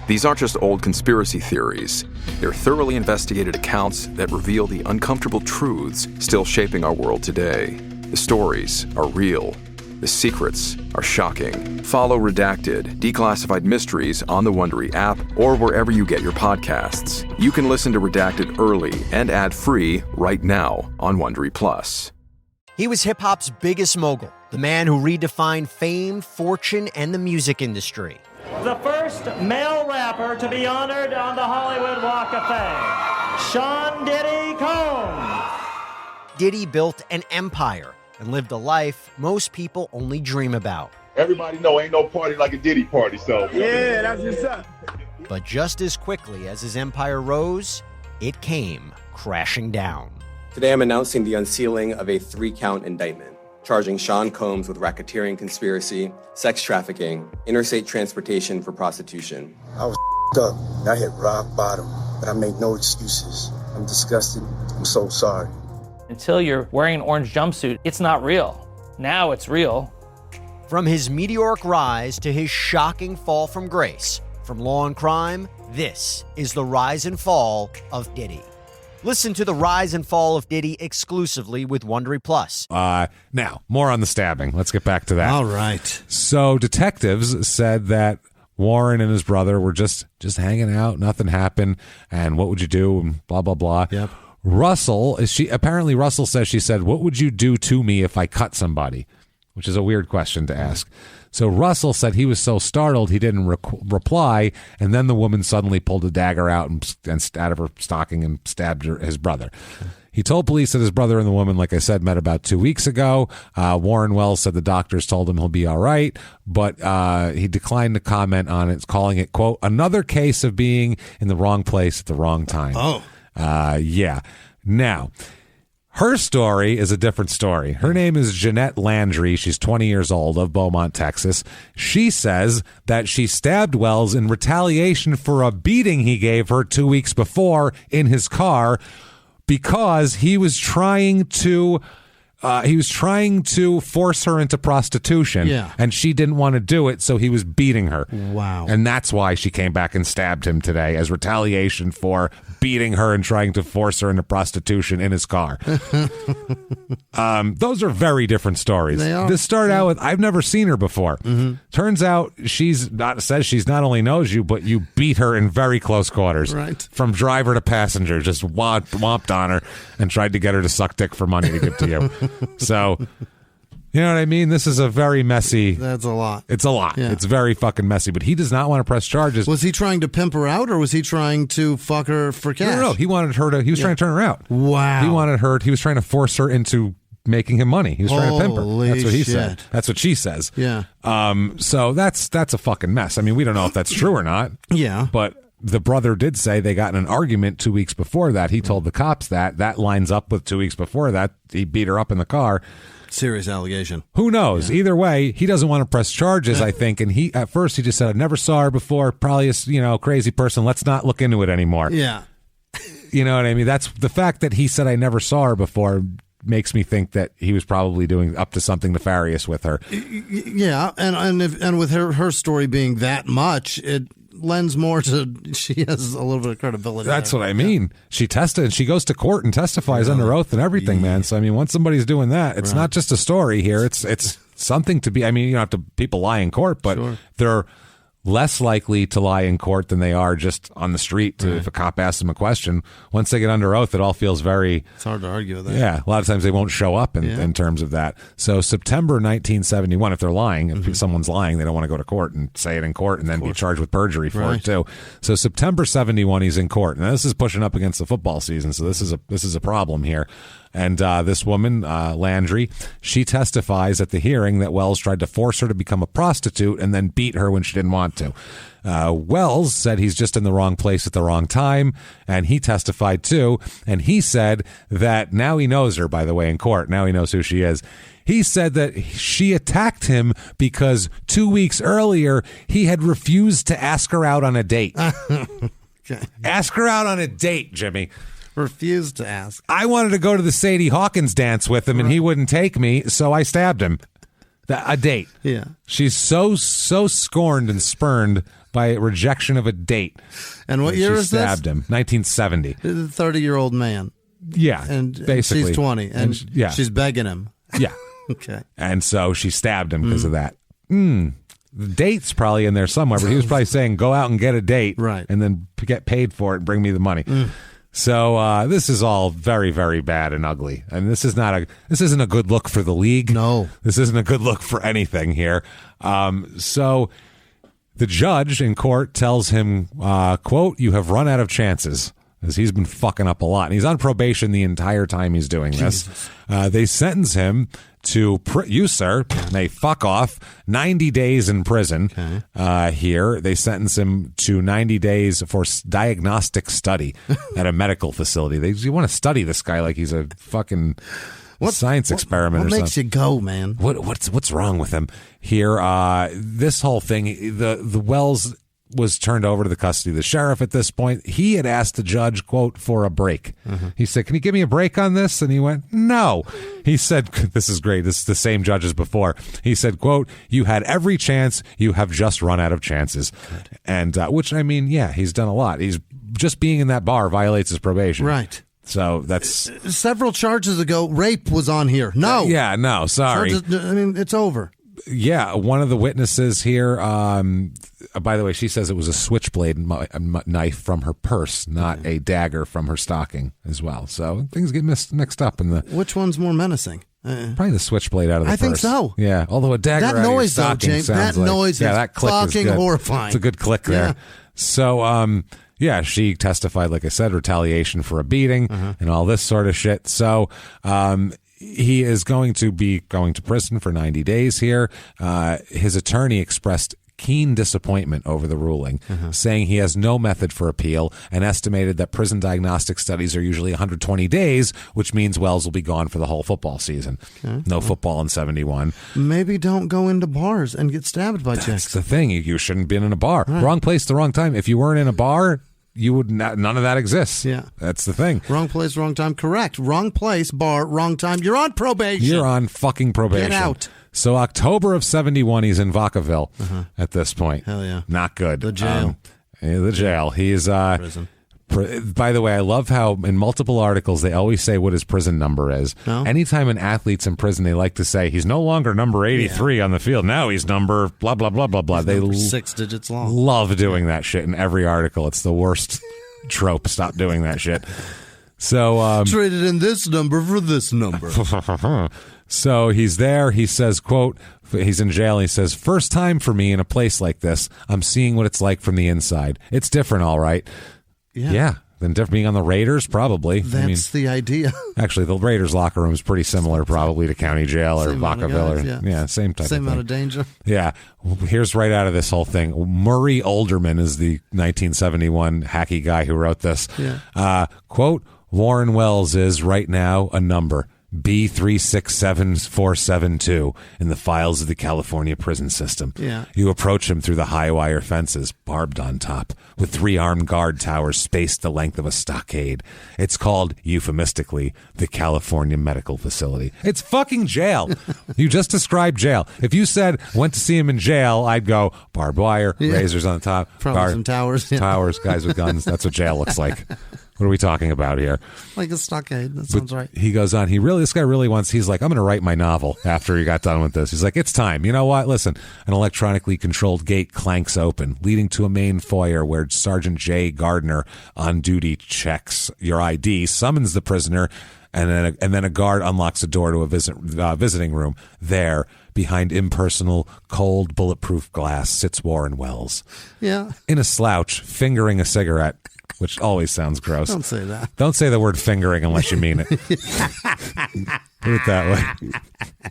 These aren't just old conspiracy theories. They're thoroughly investigated accounts that reveal the uncomfortable truths still shaping our world today. The stories are real. The secrets are shocking. Follow Redacted, Declassified Mysteries on the Wondery app or wherever you get your podcasts. You can listen to Redacted early and ad-free right now on Wondery Plus. He was hip-hop's biggest mogul, the man who redefined fame, fortune, and the music industry. The first male rapper to be honored on the Hollywood Walk of Fame, Sean Diddy Combs. Diddy built an empire and lived a life most people only dream about. Everybody know ain't no party like a Diddy party, so. Yeah, that's what's up. But just as quickly as his empire rose, it came crashing down. Today I'm announcing the unsealing of a 3-count indictment, charging Sean Combs with racketeering conspiracy, sex trafficking, interstate transportation for prostitution. I was up. I hit rock bottom, but I make no excuses. I'm disgusted. I'm so sorry. Until you're wearing an orange jumpsuit, it's not real. Now it's real. From his meteoric rise to his shocking fall from grace, from law and crime, this is the rise and fall of Diddy. Listen to the rise and fall of Diddy exclusively with Wondery Plus. Now, more on the stabbing. Let's get back to that. All right. So detectives said that Warren and his brother were just hanging out. Nothing happened. And what would you do? And blah, blah, blah. Yep. Russell says, she said, what would you do to me if I cut somebody? Which is a weird question to ask. So Russell said he was so startled he didn't reply, and then the woman suddenly pulled a dagger out and out of her stocking and stabbed his brother. He told police that his brother and the woman, like I said, met about 2 weeks ago. Warren Wells said the doctors told him he'll be all right, but he declined to comment on it, calling it, quote, another case of being in the wrong place at the wrong time. Oh. Yeah. Now, her story is a different story. Her name is Jeanette Landry. She's 20 years old, of Beaumont, Texas. She says that she stabbed Wells in retaliation for a beating he gave her 2 weeks before in his car because he was trying to force her into prostitution, and she didn't want to do it, so he was beating her. Wow. And that's why she came back and stabbed him today as retaliation for beating her and trying to force her into prostitution in his car. Those are very different stories. They are. This started out with, I've never seen her before. Mm-hmm. Turns out she's not only knows you, but you beat her in very close quarters. Right. From driver to passenger, just whomped on her and tried to get her to suck dick for money to give to you. So, you know what I mean? This is a very messy... That's a lot. It's a lot. Yeah. It's very fucking messy, but he does not want to press charges. Was he trying to pimp her out, or was he trying to fuck her for cash? No. He wanted her to... He was trying to turn her out. Wow. He was trying to force her into making him money. He was trying to pimp her. That's what he said. That's what she says. Yeah. So that's a fucking mess. I mean, we don't know if that's true or not. Yeah. But the brother did say they got in an argument 2 weeks before that. He told the cops that lines up with 2 weeks before that. He beat her up in the car. Serious allegation. Who knows? Yeah. Either way, he doesn't want to press charges, I think. And at first he just said, I never saw her before. Probably a crazy person. Let's not look into it anymore. Yeah. You know what I mean? That's the fact that he said I never saw her before makes me think that he was probably doing up to something nefarious with her. Yeah, and with her story being that much, it lends more to she has a little bit of credibility. That's what I mean. She tested and she goes to court and testifies under oath and everything, man. So I mean, once somebody's doing that, it's not just a story here. It's something to be. I mean, you don't have to people lie in court, but they're less likely to lie in court than they are just on the street if a cop asks them a question. Once they get under oath, it all feels very... It's hard to argue with that. Yeah, a lot of times they won't show up in terms of that. So September 1971, if they're lying, if someone's lying, they don't want to go to court and say it in court and then be charged with perjury for it too. So September 71, he's in court. Now this is pushing up against the football season, so this is a problem here. And this woman, Landry, she testifies at the hearing that Wells tried to force her to become a prostitute and then beat her when she didn't want to. Wells said he's just in the wrong place at the wrong time, and he testified too. And he said that now he knows her, by the way, in court. Now he knows who she is. He said that she attacked him because 2 weeks earlier he had refused to ask her out on a date. Okay. Ask her out on a date, Jimmy. Refused to ask. I wanted to go to the Sadie Hawkins dance with him, and he wouldn't take me, so I stabbed him. A date. Yeah. She's so scorned and spurned by rejection of a date. And what year is this? She stabbed him. 1970. The 30-year-old man. Yeah, and basically. She's 20, and she's begging him. Yeah. Okay. And so she stabbed him because of that. The date's probably in there somewhere, but he was probably saying, go out and get a date, and then get paid for it and bring me the money. So this is all very, very bad and ugly, and this isn't a good look for the league. No, this isn't a good look for anything here. So the judge in court tells him, "quote, you have run out of chances." As he's been fucking up a lot, and he's on probation the entire time he's doing this. They sentence him to you, sir, may fuck off 90 days in prison. Here, they sentence him to 90 days for diagnostic study at a medical facility. You want to study this guy like he's a fucking science experiment or something. What makes you go, man? What's wrong with him? Here, this whole thing, the Wells was turned over to the custody of the sheriff at this point. He had asked the judge, quote, for a break. He said, can you give me a break on this? And he went, no. He said, this is great. This is the same judge as before. He said, quote, you had every chance. You have just run out of chances. Good. And which, I mean, yeah, he's done a lot. He's just being in that bar violates his probation. Right. So that's... Several charges ago, rape was on here. No. Yeah, no, sorry. I mean, it's over. Yeah, one of the witnesses here, by the way, she says it was a switchblade knife from her purse, not a dagger from her stocking as well. So things get mixed up in the. Which one's more menacing? Probably the switchblade out of the purse. I think so. Yeah, although a dagger that out noise, of your though, stocking James, sounds that like, noise that is click fucking is good. horrifying. It's a good click there. Yeah. So, yeah, she testified, like I said, retaliation for a beating and all this sort of shit. So, he is going to be going to prison for 90 days here. His attorney expressed keen disappointment over the ruling, saying he has no method for appeal and estimated that prison diagnostic studies are usually 120 days, which means Wells will be gone for the whole football season. Okay. No football in 71. Maybe don't go into bars and get stabbed by chicks. That's the thing. You shouldn't be in a bar. Right. Wrong place, the wrong time. If you weren't in a bar, you would not, none of that exists. Yeah. That's the thing. Wrong place, wrong time. Correct. Wrong place, bar, wrong time. You're on probation. You're on fucking probation. Get out. So October of 71, he's in Vacaville at this point. Hell yeah. Not good. The jail. The jail. He's prison. By the way, I love how in multiple articles they always say what his prison number is. No? Anytime an athlete's in prison, they like to say he's no longer number 83 on the field. Now he's number blah, blah, blah, blah, blah. They 6 digits long. Love doing that shit in every article. It's the worst trope. Stop doing that shit. So traded in this number for this number. So he's there. He says, quote, he's in jail. He says, first time for me in a place like this. I'm seeing what it's like from the inside. It's different, all right. Yeah. Than being on the Raiders, probably. That's the idea. Actually, the Raiders locker room is pretty similar, probably, to county jail or Vacaville. Yeah, same type of thing. Same amount of danger. Yeah. Here's right out of this whole thing. Murray Olderman is the 1971 hacky guy who wrote this. Yeah. Quote, Warren Wells is right now a number. B367472 in the files of the California prison system. Yeah. You approach him through the high wire fences, barbed on top, with 3 armed guard towers spaced the length of a stockade. It's called, euphemistically, the California Medical Facility. It's fucking jail. You just described jail. If you said, went to see him in jail, I'd go, barbed wire, razors on the top. Probably some towers. Towers, guys with guns. That's what jail looks like. What are we talking about here? Like a stockade. That sounds right. He goes on. This guy really wants, he's like, I'm going to write my novel after he got done with this. He's like, it's time. You know what? Listen, an electronically controlled gate clanks open, leading to a main foyer where Sergeant J. Gardner, on duty, checks your ID, summons the prisoner, and then a guard unlocks a door to a visiting room. There, behind impersonal, cold, bulletproof glass, sits Warren Wells. Yeah. In a slouch, fingering a cigarette. Which always sounds gross. Don't say that. Don't say the word fingering unless you mean it. Put it that way.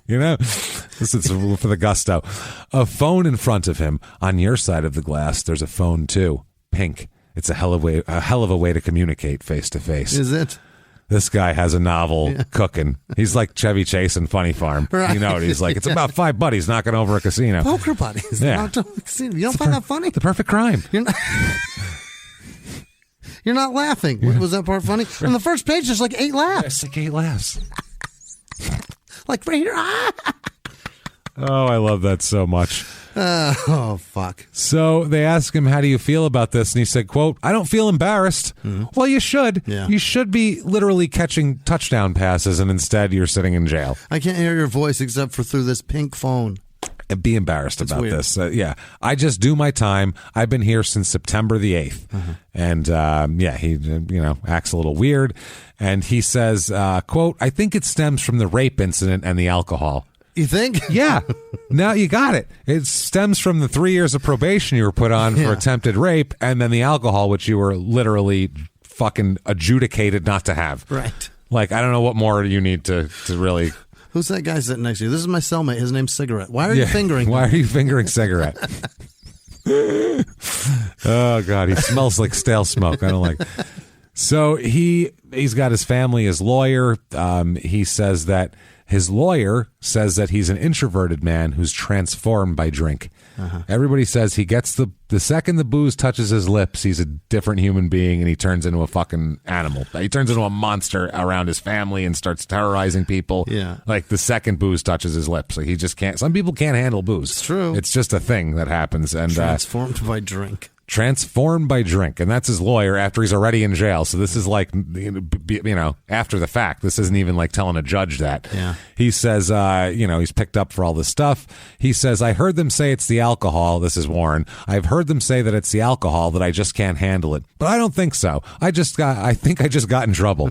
You know? This is for the gusto. A phone in front of him. On your side of the glass, there's a phone too. Pink. It's a hell of a way to communicate face to face. Is it? This guy has a novel cooking. He's like Chevy Chase in Funny Farm. Right. You know what he's like? It's about 5 buddies knocking over a casino. Poker buddies. Yeah. You don't find that funny? The perfect crime. You're not laughing. Was that part funny? On the first page, there's like 8 laughs. It's like 8 laughs. Like right here. Oh, I love that so much. Oh, fuck. So they ask him, how do you feel about this? And he said, quote, I don't feel embarrassed. Mm-hmm. Well, you should. Yeah. You should be literally catching touchdown passes, and instead you're sitting in jail. I can't hear your voice except for through this pink phone. And be embarrassed about this. Yeah. I just do my time. I've been here since September the 8th. Mm-hmm. And, he, acts a little weird. And he says, quote, I think it stems from the rape incident and the alcohol. You think? Yeah. Now you got it. It stems from the 3 years of probation you were put on for attempted rape, and then the alcohol, which you were literally fucking adjudicated not to have. Right. Like, I don't know what more you need to really... Who's that guy sitting next to you? This is my cellmate. His name's Cigarette. Why are you fingering him? Why are you fingering Cigarette? Oh, God. He smells like stale smoke. I don't like it. So he's got his family, his lawyer. He says that his lawyer says that he's an introverted man who's transformed by drink. Uh-huh. Everybody says he gets the second the booze touches his lips, he's a different human being and he turns into a fucking animal. He turns into a monster around his family and starts terrorizing people. Yeah. Like the second booze touches his lips. Like he just can't. Some people can't handle booze. It's true. It's just a thing that happens. And transformed by drink. transformed by drink. And that's his lawyer after he's already in jail. So this is like, after the fact. This isn't even like telling a judge that. Yeah. He says, he's picked up for all this stuff. He says, I heard them say it's the alcohol. This is Warren. I've heard them say that it's the alcohol, that I just can't handle it. But I don't think so. I think I just got in trouble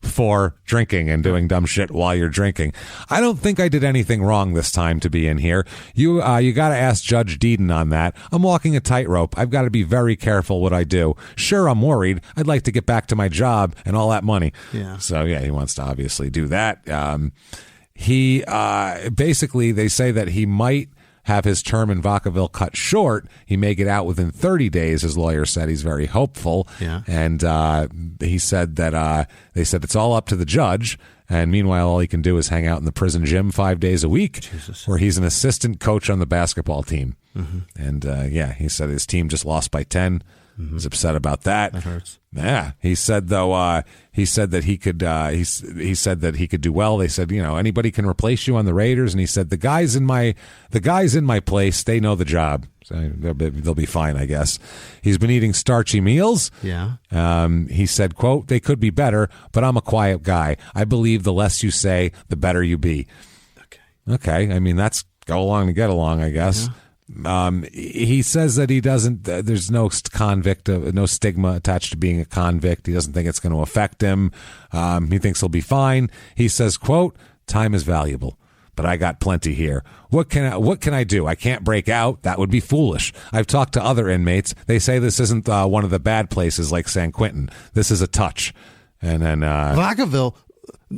for drinking and doing dumb shit while you're drinking. I don't think I did anything wrong this time to be in here. You got to ask Judge Deeden on that. I'm walking a tightrope. I've got to be very careful what I do. Sure, I'm worried. I'd like to get back to my job and all that money. Yeah. So, yeah, he wants to obviously do that. He basically, they say that he might have his term in Vacaville cut short. He may get out within 30 days, his lawyer said. He's very hopeful. Yeah. And he said that they said it's all up to the judge. And meanwhile, all he can do is hang out in the prison gym 5 days a week, where he's an assistant coach on the basketball team. Mm-hmm. And he said his team just lost by 10. Mm-hmm. He's upset about that. That hurts. Yeah, he said though. He said that he could. He said that he could do well. They said, anybody can replace you on the Raiders, and he said the guys in my place, they know the job, so they'll be fine, I guess. He's been eating starchy meals. Yeah. He said, "quote They could be better, but I'm a quiet guy. I believe the less you say, the better you be." Okay. I mean, that's go along to get along, I guess. Yeah. He says that he doesn't, there's no no stigma attached to being a convict. He doesn't think it's going to affect him. He thinks he'll be fine. He says, quote, time is valuable, but I got plenty here. What can I do? I can't break out. That would be foolish. I've talked to other inmates. They say this isn't one of the bad places like San Quentin. This is a touch. And then, Vacaville.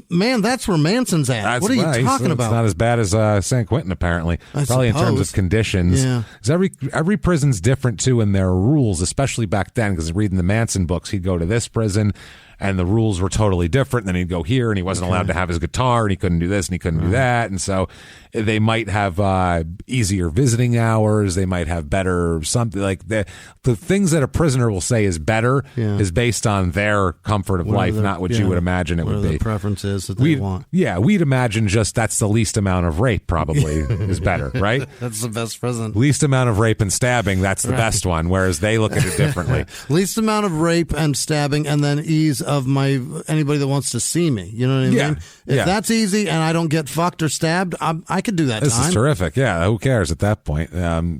Man, that's where Manson's at. What are you talking about? It's not as bad as San Quentin, apparently. Probably in terms of conditions. Yeah. Because every prison's different, too, in their rules, especially back then, because reading the Manson books, he'd go to this prison, and the rules were totally different. And then he'd go here, and he wasn't allowed to have his guitar, and he couldn't do this, and he couldn't do that. And so they might have easier visiting hours. They might have better something. Like the things that a prisoner will say is better is based on their comfort of life, not what you would imagine it would be. The preferences that they want. Yeah, we'd imagine just that's the least amount of rape probably is better, right? That's the best prison. Least amount of rape and stabbing, that's the best one, whereas they look at it differently. Least amount of rape and stabbing, and then ease of anybody that wants to see me. You know what I mean? If that's easy and I don't get fucked or stabbed, I could do that. This is terrific. Yeah, who cares at that point?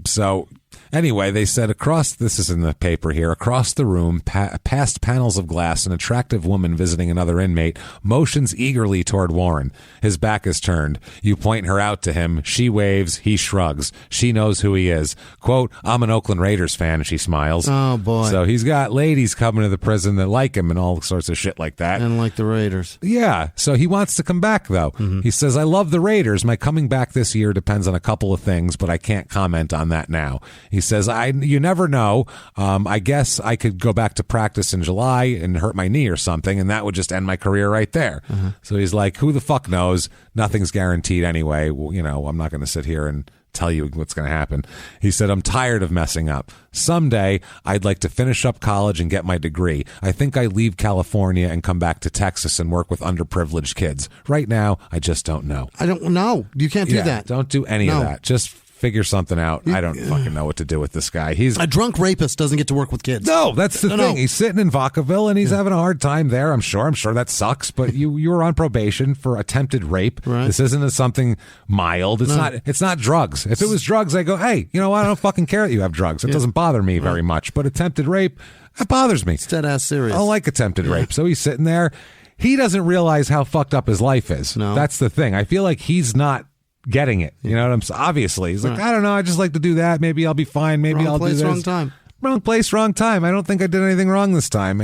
So anyway, they said this is in the paper here, across the room, past panels of glass, an attractive woman visiting another inmate motions eagerly toward Warren. His back is turned. You point her out to him. She waves. He shrugs. She knows who he is. Quote, I'm an Oakland Raiders fan, she smiles. Oh, boy. So he's got ladies coming to the prison that like him and all sorts of shit like that. And like the Raiders. Yeah. So he wants to come back, though. Mm-hmm. He says, I love the Raiders. My coming back this year depends on a couple of things, but I can't comment on that now. He says, you never know. I guess I could go back to practice in July and hurt my knee or something, and that would just end my career right there. Mm-hmm. So he's like, who the fuck knows? Nothing's guaranteed anyway. Well, I'm not going to sit here and tell you what's going to happen. He said, I'm tired of messing up. Someday, I'd like to finish up college and get my degree. I think I leave California and come back to Texas and work with underprivileged kids. Right now, I just don't know. I don't know. You can't do that. Don't do any of that. Just figure something out. I don't fucking know what to do with this guy. He's a drunk rapist, doesn't get to work with kids. No, that's the thing. No. He's sitting in Vacaville and he's having a hard time there. I'm sure that sucks. But you were on probation for attempted rape. Right. This isn't something mild. It's not drugs. If it was drugs, I go, hey, you know what? I don't fucking care that you have drugs. It doesn't bother me very much. But attempted rape, that bothers me. It's dead ass serious. I don't like attempted rape. So he's sitting there. He doesn't realize how fucked up his life is. No. That's the thing. I feel like he's not getting it. You know what I'm saying? Obviously. He's like, I don't know. I just like to do that. Maybe I'll be fine. Maybe I'll do this. Wrong time. Wrong place, wrong time. I don't think I did anything wrong this time,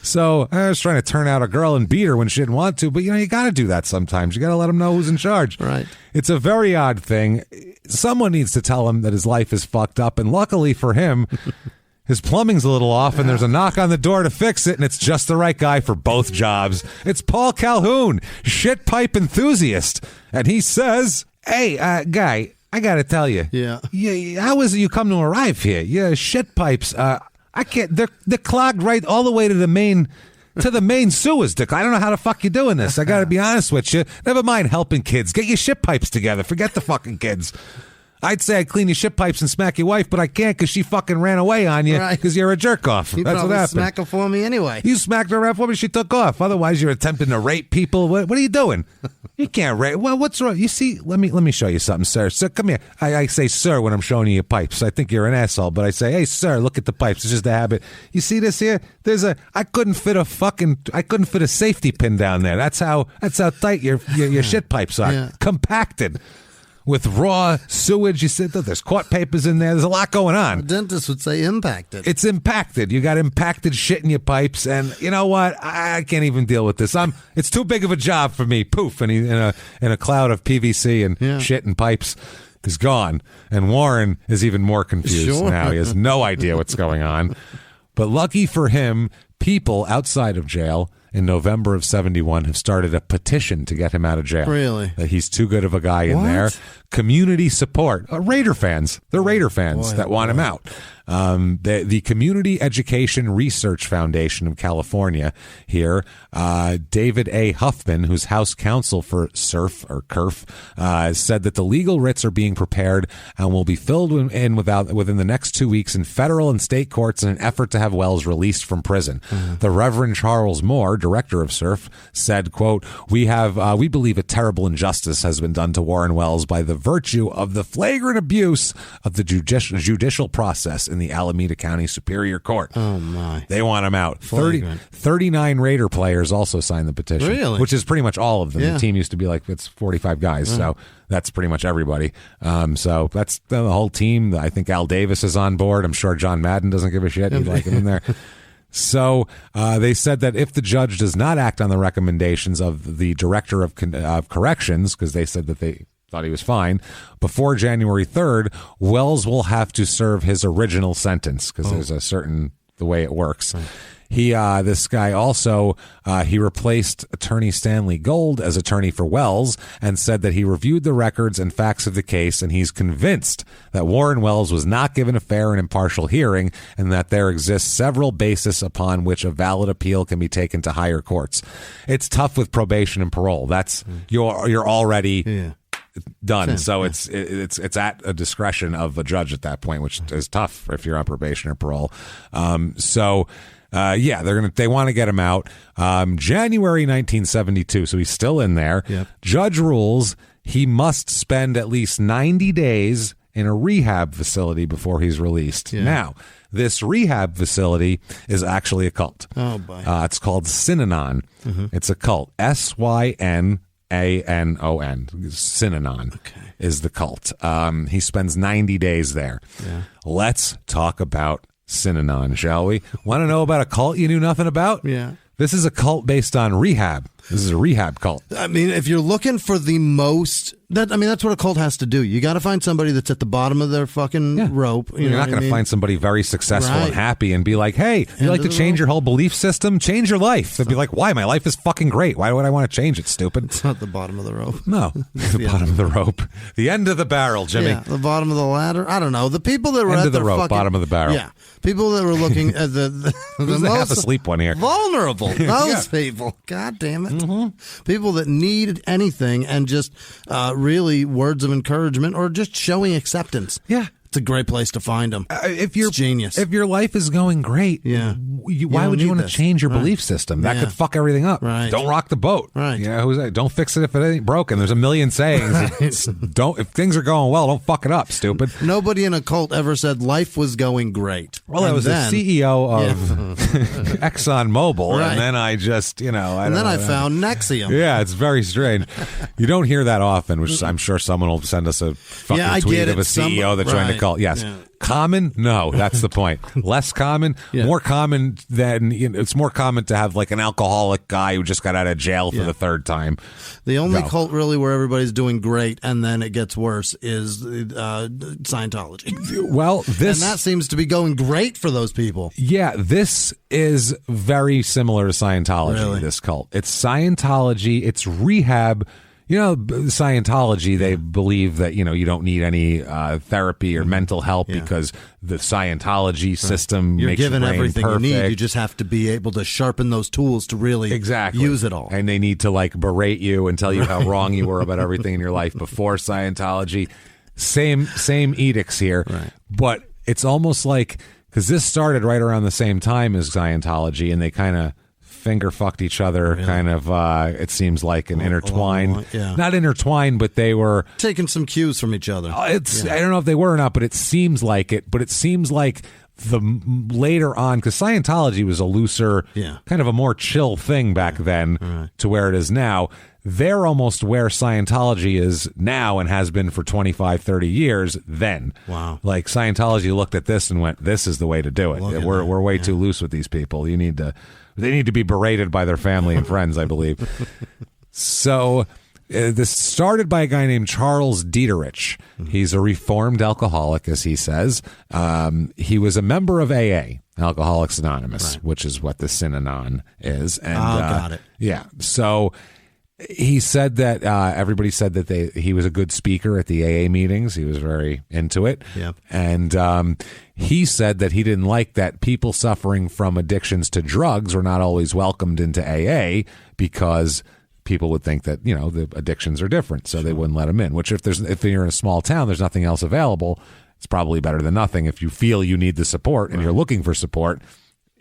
So I was trying to turn out a girl and beat her when she didn't want to. But, you got to do that sometimes. You got to let them know who's in charge. Right. It's a very odd thing. Someone needs to tell him that his life is fucked up. And luckily for him, his plumbing's a little off, and there's a knock on the door to fix it, and it's just the right guy for both jobs. It's Paul Calhoun, shit pipe enthusiast. And he says, hey, guy, I got to tell you. Yeah. How is it you come to arrive here? Yeah, shit pipes. I can't. They're clogged right all the way to the main sewers, Dick. I don't know how the fuck you're doing this. I got to be honest with you. Never mind helping kids. Get your shit pipes together. Forget the fucking kids. I'd say I'd clean your shit pipes and smack your wife, but I can't because she fucking ran away on you because you're a jerk off. You That's what probably happened. smack her for me anyway. You smacked her around for me, she took off. Otherwise, you're attempting to rape people. What are you doing? You can't rape. Well, what's wrong? You see, let me show you something, sir. Sir, come here. I say sir when I'm showing you your pipes. I think you're an asshole, but I say, hey, sir, look at the pipes. It's just a habit. You see this here? I couldn't fit a safety pin down there. That's how tight your shit pipes are. Yeah. Compacted. With raw sewage, you said there's court papers in there. There's a lot going on. A dentist would say impacted. It's impacted. You got impacted shit in your pipes, and you know what? I can't even deal with this. It's too big of a job for me. Poof, and he's in a cloud of PVC and shit and pipes is gone. And Warren is even more confused now. He has no idea what's going on. But lucky for him, people outside of jail in November of 71 have started a petition to get him out of jail. Really? That he's too good of a guy in there. Community support. Raider fans. They're Raider fans that want him out. The Community Education Research Foundation of California here, David A. Huffman, who's House Counsel for CERF or CURF, said that the legal writs are being prepared and will be filled in within the next 2 weeks in federal and state courts in an effort to have Wells released from prison. The Reverend Charles Moore, director of CERF, said, quote, we believe a terrible injustice has been done to Warren Wells by the virtue of the flagrant abuse of the judicial process in the Alameda County Superior Court. Oh, my. They want him out. 39 Raider players also signed the petition. Really? Which is pretty much all of them. Yeah. The team used to be like, it's 45 guys, so that's pretty much everybody. So that's the whole team. I think Al Davis is on board. I'm sure John Madden doesn't give a shit. He'd like him in there. So they said that if the judge does not act on the recommendations of the director of corrections, because they said that they thought he was fine, before January 3rd, Wells will have to serve his original sentence because there's a certain the way it works. Right. This guy also, he replaced attorney Stanley Gold as attorney for Wells and said that he reviewed the records and facts of the case and he's convinced that Warren Wells was not given a fair and impartial hearing and that there exists several bases upon which a valid appeal can be taken to higher courts. It's tough with probation and parole. That's you're already done. So it's at a discretion of a judge at that point, which is tough if you're on probation or parole. They want to get him out. January 1972, so he's still in there. Yep. Judge rules he must spend at least 90 days in a rehab facility before he's released. Yeah. Now, this rehab facility is actually a cult. Oh, boy. It's called Synanon. Mm-hmm. It's a cult. Synanon. Synanon is the cult. He spends 90 days there. Yeah. Let's talk about Synanon, shall we? Want to know about a cult you knew nothing about? Yeah. This is a cult based on rehab. This is a rehab cult. I mean, if you're looking for the most, that's what a cult has to do. You got to find somebody that's at the bottom of their fucking rope. You're not going to find somebody very successful and happy and be like, hey, you like to change your whole belief system? Change your life. They'd be like, why? My life is fucking great. Why would I want to change it, stupid? It's not the bottom of the rope. No, the bottom of the rope. The end of the barrel, Jimmy. Yeah, the bottom of the ladder. I don't know. The people that were end at of the rope, bottom of the barrel. Yeah. People that were looking at the most half asleep one here. Vulnerable. Those people. God damn it. Mm-hmm. People that need anything and just really words of encouragement or just showing acceptance. Yeah. It's a great place to find them. If you're genius. If your life is going great, why would you want to change your belief system? That could fuck everything up. Right. Don't rock the boat. Right. Don't fix it if it ain't broken. There's a million sayings. If things are going well, don't fuck it up, stupid. Nobody in a cult ever said life was going great. Well, I was the CEO of ExxonMobil, and then I just, I found Nexium. Yeah, it's very strange. You don't hear that often, which I'm sure someone will send us a fucking tweet of a CEO that joined a cult. Yes. Yeah. Common? No, that's the point. Less common? Yeah. More common than, it's more common to have like an alcoholic guy who just got out of jail for the third time. The only cult really where everybody's doing great and then it gets worse is Scientology. Well, and that seems to be going great for those people. Yeah, this is very similar to Scientology, this cult. It's Scientology, it's rehab. Scientology, they believe that, you don't need any therapy or mental help because the Scientology system makes your brain everything perfect. You need. You just have to be able to sharpen those tools to really use it all. And they need to berate you and tell you how wrong you were about everything in your life before Scientology. Same edicts here. Right. But it's almost like, because this started right around the same time as Scientology, and they kind of finger fucked each other, kind of, it seems like an intertwined, not intertwined, but they were taking some cues from each other. I don't know if they were or not, but it seems like it. But it seems like the later on, because Scientology was a looser, kind of a more chill thing back then to where it is now. They're almost where Scientology is now and has been for 25, 30 years then. Wow. Like Scientology looked at this and went, this is the way to do it. We're way too loose with these people. They need to be berated by their family and friends, I believe. So this started by a guy named Charles Dieterich. He's a reformed alcoholic, as he says. He was a member of AA, Alcoholics Anonymous, which is what the Synanon is. And, got it. Yeah. So he said that everybody said that he was a good speaker at the AA meetings. He was very into it. Yep. And he said that he didn't like that people suffering from addictions to drugs were not always welcomed into AA because people would think that, the addictions are different, so they wouldn't let them in. Which if you're in a small town, there's nothing else available, it's probably better than nothing. If you feel you need the support and you're looking for support,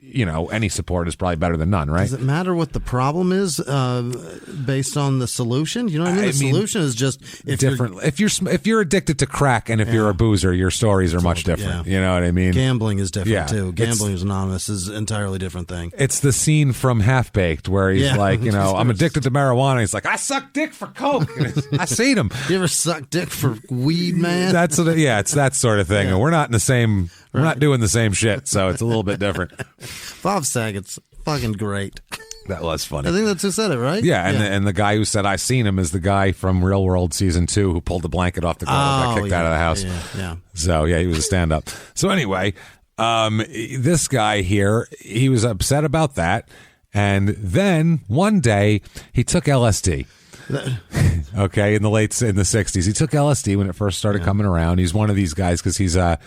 any support is probably better than none, right? Does it matter what the problem is based on the solution? You know what I mean? The solution is just different. If you're addicted to crack and if you're a boozer, your stories are much different. You know what I mean? Gambling is different too. Gambling is Anonymous is an entirely different thing. It's the scene from Half Baked where he's like, I'm addicted to marijuana. He's like, I suck dick for coke. I seen him. You ever suck dick for weed, man? It's that sort of thing. And we're not in the same. We're not doing the same shit, so it's a little bit different. Bob Saget's fucking great. That was funny. I think that's who said it, right? Yeah, and the guy who said I seen him is the guy from Real World Season 2 who pulled the blanket off the girl and got kicked out of the house. Yeah. So, he was a stand-up. So anyway, this guy here, he was upset about that, and then one day he took LSD. Okay, in the 60s. He took LSD when it first started coming around. He's one of these guys because he's an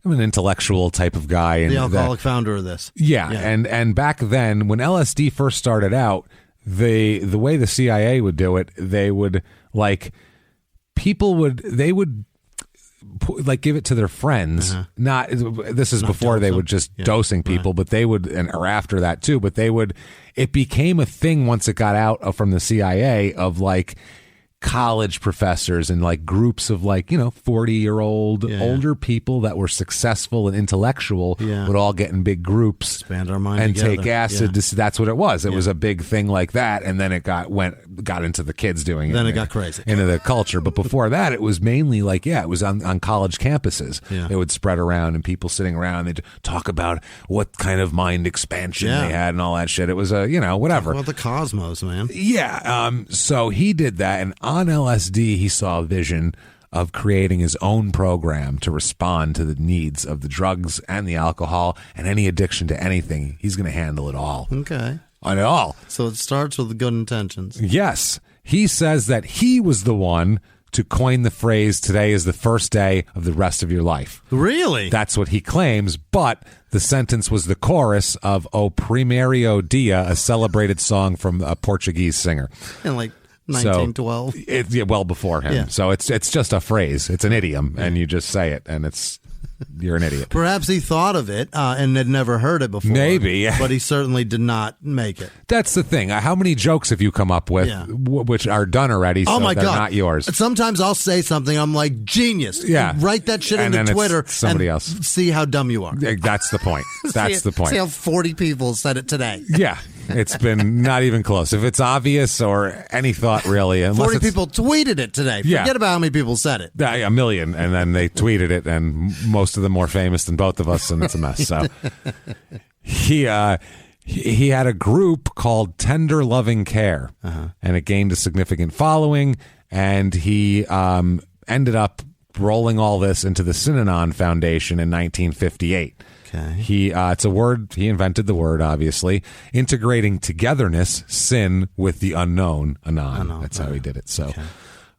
intellectual type of guy. And the alcoholic founder of this. Yeah. And back then, when LSD first started out, the way the CIA would do it, they would give it to their friends. Not this is not before they would just dosing people, but they would, or after that too. But it became a thing once it got out from the CIA of college professors and groups of 40-year-old older people that were successful and intellectual would all get in big groups, expand our mind and together. take acid. That's what it was. It was a big thing like that, and then it got into the kids doing it. Then it got crazy into the culture. But before that, it was mainly it was on college campuses. It would spread around, and people sitting around, they'd talk about what kind of mind expansion they had and all that shit. It was whatever. Well, the cosmos, man. Yeah. So he did that, and on LSD, he saw a vision of creating his own program to respond to the needs of the drugs and the alcohol and any addiction to anything. He's going to handle it all. Okay. On it all. So it starts with good intentions. Yes. He says that he was the one to coin the phrase, today is the first day of the rest of your life. Really? That's what he claims, but the sentence was the chorus of O Primeiro Dia, a celebrated song from a Portuguese singer. And 1912. Well before him. Yeah. So it's just a phrase. It's an idiom, and you just say it, and you're an idiot. Perhaps he thought of it and had never heard it before. Maybe. But he certainly did not make it. That's the thing. How many jokes have you come up with which are done already, so my they're God. not yours? Sometimes I'll say something, I'm like, genius. Yeah. Write that shit and into Twitter somebody and else. See how dumb you are. That's the point. That's the point. See how 40 people said it today. Yeah. It's been not even close. If it's obvious or any thought, really. 40 people tweeted it today. Forget about how many people said it. A million. And then they tweeted it, and most of them more famous than both of us, and it's a mess. So he had a group called Tender Loving Care, and it gained a significant following, and he ended up rolling all this into the Synanon Foundation in 1958. Okay. It's a word. He invented the word, obviously, integrating togetherness, sin with the unknown, Anon. That's how he did it. So,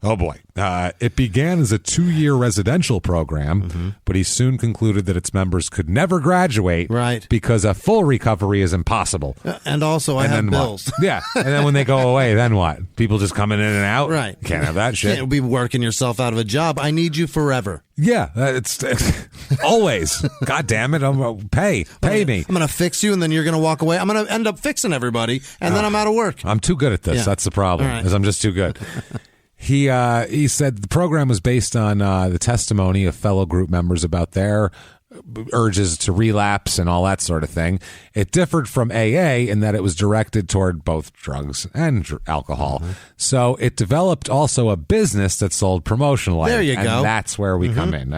Oh, boy. It began as a 2-year residential program, but he soon concluded that its members could never graduate because a full recovery is impossible. And also, I have bills. Yeah. And then when they go away, then what? People just coming in and out? Right. Can't have that shit. Can't be working yourself out of a job. I need you forever. Yeah, it's always. God damn it. Pay me. I'm going to fix you, and then you're going to walk away. I'm going to end up fixing everybody, and then I'm out of work. I'm too good at this. Yeah. That's the problem, All right. is I'm just too good. He said the program was based on the testimony of fellow group members about their urges to relapse and all that sort of thing. It differed from AA in that it was directed toward both drugs and alcohol. So it developed also a business that sold promotional items. There you go. And that's where we come in.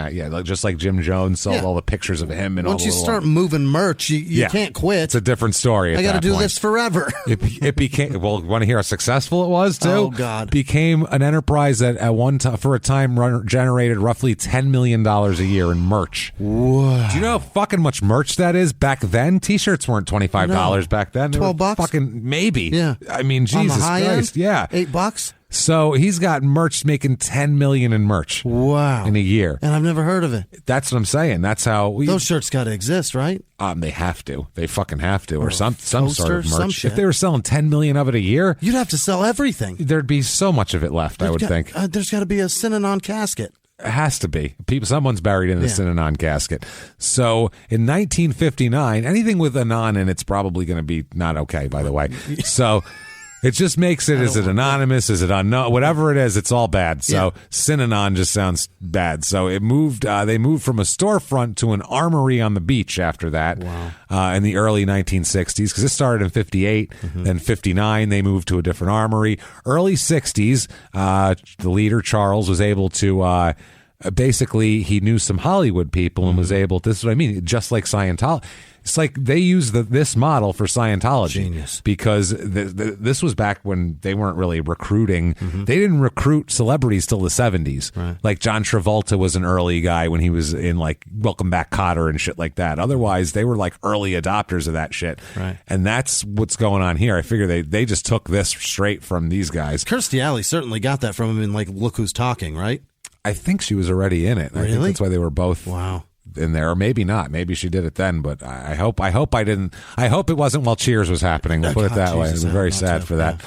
Just like Jim Jones sold all the pictures of him. And once all you start moving merch, you can't quit. It's a different story. I got to do this forever. It became, well, want to hear how successul it was too? Oh, God. Became an enterprise that at one time, for a time, generated roughly $10 million a year in merch. Whoa. Do you know how fucking much merch that is? Back then, T-shirts weren't $25 back then. They $12? Fucking maybe. Yeah. I mean, Jesus Christ. End? Yeah. $8? So he's got merch making $10 million in merch. Wow. In a year. And I've never heard of it. That's what I'm saying. That's how those shirts got to exist, right? They have to. They fucking have to, or some coaster, sort of some merch. shit. If they were selling 10 million of it a year, you'd have to sell everything. There'd be so much of it left. I would think. There's got to be a Synanon casket. It has to be. Someone's buried in the Synanon casket. So in 1959, anything with Anon in it's probably going to be not okay, by the way. So it just makes it, is it anonymous? Is it unknown? Whatever it is, it's all bad. So Synanon just sounds bad. So it moved, they moved from a storefront to an armory on the beach after that. Wow. In the early 1960s, because this started in 58, then 59, they moved to a different armory. Early 60s, the leader, Charles, was able to, basically, he knew some Hollywood people and was able, this is what I mean, just like Scientology. It's like they used this model for Scientology. Genius. Because this was back when they weren't really recruiting. They didn't recruit celebrities till the 70s. Right. Like John Travolta was an early guy when he was in like Welcome Back Kotter and shit like that. Otherwise, they were like early adopters of that shit. Right. And that's what's going on here. I figure they just took this straight from these guys. Kirstie Alley certainly got that from him in like Look Who's Talking, right? I think she was already in it. Really? I think that's why they were both in there, or maybe not. Maybe she did it then, but I hope I didn't. I hope it wasn't while Cheers was happening. We'll put it that way. I'm very sad for that.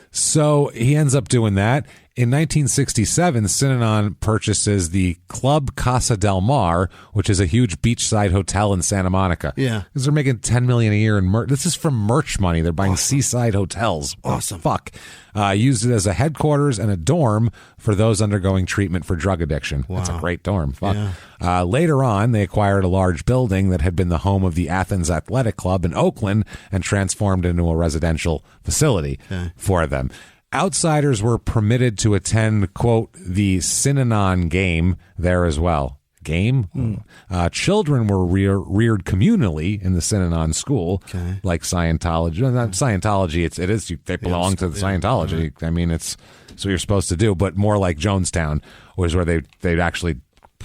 So he ends up doing that. In 1967, Synanon purchases the Club Casa del Mar, which is a huge beachside hotel in Santa Monica. Yeah. Because they're making $10 million a year in merch. This is from merch money. They're buying seaside hotels. Awesome. Fuck. Used it as a headquarters and a dorm for those undergoing treatment for drug addiction. Wow. That's a great dorm. Fuck. Yeah. Later on, they acquired a large building that had been the home of the Athens Athletic Club in Oakland and transformed into a residential facility for them. Outsiders were permitted to attend, quote, the Synanon game there as well. Game? Children were reared communally in the Synanon school, like Scientology. Not Scientology, they belong to the Scientology. I mean, it's what you're supposed to do, but more like Jonestown was where they'd actually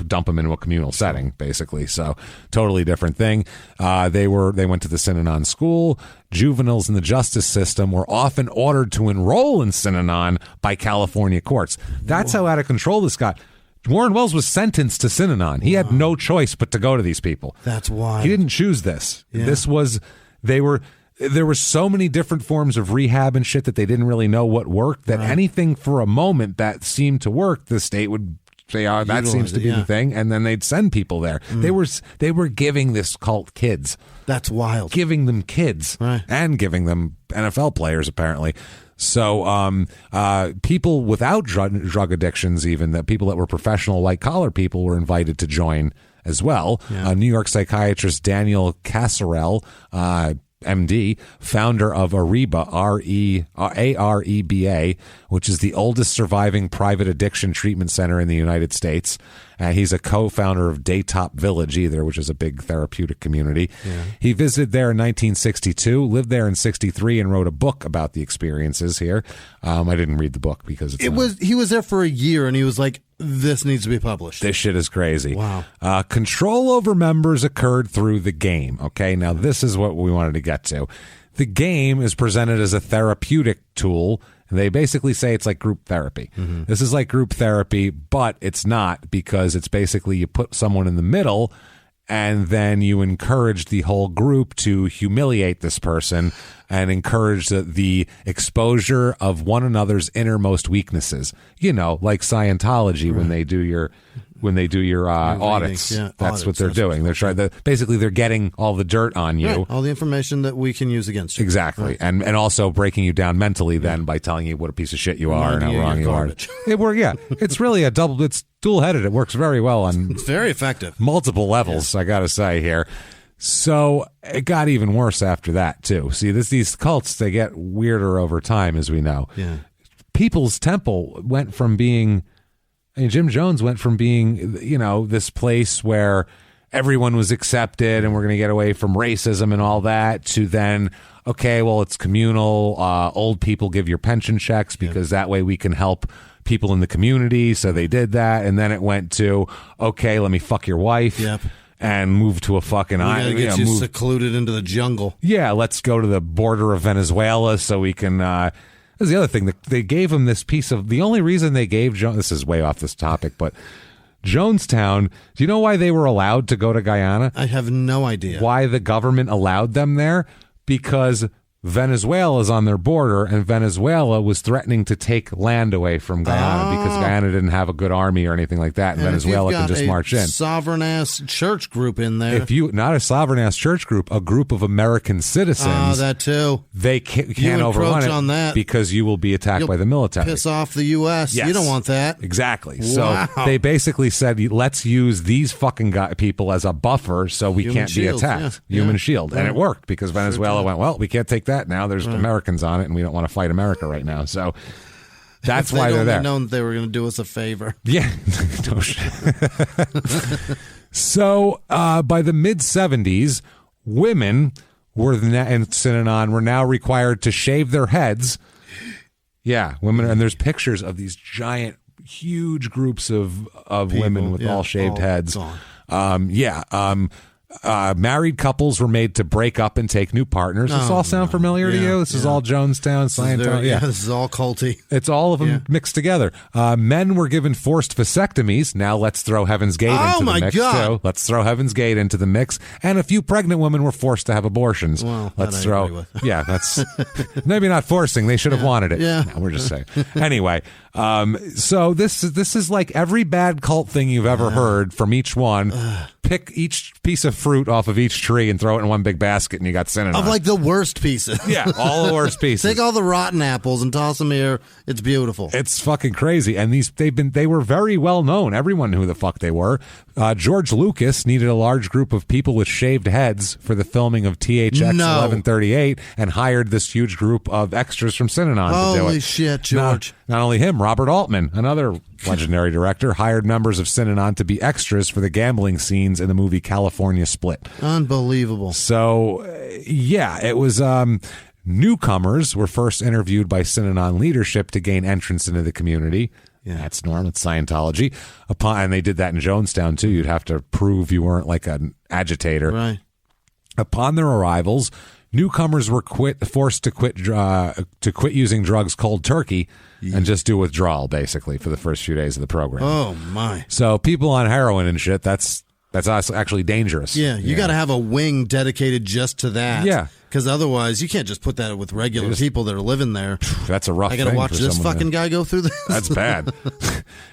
dump them into a communal setting, basically. So totally different thing. They went to the Synanon school. Juveniles in the justice system were often ordered to enroll in Synanon by California courts. That's how out of control this got. Warren Wells was sentenced to Synanon. He had no choice but to go to these people. That's wild. He didn't choose this. This was, there were so many different forms of rehab and shit that they didn't really know what worked, that anything for a moment that seemed to work, the state would say, oh, that seems to be the thing, and then they'd send people there. They were giving this cult kids. That's wild. Giving them kids and giving them NFL players, apparently. So people without drug addictions, even that people that were professional white-collar people, were invited to join as well. New York psychiatrist Daniel Casserell, MD, founder of Areba, AREBA, which is the oldest surviving private addiction treatment center in the United States. He's a co-founder of Daytop Village, which is a big therapeutic community. He visited there in 1962, lived there in 63, and wrote a book about the experiences here. I didn't read the book because he was there for a year, and he was like, this needs to be published. This shit is crazy. Wow. Control over members occurred through the game. Okay, now this is what we wanted to get to. The game is presented as a therapeutic tool And they basically say it's like group therapy. This is like group therapy, but it's not, because it's basically you put someone in the middle and then you encourage the whole group to humiliate this person and encourage the exposure of one another's innermost weaknesses. You know, like Scientology, when they do your audits. That's what they're doing. They're trying to basically they're getting all the dirt on you, all the information that we can use against you. Exactly, and also breaking you down mentally then by telling you what a piece of shit you are and how wrong you are. It's really a double. It's dual-headed. It works very well on. It's very effective. Multiple levels. I got to say here. So it got even worse after that too. See, these cults, they get weirder over time, as we know. Yeah. People's Temple went from being. Jim Jones went from being, you know, this place where everyone was accepted and we're going to get away from racism and all that, to then, okay, well, it's communal. Old people give your pension checks because that way we can help people in the community. So they did that. And then it went to, okay, let me fuck your wife. And move to a fucking island. Get you secluded into the jungle. Yeah, let's go to the border of Venezuela so we can... This is the other thing. They gave him this piece of... The only reason they gave Jones... This is way off this topic, but Jonestown, do you know why they were allowed to go to Guyana? I have no idea. Why the government allowed them there? Because Venezuela is on their border, and Venezuela was threatening to take land away from Guyana because Guyana didn't have a good army or anything like that, and Venezuela can just march in. Sovereign-ass church group in there. Not a sovereign-ass church group, a group of American citizens. Oh, that too. They can't overrun it on that. because you will be attacked by the military. Piss off the U.S. Yes. You don't want that. Exactly. Wow. So they basically said, let's use these fucking people as a buffer so we can't be attacked. Human shield. And it worked because Venezuela went, well, we can't take that now. There's Americans on it, and we don't want to fight America right now. So that's why they're there. Known they were going to do us a favor. Yeah. No shit. So by the mid-'70s, women in Synanon were now required to shave their heads. Yeah, women, and there's pictures of these giant, huge groups of women with all shaved heads. Married couples were made to break up and take new partners. Does this all sound familiar to you? This is all Jonestown, Scientology. This is all culty. It's all of them mixed together. Men were given forced vasectomies. Now let's throw Heaven's Gate into the mix too. Let's throw Heaven's Gate into the mix. And a few pregnant women were forced to have abortions. Well, let's throw. Yeah, that's maybe not forcing. They should have wanted it. Yeah, no, we're just saying. Anyway, so this is like every bad cult thing you've ever heard from each one. Pick each piece of fruit off of each tree and throw it in one big basket, and you got Synanon. Of like the worst pieces. Yeah, all the worst pieces. Take all the rotten apples and toss them here. It's beautiful. It's fucking crazy. And they were very well known. Everyone knew who the fuck they were. George Lucas needed a large group of people with shaved heads for the filming of THX 1138 and hired this huge group of extras from Synanon to do it. Holy shit, George. Not only him, Robert Altman, another legendary director, hired members of Synanon to be extras for the gambling scenes in the movie California Split. Unbelievable. So, it was... newcomers were first interviewed by Synanon leadership to gain entrance into the community. Yeah. That's normal. It's Scientology. And they did that in Jonestown, too. You'd have to prove you weren't like an agitator. Right. Upon their arrivals, newcomers were forced to quit using drugs cold turkey and just do withdrawal, basically, for the first few days of the program. Oh, my. So people on heroin and shit, that's actually dangerous. Yeah, you got to have a wing dedicated just to that. Yeah. Because otherwise, you can't just put that with regular people that are living there. That's a rough thing. I got to watch this fucking guy go through this. That's bad.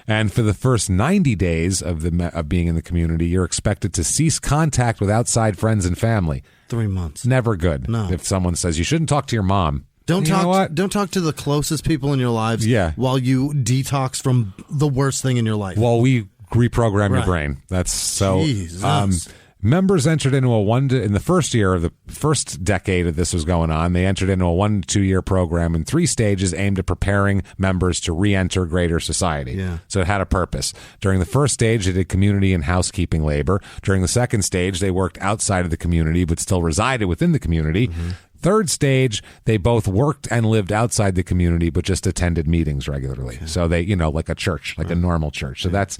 And for the first 90 days of being in the community, you're expected to cease contact with outside friends and family. 3 months. Never good. No. If someone says you shouldn't talk to your mom. Don't talk to the closest people in your lives while you detox from the worst thing in your life. While we reprogram your brain. That's so. Jesus. Members entered into in the first year of the first decade of this was going on, they entered into a 1 to 2 year program in 3 stages aimed at preparing members to re-enter greater society. Yeah. So it had a purpose. During the first stage, they did community and housekeeping labor. During the second stage, they worked outside of the community but still resided within the community. Mm-hmm. Third stage, they both worked and lived outside the community, but just attended meetings regularly. Okay. So they, like a church, like a normal church. So that's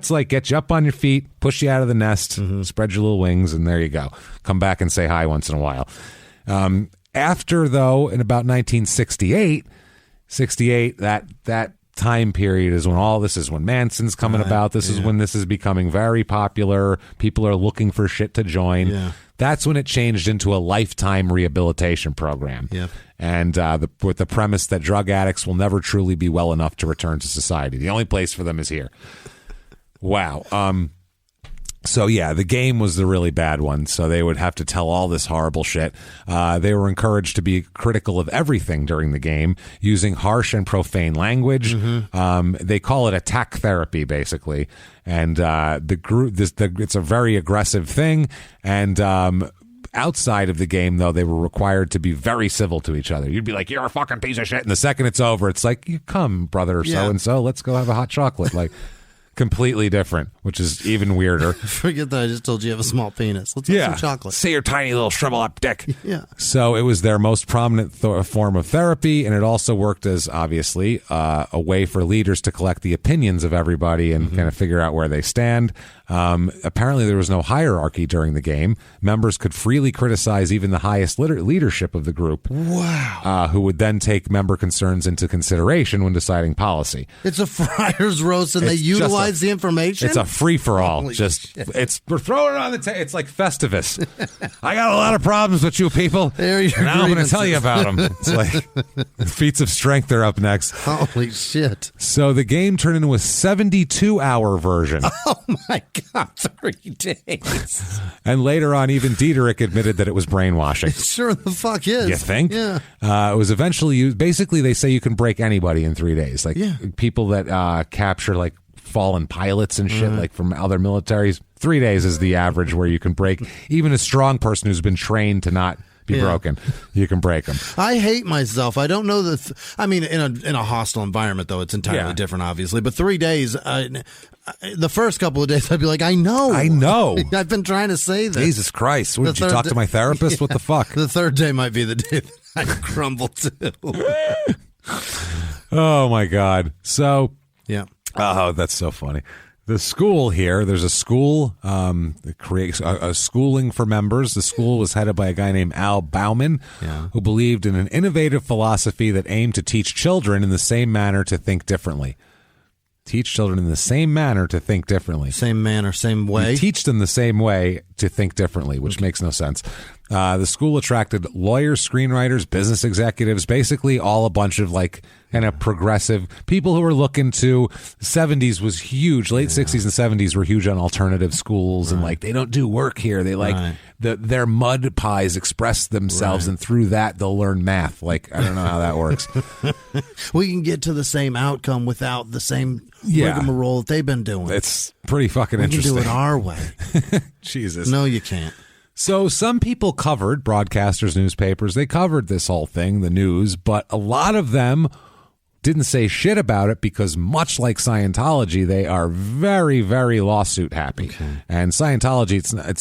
like get you up on your feet, push you out of the nest, spread your little wings, and there you go. Come back and say hi once in a while. After, though, in about 1968, 68, that time period is when all this is when Manson's coming about. This is when this is becoming very popular. People are looking for shit to join. Yeah. That's when it changed into a lifetime rehabilitation program. Yep. And with the premise that drug addicts will never truly be well enough to return to society. The only place for them is here. Wow. So, yeah, the game was the really bad one. So they would have to tell all this horrible shit. They were encouraged to be critical of everything during the game, using harsh and profane language. They call it attack therapy, basically. And the group, it's a very aggressive thing. And outside of the game, though, they were required to be very civil to each other. You'd be like, "You're a fucking piece of shit." And the second it's over, it's like, "You come, brother so-and-so. Let's go have a hot chocolate." Like, completely different, which is even weirder. Forget that I just told you have a small penis. Let's have some chocolate. Say your tiny little shrivel up dick. Yeah. So it was their most prominent form of therapy, and it also worked as, obviously, a way for leaders to collect the opinions of everybody and kind of figure out where they stand. Apparently, there was no hierarchy during the game. Members could freely criticize even the highest leadership of the group. Wow. Who would then take member concerns into consideration when deciding policy. It's a friar's roast, and they utilize the information? It's a free-for-all. Holy Just shit. we're throwing it on the table. It's like Festivus. I got a lot of problems with you people. There you Now I'm going to tell you about them. It's like feats of strength are up next. Holy shit. So the game turned into a 72-hour version. Oh, my God. 3 days. And later on, even Diederich admitted that it was brainwashing. Sure the fuck is. You think? Yeah. It was eventually used. Basically, they say you can break anybody in 3 days. Like people that capture like fallen pilots and shit, like from other militaries. 3 days is the average where you can break even a strong person who's been trained to not be broken. You can break them. I hate myself. I don't know that. I mean, in a hostile environment, though, it's entirely different, obviously. But 3 days, the first couple of days, I'd be like, I know. I've been trying to say this. Jesus Christ. What, did you talk to my therapist? What the fuck? The third day might be the day that I crumble too. Oh, my God. So, yeah. Oh, that's so funny. The school here, there's a school that creates a schooling for members. The school was headed by a guy named Al Bauman, who believed in an innovative philosophy that aimed to teach children in the same manner to think differently. Teach children in the same manner to think differently. Same manner, same way? You teach them the same way to think differently, which makes no sense. The school attracted lawyers, screenwriters, business executives, basically all a bunch of like kind of progressive people who were looking to. 70s was huge. Late 60s and 70s were huge on alternative schools and like they don't do work here. They like their mud pies express themselves and through that they'll learn math. Like I don't know how that works. We can get to the same outcome without the same rigmarole that they've been doing. It's pretty fucking interesting. We can do it our way. Jesus. No, you can't. So some people covered, broadcasters, newspapers, they covered this whole thing, the news, but a lot of them didn't say shit about it because much like Scientology, they are very, very lawsuit happy. Okay. And Scientology,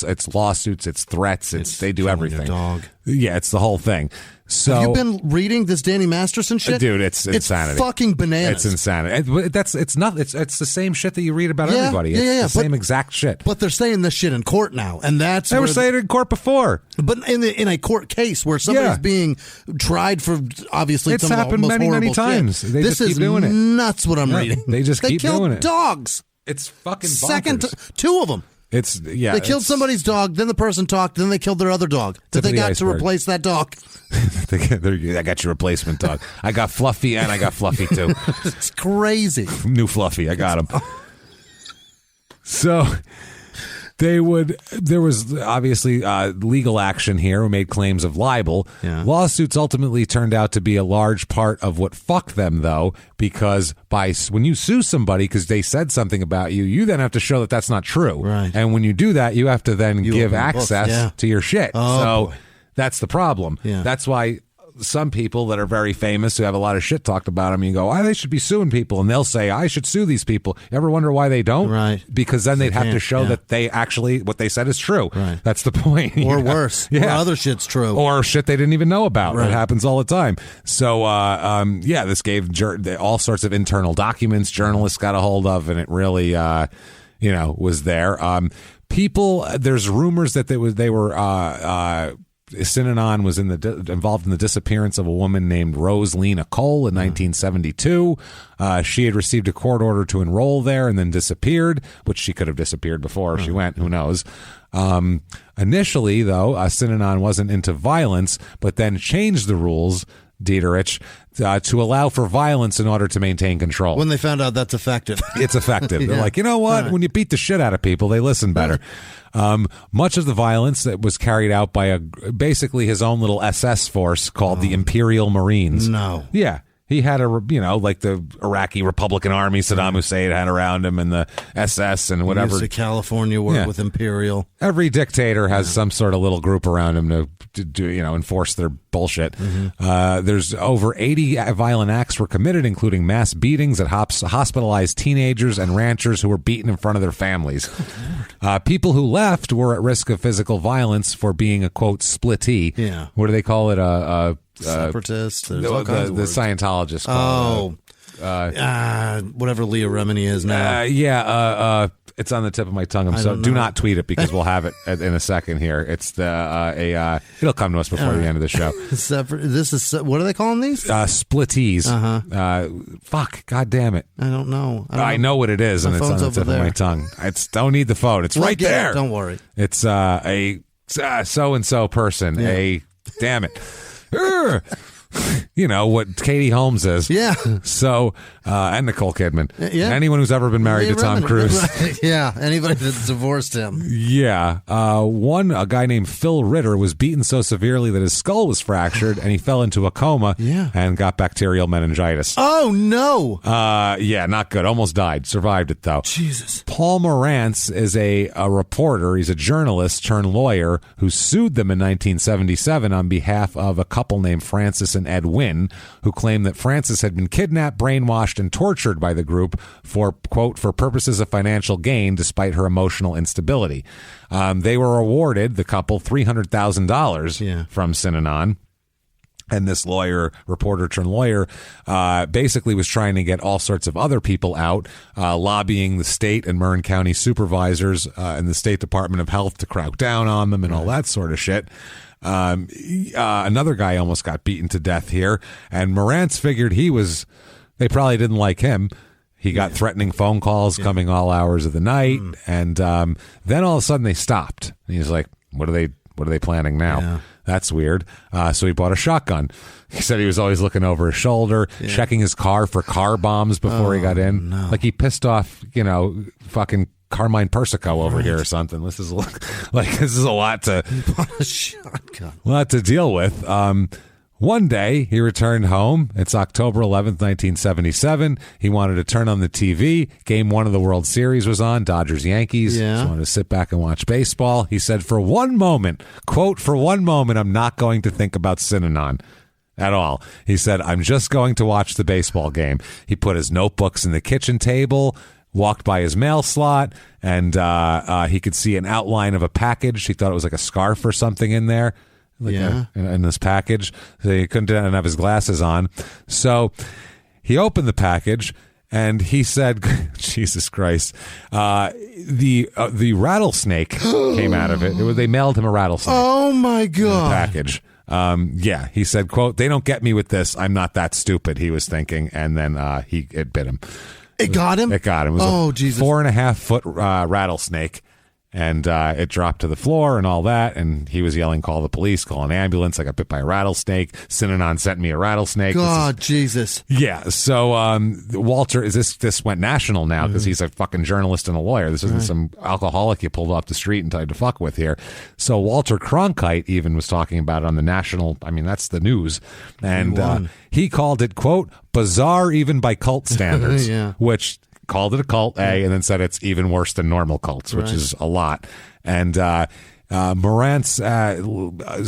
it's lawsuits, it's threats, they do everything. Dog. Yeah, it's the whole thing. So, have you been reading this Danny Masterson shit? Dude, it's insanity. It's fucking bananas. It's insanity. It's the same shit that you read about everybody. It's the same exact shit. But they're saying this shit in court now, and that's they were saying it in court before. But in a court case where somebody's being tried for obviously it's some happened of the most many horrible times. Shit. They this just is keep doing it. Nuts. What I'm reading. They just keep doing it. Dogs. It's fucking bonkers. Two of them. They killed somebody's dog, then the person talked, then they killed their other dog. That they got to replace that dog. I got your replacement dog. I got Fluffy and I got Fluffy too. It's crazy. New Fluffy, I got him. So there was obviously legal action here who made claims of libel. Yeah. Lawsuits ultimately turned out to be a large part of what fucked them, though, because when you sue somebody because they said something about you, you then have to show that that's not true. Right. And when you do that, you have to then give access to your shit. Oh, boy. That's the problem. Yeah. That's why some people that are very famous who have a lot of shit talked about them, you go, they should be suing people. And they'll say, I should sue these people. You ever wonder why they don't? Right. Because then they'd have to show that they actually, what they said is true. Right. That's the point. Or worse. Yeah. Or other shit's true. Or shit they didn't even know about. Right. It happens all the time. So, this gave all sorts of internal documents journalists got a hold of, and it really, was there. There's rumors that they were Synanon was involved in the disappearance of a woman named Rose Lena Cole in 1972. She had received a court order to enroll there and then disappeared, which she could have disappeared before if she went. Who knows? Initially, though, Synanon wasn't into violence, but then changed the rules, Dieterich, to allow for violence in order to maintain control. When they found out that's effective. It's effective. They're like, you know what? When you beat the shit out of people, they listen better. Much of the violence that was carried out by basically his own little SS force called the Imperial Marines. No. Yeah. He had like the Iraqi Republican Army Saddam Hussein had around him, and the SS and whatever. He used to California work with Imperial. Every dictator has some sort of little group around him to do, enforce their bullshit. There's over 80 violent acts were committed, including mass beatings that hospitalized teenagers and ranchers who were beaten in front of their families. People who left were at risk of physical violence for being a, quote, splittee. Yeah. What do they call it? Separatists. The Scientologists. Whatever Leah Remini is now. It's on the tip of my tongue. Do not tweet it because we'll have it in a second here. It's it'll come to us before the end of the show. What are they calling these? Splittees. Fuck. God damn it. I don't know. I know what it is, and it's on the tip of my tongue. Don't need the phone. It's right there. Don't worry. It's a so-and-so person. Yeah. Damn it. You know what Katie Holmes is. Yeah. So, and Nicole Kidman. Yeah. Anyone who's ever been married to Tom Cruise. Right. Yeah. Anybody that's divorced him. Yeah. A guy named Phil Ritter was beaten so severely that his skull was fractured and he fell into a coma and got bacterial meningitis. Oh, no. Yeah, not good. Almost died. Survived it, though. Jesus. Paul Morantz is a reporter. He's a journalist turned lawyer who sued them in 1977 on behalf of a couple named Francis and Ed Wynn, who claimed that Francis had been kidnapped, brainwashed, and tortured by the group for, quote, for purposes of financial gain despite her emotional instability. They were awarded, the couple, $300,000 from Synanon. And this reporter turned lawyer, basically was trying to get all sorts of other people out, lobbying the state and Marin County supervisors and the State Department of Health to crack down on them and all that sort of shit. Another guy almost got beaten to death here, and Morantz figured they probably didn't like him. He got threatening phone calls coming all hours of the night, and then all of a sudden they stopped. And he's like, what are they planning now? Yeah. That's weird. So he bought a shotgun. He said he was always looking over his shoulder, checking his car for car bombs before he got in. No. Like he pissed off, fucking Carmine Persico over here or something. This is a lot to a shotgun. Lot to deal with. One day he returned home. It's October 11th, 1977. He wanted to turn on the TV. Game 1 of the World Series was on, Dodgers-Yankees. Yeah. He wanted to sit back and watch baseball. He said, for one moment, quote, for one moment, I'm not going to think about Synanon at all. He said, I'm just going to watch the baseball game. He put his notebooks in the kitchen table, walked by his mail slot, and he could see an outline of a package. He thought it was like a scarf or something in there. In this package. So he didn't have his glasses on. So he opened the package and he said, Jesus Christ, the rattlesnake came out of it. They mailed him a rattlesnake. Oh, my God. Package. He said, quote, they don't get me with this. I'm not that stupid, he was thinking. And then it bit him. It got him? It got him. It was Jesus. 4.5 foot rattlesnake. And it dropped to the floor and all that. And he was yelling, call the police, call an ambulance. I got bit by a rattlesnake. Synanon sent me a rattlesnake. God, Jesus. Yeah. So Walter, this went national now because he's a fucking journalist and a lawyer. This isn't some alcoholic you pulled off the street and tried to fuck with here. So Walter Cronkite even was talking about it on the national. I mean, that's the news. And he called it, quote, bizarre even by cult standards, which called it a cult, and then said it's even worse than normal cults, which is a lot. And Morantz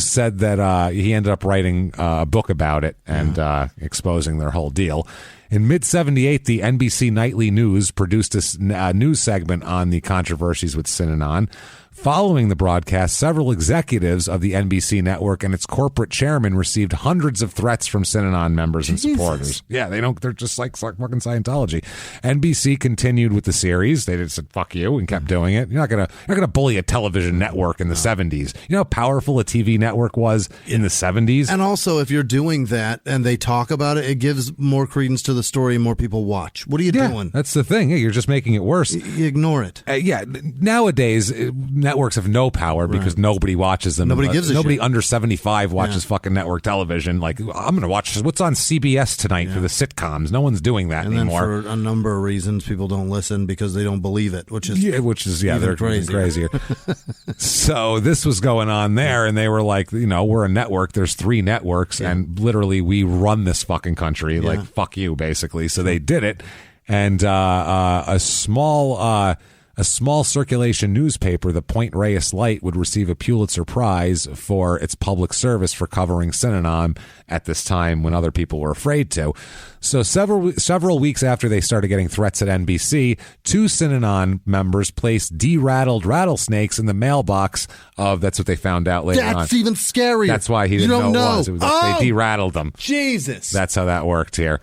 said that he ended up writing a book about it and exposing their whole deal. In mid-'78, the NBC Nightly News produced a news segment on the controversies with Synanon. Following the broadcast, several executives of the NBC network and its corporate chairman received hundreds of threats from Synanon members and supporters. Yeah, they're just like fucking Scientology. NBC continued with the series. They just said, fuck you, and kept doing it. You're not gonna bully a television network in the 70s. You know how powerful a TV network was in the 70s? And also, if you're doing that and they talk about it, it gives more credence to the story and more people watch. What are you doing? That's the thing. Yeah, you're just making it worse. You ignore it. Nowadays, networks have no power because nobody watches them. Nobody gives a Nobody shit. under 75 watches fucking network television. Like, I'm going to watch what's on CBS tonight for the sitcoms. No one's doing that anymore. And then for a number of reasons, people don't listen because they don't believe it, which is they're crazier. So this was going on there, and they were like, we're a network. There's 3 networks, and literally we run this fucking country. Like, fuck you, basically. So they did it, and a small circulation newspaper, the Point Reyes Light, would receive a Pulitzer Prize for its public service for covering Synanon at this time when other people were afraid to. So several weeks after they started getting threats at NBC, 2 Synanon members placed de-rattled rattlesnakes in the mailbox of, that's what they found out later on. That's even scarier. That's why he didn't know it was. They de-rattled them. Jesus. That's how that worked here.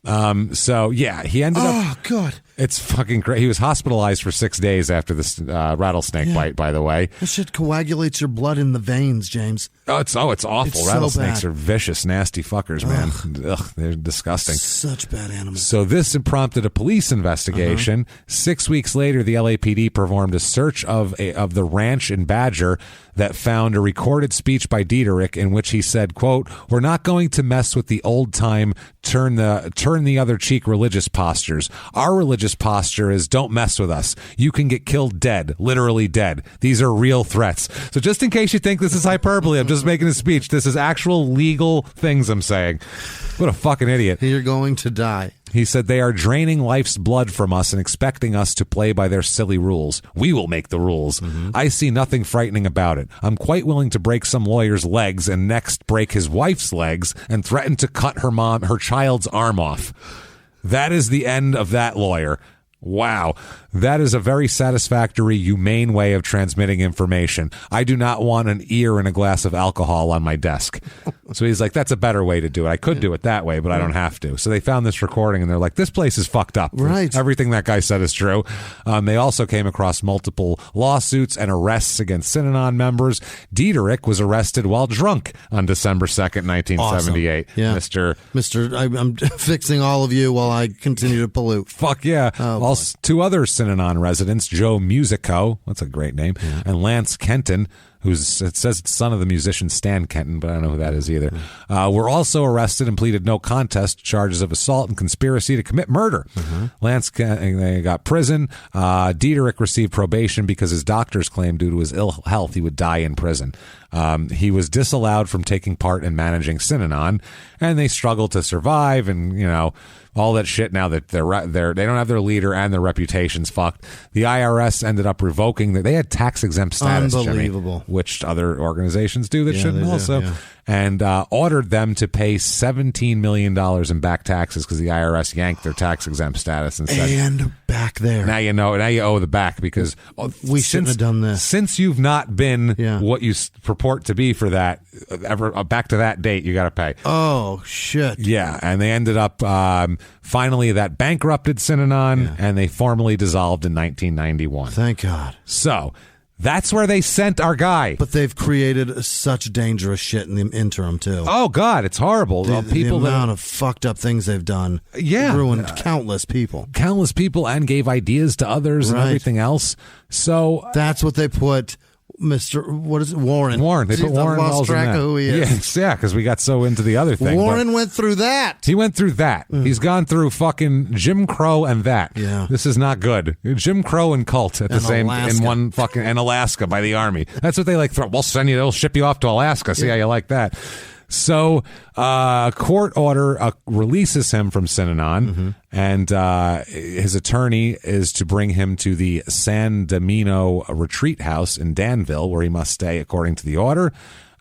So yeah, he ended up. Oh God. It's fucking great. He was hospitalized for 6 days after this rattlesnake bite, by the way. That shit coagulates your blood in the veins, James. Oh, it's awful. It's Rattlesnakes so are vicious, nasty fuckers, man. Ugh, they're disgusting. Such bad animals. So this prompted a police investigation. 6 weeks later, the LAPD performed a search of the ranch in Badger that found a recorded speech by Dieterich in which he said, quote, "We're not going to mess with the old time turn the other cheek religious postures. Our religious posture is don't mess with us. You can get killed dead, literally dead. These are real threats." So just in case you think this is hyperbole, I'm just making a speech. This is actual legal things I'm saying. What a fucking idiot. You're going to die. He said they are draining life's blood from us and expecting us to play by their silly rules. We will make the rules. I see nothing frightening about it. I'm quite willing to break some lawyer's legs and next break his wife's legs and threaten to cut her child's arm off. That is the end of that lawyer. Wow. That is a very satisfactory, humane way of transmitting information. I do not want an ear and a glass of alcohol on my desk. So he's like, that's a better way to do it. I could do it that way, but I don't have to. So they found this recording and they're like, this place is fucked up. Right. Everything that guy said is true. They also came across multiple lawsuits and arrests against Synanon members. Dieterich was arrested while drunk on December 2nd, 1978. Awesome. Yeah. Mister, I'm fixing all of you while I continue to pollute. Fuck yeah. Also, 2 other Synanon residents, Joe Musico, that's a great name, and Lance Kenton, it says it's son of the musician Stan Kenton, but I don't know who that is either, were also arrested and pleaded no contest to charges of assault and conspiracy to commit murder. Lance Kenton got prison. Dieterich received probation because his doctors claimed due to his ill health he would die in prison. He was disallowed from taking part in managing Synanon, and they struggled to survive, and all that shit. Now that they don't have their leader and their reputation's fucked. The IRS ended up revoking they had tax exempt status, Unbelievable. Jimmy, which other organizations do that shouldn't also. And ordered them to pay $17 million in back taxes because the IRS yanked their tax exempt status and said, and back there. Now you owe the back because we shouldn't have done this. Since you've not been what you purport to be for that, back to that date, you got to pay. Oh, shit. Yeah, and they ended up, finally, that bankrupted Synanon, and they formally dissolved in 1991. Thank God. So that's where they sent our guy. But they've created such dangerous shit in the interim, too. Oh, God, it's horrible. The amount of fucked up things they've done ruined countless people. Countless people, and gave ideas to others and everything else. So that's what they put Warren. Warren. They put Warren lost track of who he is. Yeah, because we got so into the other thing. Warren went through that. He went through that. He's gone through fucking Jim Crow and that. Yeah. This is not good. Jim Crow and cult at the same Alaska. in one fucking and Alaska by the Army. That's what they like. They'll ship you off to Alaska. See how you like that. So, court order releases him from Synanon, and his attorney is to bring him to the San Domino retreat house in Danville, where he must stay according to the order.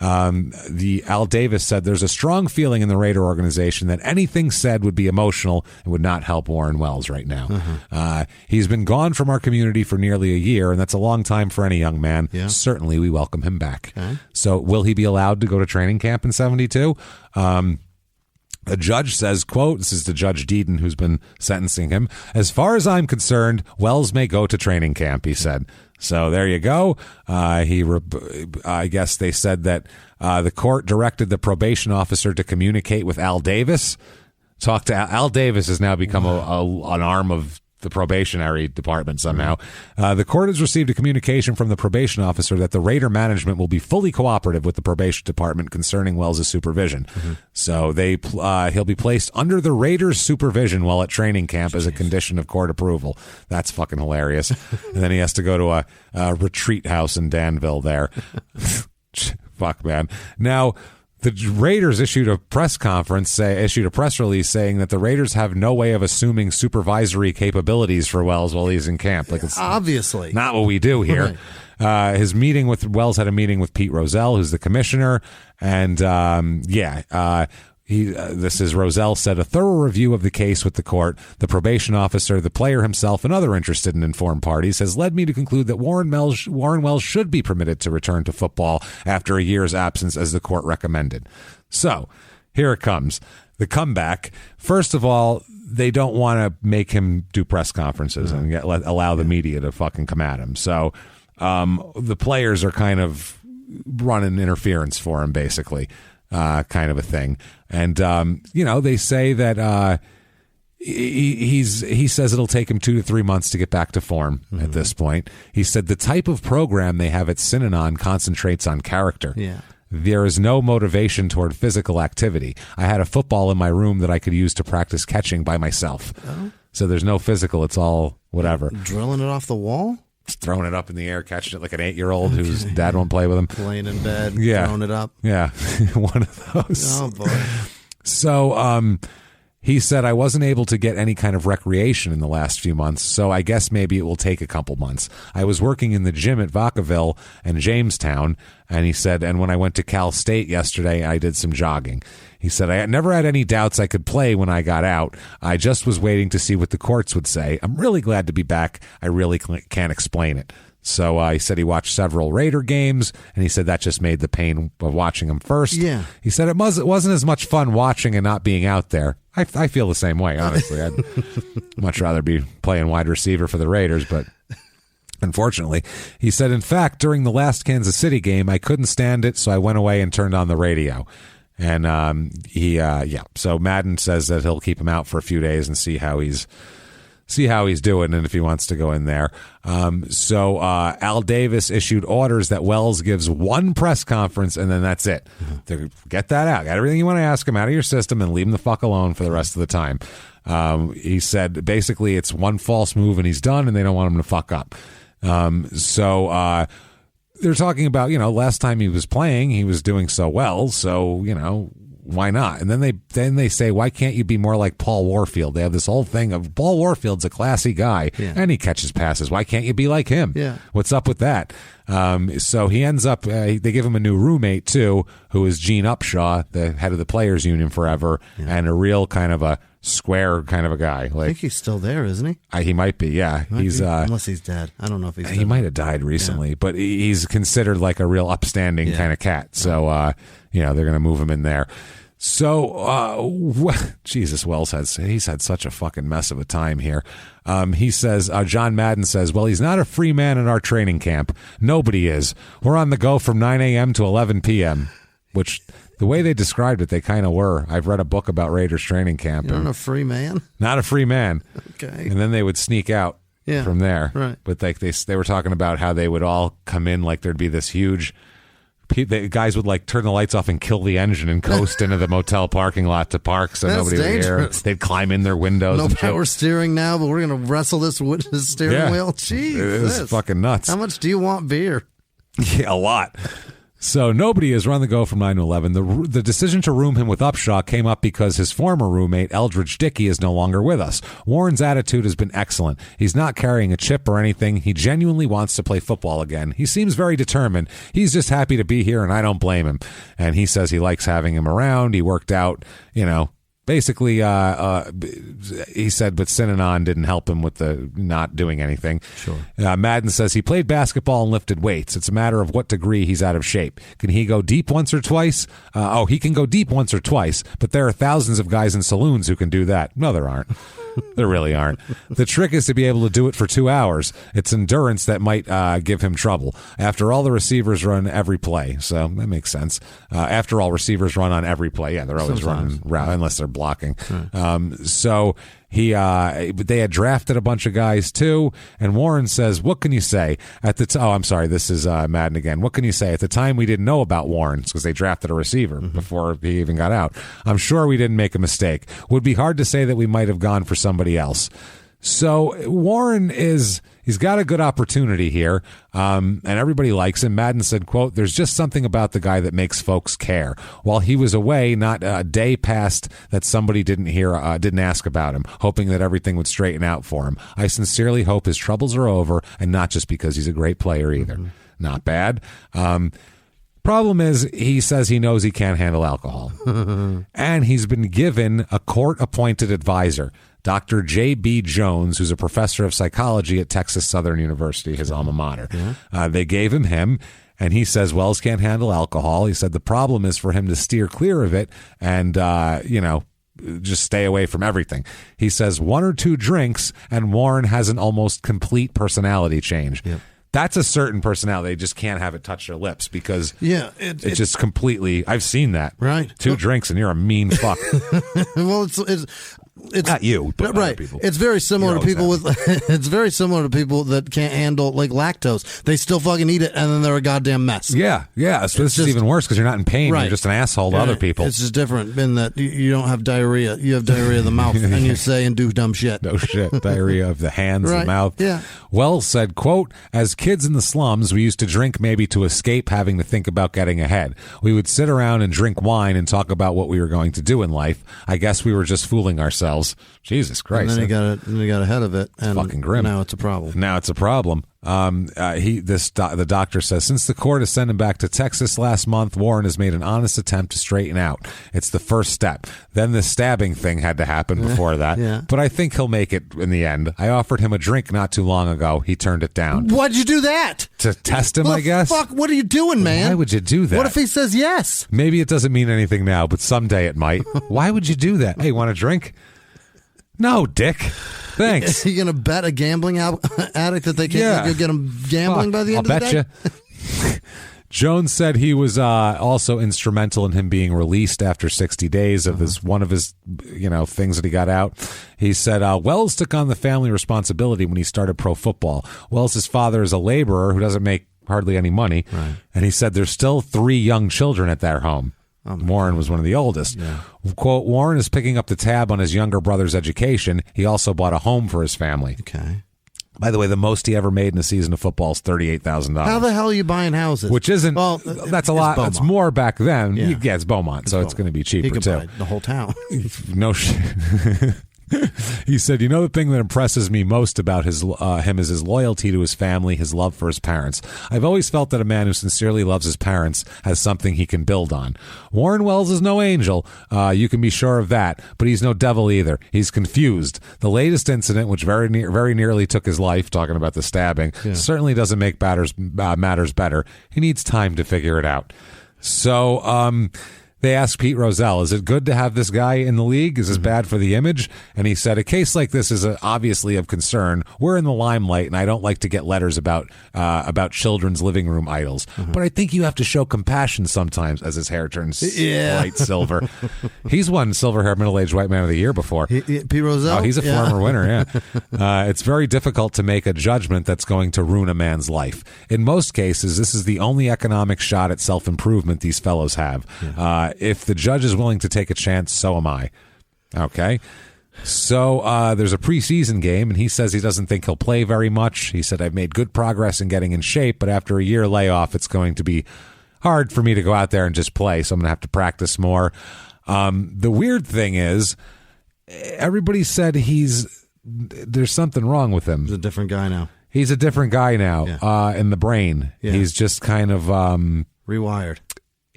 The Al Davis said there's a strong feeling in the Raider organization that anything said would be emotional and would not help Warren Wells right now. He's been gone from our community for nearly a year, and that's a long time for any young man. Yeah. Certainly, we welcome him back. So will he be allowed to go to training camp in 72? A judge says, quote, this is to Judge Deedon, who's been sentencing him, as far as I'm concerned, Wells may go to training camp, he said. So there you go. I guess they said that the court directed the probation officer to communicate with Al Davis. Talk to Al Davis has now become an arm of the probationary department somehow. The court has received a communication from the probation officer that the Raider management will be fully cooperative with the probation department concerning Wells' supervision. So he'll be placed under the Raiders' supervision while at training camp as a condition of court approval. That's fucking hilarious. And then he has to go to a retreat house in Danville there. Fuck, man. Now, the Raiders issued a press release saying that the Raiders have no way of assuming supervisory capabilities for Wells while he's in camp. Like, it's obviously not what we do here. Right. Wells had a meeting with Pete Rozelle, who's the commissioner, and this is Rozelle said a thorough review of the case with the court, the probation officer, the player himself, and other interested and informed parties has led me to conclude that Warren Wells should be permitted to return to football after a year's absence as the court recommended. So here it comes. The comeback. First of all, they don't want to make him do press conferences and allow the media to fucking come at him. So the players are kind of running interference for him, basically. Kind of a thing. And, they say that he says it'll take him 2 to 3 months to get back to form at this point. He said the type of program they have at Synanon concentrates on character. Yeah. There is no motivation toward physical activity. I had a football in my room that I could use to practice catching by myself. Oh. So there's no physical. It's all whatever. Drilling it off the wall? Just throwing it up in the air, catching it like an 8-year-old whose dad won't play with him. Laying in bed, throwing it up. Yeah, one of those. Oh, boy. So he said, I wasn't able to get any kind of recreation in the last few months, so I guess maybe it will take a couple months. I was working in the gym at Vacaville and Jamestown, and he said, and when I went to Cal State yesterday, I did some jogging. He said, I never had any doubts I could play when I got out. I just was waiting to see what the courts would say. I'm really glad to be back. I really can't explain it. So he said he watched several Raider games, and he said that just made the pain of watching them first. Yeah. He said it wasn't as much fun watching and not being out there. I feel the same way, honestly. I'd much rather be playing wide receiver for the Raiders, but unfortunately, he said, in fact, during the last Kansas City game, I couldn't stand it, so I went away and turned on the radio. And so Madden says that he'll keep him out for a few days and see how he's doing and if he wants to go in there. So Al Davis issued orders that Wells gives one press conference and then that's it. Get that out. Got everything you want to ask him out of your system and leave him the fuck alone for the rest of the time. He said basically it's one false move and he's done and they don't want him to fuck up. They're talking about, last time he was playing, he was doing so well. So, why not? And then they say, why can't you be more like Paul Warfield? They have this whole thing of Paul Warfield's a classy guy and he catches passes. Why can't you be like him? Yeah. What's up with that? So he ends up, they give him a new roommate too, who is Gene Upshaw, the head of the Players Union forever, and a real kind of a square kind of a guy. Like, I think he's still there, isn't he? He might be, yeah. Unless he's dead. I don't know if he's dead. He might have died recently, but he's considered like a real upstanding kind of cat. So, they're going to move him in there. So, Jesus, Wells he's had such a fucking mess of a time here. He says, John Madden says, well, he's not a free man in our training camp. Nobody is. We're on the go from 9 a.m. to 11 p.m., which the way they described it, they kind of were. I've read a book about Raiders training camp. You're not a free man? Not a free man. Okay. And then they would sneak out from there. Right. But they were talking about how they would all come in like there'd be this huge... The guys would like turn the lights off and kill the engine and coast into the motel parking lot to park so nobody would hear. They'd climb in their windows. No power steering now, but we're going to wrestle this with the steering wheel. Jeez. It was fucking nuts. How much do you want beer? Yeah, a lot. So nobody has run the go from 9/11. The decision to room him with Upshaw came up because his former roommate, Eldridge Dickey, is no longer with us. Warren's attitude has been excellent. He's not carrying a chip or anything. He genuinely wants to play football again. He seems very determined. He's just happy to be here, and I don't blame him. And he says he likes having him around. He worked out, basically, he said, but Synanon didn't help him with the not doing anything. Sure. Madden says he played basketball and lifted weights. It's a matter of what degree he's out of shape. Can he go deep once or twice? He can go deep once or twice, but there are thousands of guys in saloons who can do that. No, there aren't. There really aren't. The trick is to be able to do it for 2 hours. It's endurance that might give him trouble. After all, the receivers run every play, so that makes sense. After all, receivers run on every play. Yeah, they're always running route unless they're blocking. Right. So they had drafted a bunch of guys too, and Warren says, "What can you say at the I'm sorry, this is Madden again. What can you say at the time we didn't know about Warren because they drafted a receiver before he even got out? I'm sure we didn't make a mistake. Would be hard to say that we might have gone for somebody else." So Warren he's got a good opportunity here, and everybody likes him. Madden said, quote, "There's just something about the guy that makes folks care. While he was away, not a day passed that somebody didn't ask about him, hoping that everything would straighten out for him. I sincerely hope his troubles are over, and not just because he's a great player either." Not bad. Problem is, he says he knows he can't handle alcohol. And he's been given a court-appointed advisor, Dr. J.B. Jones, who's a professor of psychology at Texas Southern University, his alma mater. They gave him, and he says Wells can't handle alcohol. He said the problem is for him to steer clear of it and, just stay away from everything. He says 1 or 2 drinks, and Warren has an almost complete personality change. Yep. That's a certain personality. They just can't have it touch their lips because it's just completely. I've seen that. Right. 2 drinks and you're a mean fuck. Well, it's not you, but right. Other people. It's very similar to people with. It's very similar to people that can't handle like lactose. They still fucking eat it, and then they're a goddamn mess. Yeah. So this is even worse because you're not in pain. Right. You're just an asshole to other people. It's just different in that you don't have diarrhea. You have diarrhea of the mouth, and you say and do dumb shit. No shit. Diarrhea of the hands and mouth. Yeah. Wells said, quote, "As kids in the slums, we used to drink maybe to escape having to think about getting ahead. We would sit around and drink wine and talk about what we were going to do in life. I guess we were just fooling ourselves." Jesus Christ. And then he got ahead of it. And fucking grim. Now it's a problem. The doctor says, since the court has sent him back to Texas last month, Warren has made an honest attempt to straighten out. It's the first step. Then the stabbing thing had to happen before that. Yeah. But I think he'll make it in the end. I offered him a drink not too long ago. He turned it down. Why'd you do that? To test him, I guess. Fuck, what are you doing, man? Why would you do that? What if he says yes? Maybe it doesn't mean anything now, but someday it might. Why would you do that? Hey, want a drink? No, dick. Thanks. Are you going to bet a gambling addict that they can't you'll get him gambling by the end of the day? I'll bet you. Jones said he was also instrumental in him being released after 60 days of one of his things that he got out. He said Wells took on the family responsibility when he started pro football. Wells' father is a laborer who doesn't make hardly any money. Right. And he said there's still 3 young children at their home. Warren was one of the oldest. Yeah. Quote, Warren is picking up the tab on his younger brother's education. He also bought a home for his family. Okay. By the way, the most he ever made in a season of football is $38,000. How the hell are you buying houses? Which isn't, that's a lot. Beaumont. That's more back then. Yeah, it's Beaumont, so it's going to be cheaper, he could too. buy the whole town. No shit. He said, the thing that impresses me most about him is his loyalty to his family, his love for his parents. I've always felt that a man who sincerely loves his parents has something he can build on. Warren Wells is no angel, you can be sure of that, but he's no devil either. He's confused. The latest incident, which very nearly took his life, talking about the stabbing, certainly doesn't make matters better. He needs time to figure it out. So, they asked Pete Rozelle, is it good to have this guy in the league? Is this bad for the image? And he said, a case like this is obviously of concern. We're in the limelight, and I don't like to get letters about children's living room idols. But I think you have to show compassion sometimes as his hair turns bright silver. He's won Silver-Haired Middle-Aged White Man of the Year before. Pete Rozelle? Oh, he's a former winner, yeah. It's very difficult to make a judgment that's going to ruin a man's life. In most cases, this is the only economic shot at self-improvement these fellows have. If the judge is willing to take a chance, so am I. Okay. So there's a preseason game, and he says he doesn't think he'll play very much. He said, I've made good progress in getting in shape, but after a year layoff, it's going to be hard for me to go out there and just play, so I'm going to have to practice more. The weird thing is, everybody said there's something wrong with him. He's a different guy now. He's a different guy now in the brain. Yeah. He's just kind of rewired.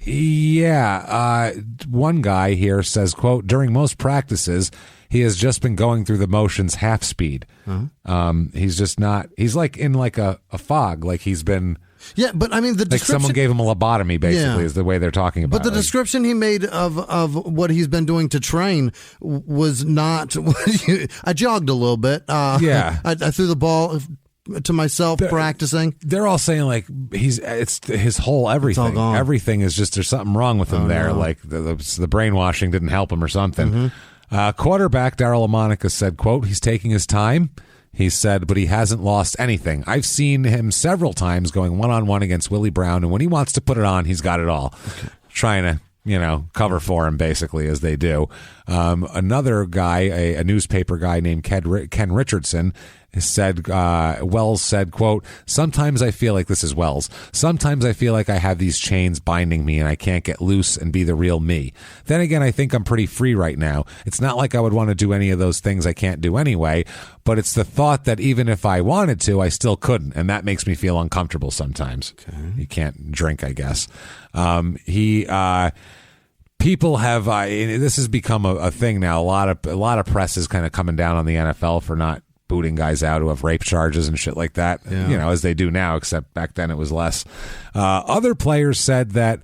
Yeah. One guy here says, quote, during most practices, he has just been going through the motions half speed. He's just not, he's like in like a fog, like he's been. Yeah, but I mean, the like someone gave him a lobotomy, basically, is the way they're talking about it. But the description he made of what he's been doing to train was not. I jogged a little bit. Yeah. I threw the ball to myself practicing. They're all saying like it's his whole everything. It's all gone. Everything is just, there's something wrong with him there. No. Like the brainwashing didn't help him or something. Quarterback Darryl LaMonica said, quote, he's taking his time. He said, but he hasn't lost anything. I've seen him several times going one-on-one against Willie Brown, and when he wants to put it on, he's got it all. Okay. Trying to, cover for him, basically, as they do. Another guy, a newspaper guy named Ken Richardson, said, Wells said, quote, sometimes I feel like, this is Wells, sometimes I feel like I have these chains binding me and I can't get loose and be the real me. Then again, I think I'm pretty free right now. It's not like I would want to do any of those things I can't do anyway, but it's the thought that even if I wanted to, I still couldn't, and that makes me feel uncomfortable sometimes. Okay. You can't drink, I guess. People have this has become a thing now. A lot of press is kind of coming down on the NFL for not booting guys out who have rape charges and shit like that, as they do now, except back then it was less. Other players said that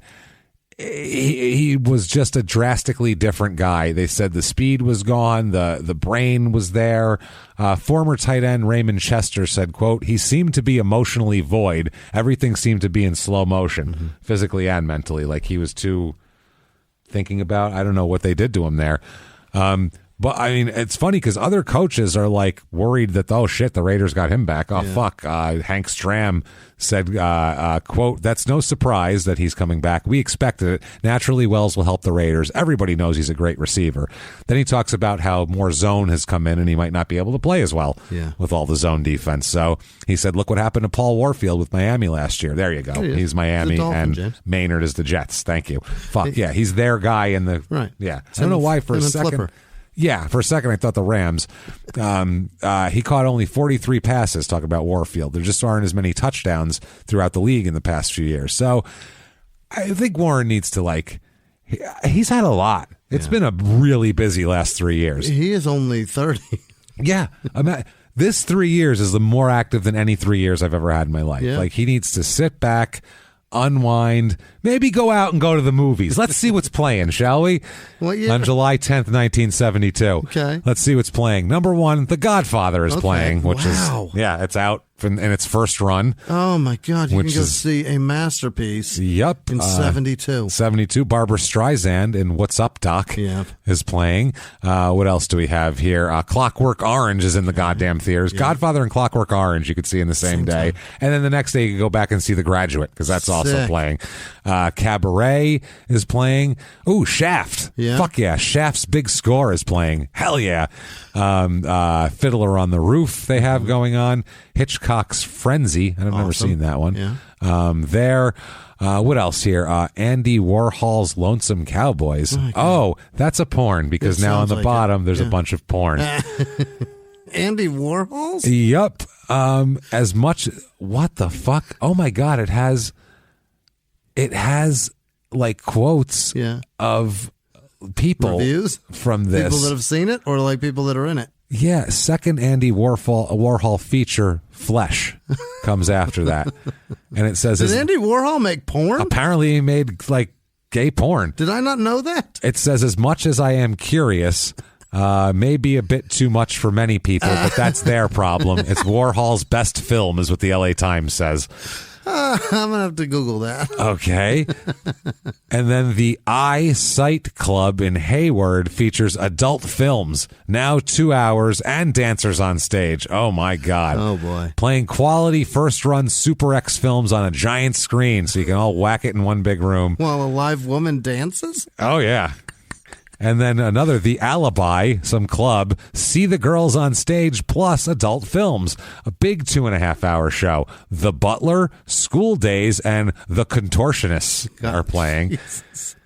he was just a drastically different guy. They said the speed was gone, the brain was there. Former tight end Raymond Chester said, quote, he seemed to be emotionally void. Everything seemed to be in slow motion, physically and mentally, like he was too thinking about, I don't know what they did to him there. But, I mean, it's funny because other coaches are, like, worried that, oh, shit, the Raiders got him back. Oh, fuck. Hank Stram said, quote, that's no surprise that he's coming back. We expected it. Naturally, Wells will help the Raiders. Everybody knows he's a great receiver. Then he talks about how more zone has come in and he might not be able to play as well with all the zone defense. So he said, look what happened to Paul Warfield with Miami last year. There you go. He's Miami and James. Maynard is the Jets. Thank you. Fuck, yeah. He's their guy in the... Right. Yeah. I don't know why for a second... Flipper. Yeah, for a second I thought the Rams. He caught only 43 passes, talking about Warfield. There just aren't as many touchdowns throughout the league in the past few years. So I think Warren needs to, he's had a lot. It's been a really busy last 3 years. He is only 30. Yeah. This 3 years is the more active than any 3 years I've ever had in my life. Yeah. Like, he needs to sit back, unwind, maybe go out and go to the movies. Let's see what's playing, shall we? What year? On July 10th, 1972. Okay. Let's see what's playing. Number one, The Godfather is playing, which is, it's out in its first run. Oh, my God. You can go see a masterpiece. Yep. In 72. 72. Barbara Streisand in What's Up, Doc is playing. What else do we have here? Clockwork Orange is in the goddamn theaters. Godfather and Clockwork Orange you could see in the same day. Time. And then the next day you could go back and see The Graduate, because that's also playing. Cabaret is playing. Ooh, Shaft. Yeah. Fuck yeah. Shaft's Big Score is playing. Hell yeah. Fiddler on the Roof they have going on. Hitchcock's Frenzy. I've never seen that one. Yeah. What else here? Andy Warhol's Lonesome Cowboys. Oh, that's a porn, because now on the bottom there's a bunch of porn. Andy Warhol's? Yep. As much. What the fuck? Oh my God! It has like quotes of people reviews from this, people that have seen it, or like people that are in it. Yeah, second Andy Warhol feature, Flesh, comes after that, and it says, "Did Andy Warhol make porn?" Apparently, he made like gay porn. Did I not know that? It says, "As much as I am curious, may be a bit too much for many people, but that's their problem. It's Warhol's best film," is what the LA Times says. I'm going to have to Google that. Okay. And then the Eyesight Club in Hayward features adult films, now 2 hours, and dancers on stage. Oh, my God. Oh, boy. Playing quality first-run Super X films on a giant screen so you can all whack it in one big room. While a live woman dances? Oh, yeah. And then another, The Alibi, some club, See the Girls on Stage plus adult films. A big 2.5-hour show. The Butler, School Days, and The Contortionists are playing. Jesus.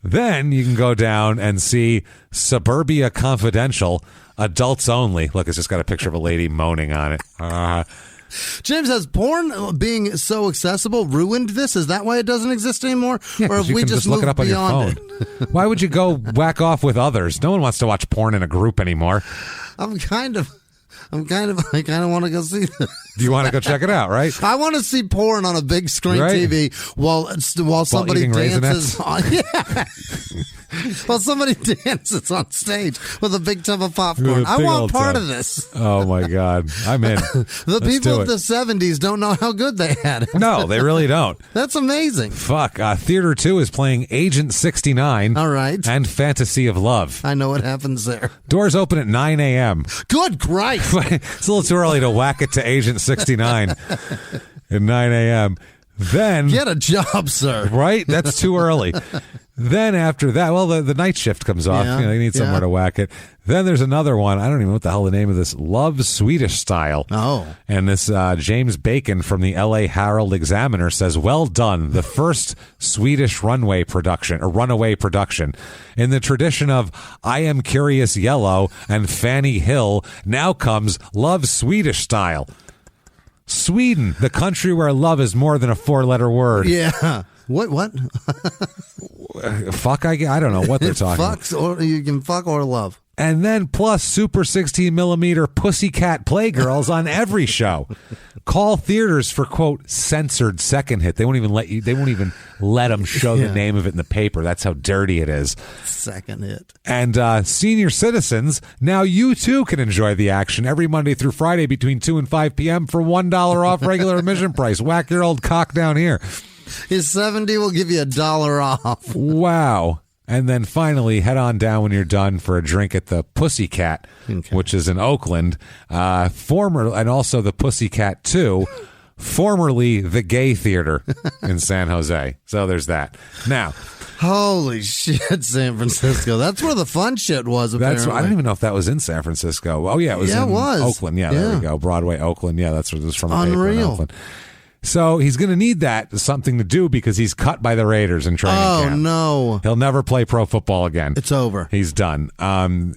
Then you can go down and see Suburbia Confidential, adults only. Look, it's just got a picture of a lady moaning on it. James, has porn being so accessible ruined this? Is that why it doesn't exist anymore? Yeah, or have you we can just look it moved up on your beyond phone. Why would you go whack off with others? No one wants to watch porn in a group anymore. I kind of want to go see this. Do you want to go check it out, right? I want to see porn on a big screen TV while somebody dances on. Yeah. While somebody dances on stage with a big tub of popcorn. I want part of this. Oh, my God. I'm in. The people of the 70s don't know how good they had it. No, they really don't. That's amazing. Fuck. Theater 2 is playing Agent 69. All right. And Fantasy of Love. I know what happens there. Doors open at 9 a.m. Good Christ. It's a little too early to whack it to Agent 69 at 9 a.m. Then get a job, sir. Right? That's too early. Then after that, well, the night shift comes off. Yeah, you need somewhere to whack it. Then there's another one. I don't even know what the hell the name of this. Love Swedish Style. Oh. And this James Bacon from the L.A. Herald Examiner says, well done. The first Swedish runaway production. In the tradition of I Am Curious Yellow and Fanny Hill, now comes Love Swedish Style. Sweden, the country where love is more than a 4-letter word. Yeah. What? Fuck, I don't know what they're talking about. Or you can fuck or love. And then plus super 16mm Pussycat Playgirls on every show. Call theaters for, quote, censored second hit. They won't even let them show the name of it in the paper. That's how dirty it is. Second hit. And senior citizens, now you too can enjoy the action every Monday through Friday between 2 and 5 p.m. for $1 off regular admission price. Whack your old cock down here. His 70 will give you $1 off. Wow. And then finally, head on down when you're done for a drink at the Pussycat, which is in Oakland. And also the Pussycat 2, formerly the Gay Theater in San Jose. So there's that. Now, holy shit, San Francisco. That's where the fun shit was, apparently. I don't even know if that was in San Francisco. Oh, yeah, it was in Oakland. Yeah, there we go. Broadway, Oakland. Yeah, that's where it was from. Unreal. In Oakland. So he's going to need that something to do because he's cut by the Raiders in training camp. Oh, no. He'll never play pro football again. It's over. He's done.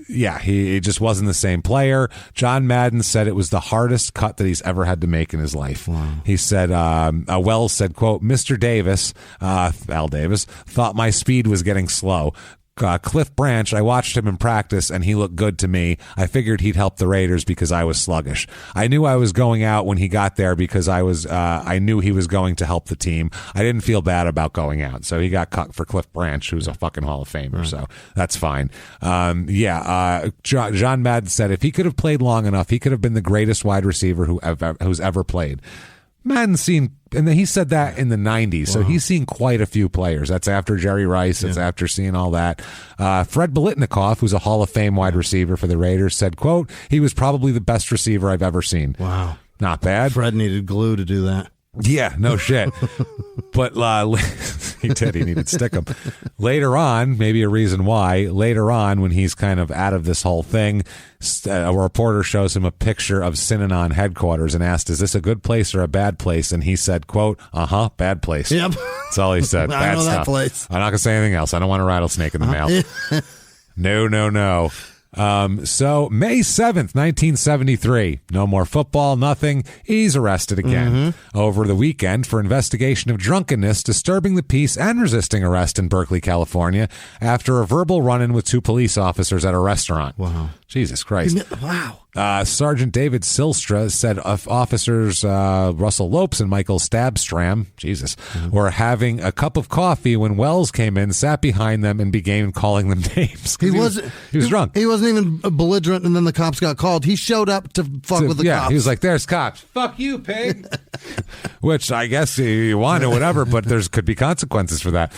He just wasn't the same player. John Madden said it was the hardest cut that he's ever had to make in his life. Wow. He said, Wells said, quote, Mr. Davis, Al Davis, thought my speed was getting slow. Cliff Branch, I watched him in practice and he looked good to me. I figured he'd help the Raiders because I was sluggish. I knew I was going out when he got there because I knew he was going to help the team. I didn't feel bad about going out. So he got cut for Cliff Branch, who's a fucking Hall of Famer. Right. So that's fine. John Madden said if he could have played long enough, he could have been the greatest wide receiver who's ever played. Madden's seen, and he said that in the 90s, so he's seen quite a few players. That's after Jerry Rice. That's after seeing all that. Fred Biletnikoff, who's a Hall of Fame wide receiver for the Raiders, said, quote, he was probably the best receiver I've ever seen. Wow. Not bad. Fred needed glue to do that. Yeah, no shit. But he did. He needed stickum. Later on, maybe a reason why, later on when he's kind of out of this whole thing, a reporter shows him a picture of Synanon headquarters and asked, is this a good place or a bad place? And he said, quote, bad place. Yep. That's all he said. I know stuff. that place. I'm not going to say anything else. I don't want a rattlesnake in the mail. No. So May 7th, 1973, no more football, nothing. He's arrested again over the weekend for investigation of drunkenness, disturbing the peace, and resisting arrest in Berkeley, California after a verbal run-in with 2 police officers at a restaurant. Wow. Jesus Christ. Wow. Sergeant David Silstra said officers Russell Lopes and Michael Stabstram, were having a cup of coffee when Wells came in, sat behind them, and began calling them names. He was drunk. He wasn't even belligerent, and then the cops got called. He showed up to fuck with the cops. He was like, there's cops. Fuck you, pig. Which I guess you want or whatever, but could be consequences for that.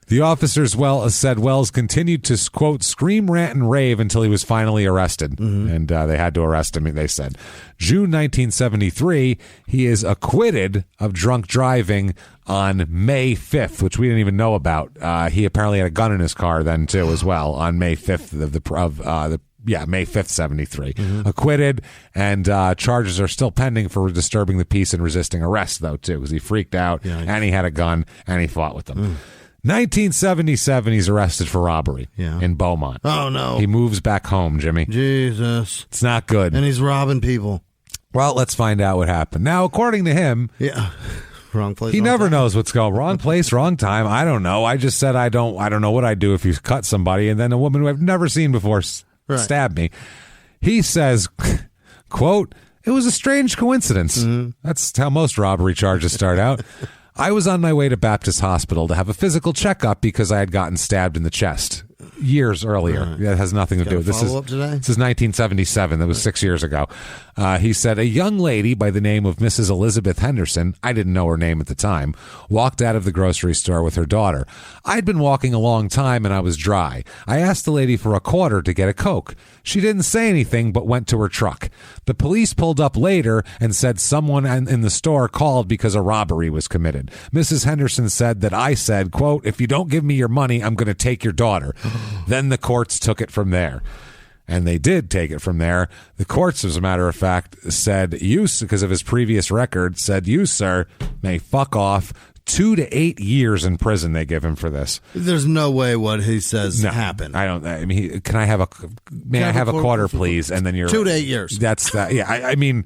The officers said Wells continued to, quote, scream, rant, and rave until he was finally arrested. And they had to arrest him, they said. June 1973, he is acquitted of drunk driving on May 5th, which we didn't even know about. He apparently had a gun in his car then, too, as well, on May 5th May 5th, 73. Acquitted, and charges are still pending for disturbing the peace and resisting arrest, though, too, because he freaked out, and he had a gun, and he fought with them. 1977, he's arrested for robbery in Beaumont. Oh, no. He moves back home, Jimmy. Jesus. It's not good. And he's robbing people. Well, let's find out what happened. Now, according to him... Yeah. Wrong place. He never knows what's going. Wrong place, wrong time. I don't know. I just said I don't know what I'd do if you cut somebody and then a woman who I've never seen before stabbed me. He says, quote, "It was a strange coincidence." That's how most robbery charges start out. "I was on my way to Baptist Hospital to have a physical checkup because I had gotten stabbed in the chest years earlier. That has nothing to do with this. This is 1977. That was 6 years ago. He said, "A young lady by the name of Mrs. Elizabeth Henderson," I didn't know her name at the time, "walked out of the grocery store with her daughter. I'd been walking a long time and I was dry. I asked the lady for a quarter to get a Coke. She didn't say anything but went to her truck. The police pulled up later and said someone in the store called because a robbery was committed. Mrs. Henderson said that I said, quote, 'If you don't give me your money, I'm going to take your daughter.' Then the courts took it from there." And they did take it from there. The courts, as a matter of fact, said, "You," because of his previous record, said, "You, sir, may fuck off. 2 to 8 years in prison they give him for this." There's no way what he says happened. I don't. I mean, can I have a? May I have a quarter, please? And then you're 2 to 8 years. That's that. Yeah. I mean,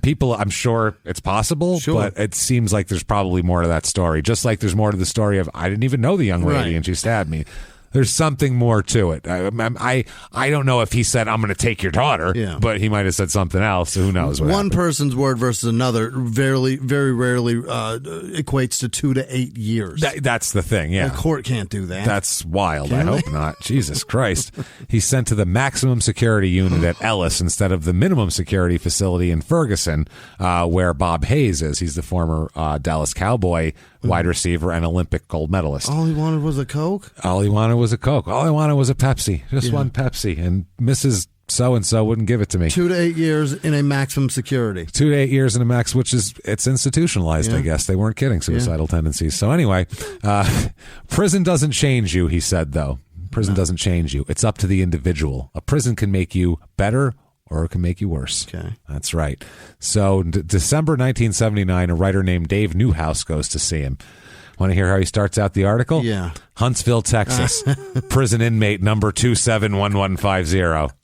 people. I'm sure it's possible, but it seems like there's probably more to that story. Just like there's more to the story of I didn't even know the young lady and she stabbed me. There's something more to it. I don't know if he said, "I'm going to take your daughter," but he might have said something else. So who knows what One happened. Person's word versus another very rarely equates to 2 to 8 years. That's the thing, yeah. The court can't do that. That's wild. I hope not. Jesus Christ. He's sent to the maximum security unit at Ellis instead of the minimum security facility in Ferguson, where Bob Hayes is. He's the former Dallas Cowboy wide receiver and Olympic gold medalist. All he wanted was a Coke? All he wanted was a Coke. All I wanted was a Pepsi. Just one Pepsi. And Mrs. So-and-so wouldn't give it to me. 2 to 8 years in a maximum security. 2 to 8 years in a max, which is, it's institutionalized, I guess. They weren't kidding, suicidal tendencies. So anyway, prison doesn't change you, he said, though. Prison doesn't change you. It's up to the individual. A prison can make you better or it can make you worse. Okay. That's right. So December 1979, a writer named Dave Newhouse goes to see him. Want to hear how he starts out the article? Yeah. Huntsville, Texas. Prison inmate number 271150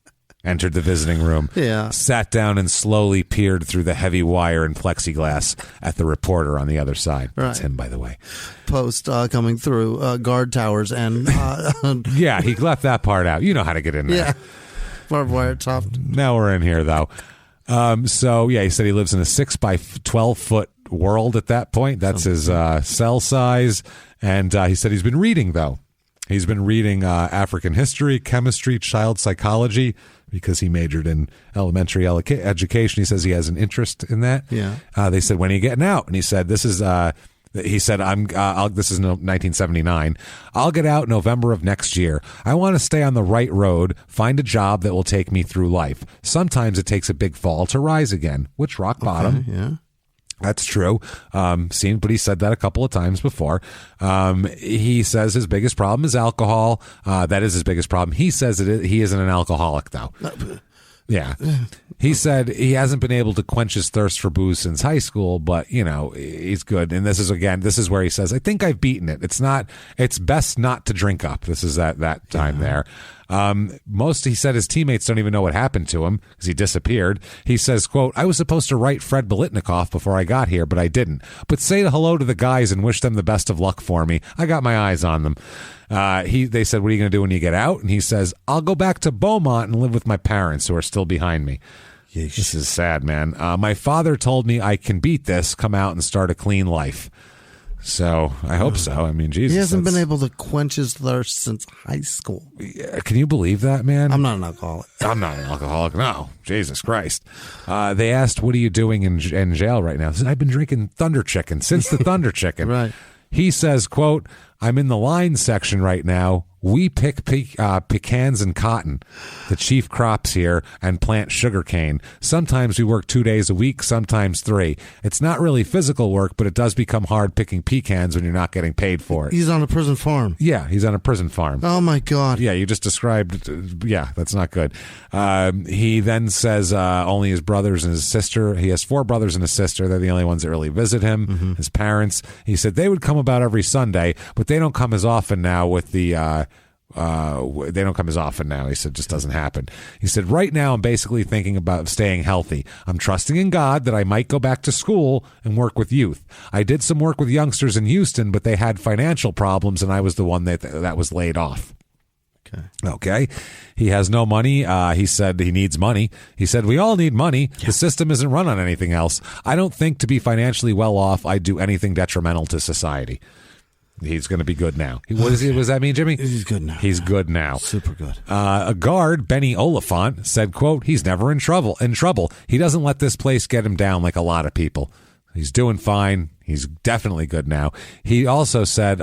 entered the visiting room. Yeah. Sat down and slowly peered through the heavy wire and plexiglass at the reporter on the other side. Right. That's him, by the way. Post coming through guard towers and... yeah, he left that part out. You know how to get in there. Yeah. Barbed wire top. Now we're in here, though. So, yeah, he said he lives in a 6 by 12 foot world at that point. That's his cell size. And he said he's been reading, though. He's been reading African history, chemistry, child psychology, because he majored in elementary education. He says he has an interest in that. Yeah. They said, "When are you getting out?" And he said, "This is..." He said, this is 1979. "I'll get out November of next year. I want to stay on the right road, find a job that will take me through life. Sometimes it takes a big fall to rise again," which rock bottom. Okay, yeah. That's true. But he said that a couple of times before. He says his biggest problem is alcohol. That is his biggest problem. He says he isn't an alcoholic, though. Yeah. He said he hasn't been able to quench his thirst for booze since high school, but, he's good. And this is where he says, "I think I've beaten it. It's best not to drink up." This is that time there. He said his teammates don't even know what happened to him because he disappeared. He says, quote, "I was supposed to write Fred Bolitnikoff before I got here, but I didn't. But say hello to the guys and wish them the best of luck for me. I got my eyes on them." They said, "What are you going to do when you get out?" And he says, "I'll go back to Beaumont and live with my parents who are still behind me." Yeesh. This is sad, man. "My father told me I can beat this, come out and start a clean life." So I hope so. I mean, Jesus. He hasn't been able to quench his thirst since high school. Can you believe that, man? I'm not an alcoholic. I'm not an alcoholic. No. Jesus Christ. They asked, "What are you doing in jail right now?" He said, "I've been drinking Thunder Chicken since the Thunder Chicken." Right. He says, quote, I'm in the line section right now. We pick pecans and cotton, the chief crops here, and plant sugarcane. Sometimes we work 2 days a week, sometimes 3. It's not really physical work, but it does become hard picking pecans when you're not getting paid for it. He's on a prison farm. Yeah, he's on a prison farm. Oh, my God. Yeah, you just described, that's not good. He then says only his brothers and his sister. He has 4 brothers and a sister. They're the only ones that really visit him, his parents. He said they would come about every Sunday, but they don't come as often now with the... they don't come as often now. He said, just doesn't happen. He said, right now I'm basically thinking about staying healthy. I'm trusting in God that I might go back to school and work with youth. I did some work with youngsters in Houston, but they had financial problems, and I was the one that was laid off. Okay. He has no money. He said he needs money. He said, we all need money. Yeah. The system isn't run on anything else. I don't think to be financially well off, I'd do anything detrimental to society. He's going to be good now. What does that mean, Jimmy? He's good now. He's good now. Super good. A guard, Benny Oliphant, said, quote, he's never in trouble. He doesn't let this place get him down like a lot of people. He's doing fine. He's definitely good now. He also said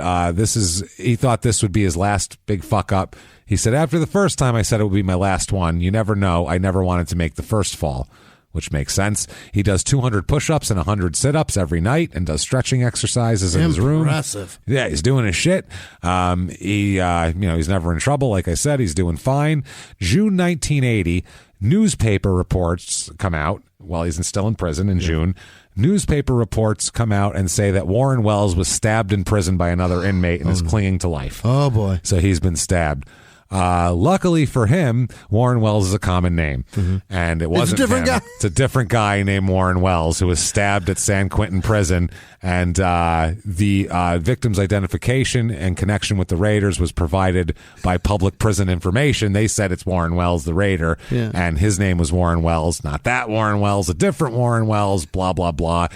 he thought this would be his last big fuck up. He said, after the first time I said it would be my last one, you never know. I never wanted to make the first fall, which makes sense. He does 200 push-ups and 100 sit-ups every night and does stretching exercises in his room. Impressive. Yeah, he's doing his shit. He's never in trouble. Like I said, he's doing fine. June 1980, newspaper reports come out while he's still in prison in June. Newspaper reports come out and say that Warren Wells was stabbed in prison by another inmate and is clinging to life. Oh, boy. So he's been stabbed. Luckily for him, Warren Wells is a common name, and it wasn't him. It's a different guy named Warren Wells who was stabbed at San Quentin prison, and the victim's identification and connection with the raiders was provided by public prison information. They said it's Warren Wells, the raider, and his name was Warren Wells, not that Warren Wells, a different Warren Wells, blah, blah, blah.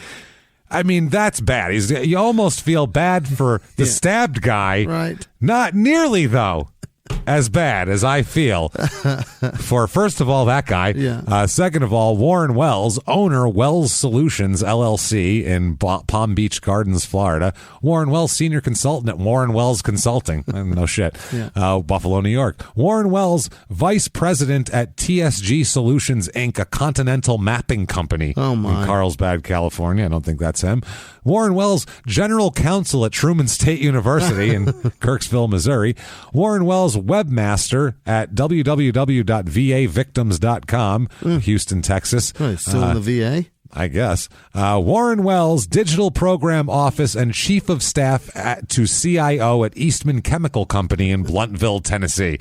I mean, that's bad. You almost feel bad for the stabbed guy. Right. Not nearly, though, as bad as I feel for, first of all, that guy. Yeah. Second of all, Warren Wells, owner Wells Solutions, LLC in Palm Beach Gardens, Florida. Warren Wells, senior consultant at Warren Wells Consulting. No shit. Buffalo, New York. Warren Wells, vice president at TSG Solutions, Inc., a continental mapping company in Carlsbad, California. I don't think that's him. Warren Wells, general counsel at Truman State University in Kirksville, Missouri. Warren Wells, webmaster at www.vavictims.com, Houston, Texas. Still in the VA? I guess. Warren Wells, digital program office and chief of staff to CIO at Eastman Chemical Company in Blountville, Tennessee.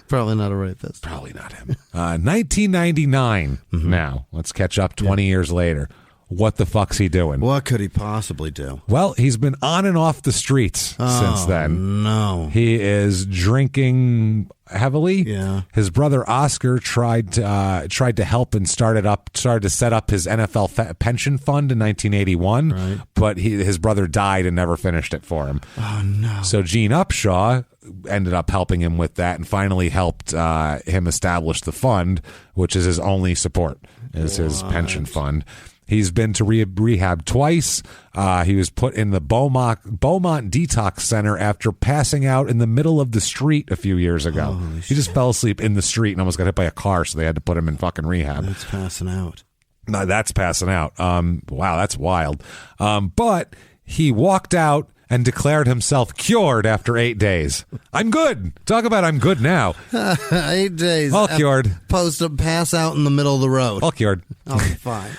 Probably not a rapist. Probably not him. 1999 now. Let's catch up 20 years later. What the fuck's he doing? What could he possibly do? Well, he's been on and off the streets since then. No. He is drinking heavily. Yeah. His brother Oscar tried to help and started to set up his NFL pension fund in 1981, right. But his brother died and never finished it for him. Oh no. So Gene Upshaw ended up helping him with that and finally helped him establish the fund, which is his only support, is his pension fund. He's been to rehab twice. He was put in the Beaumont Detox Center after passing out in the middle of the street a few years ago. He just fell asleep in the street and almost got hit by a car, so they had to put him in fucking rehab. That's passing out. No, that's passing out. Wow, that's wild. But he walked out and declared himself cured after 8 days. I'm good. Talk about I'm good now. 8 days. All cured. Pass out in the middle of the road. All cured. Oh, fine.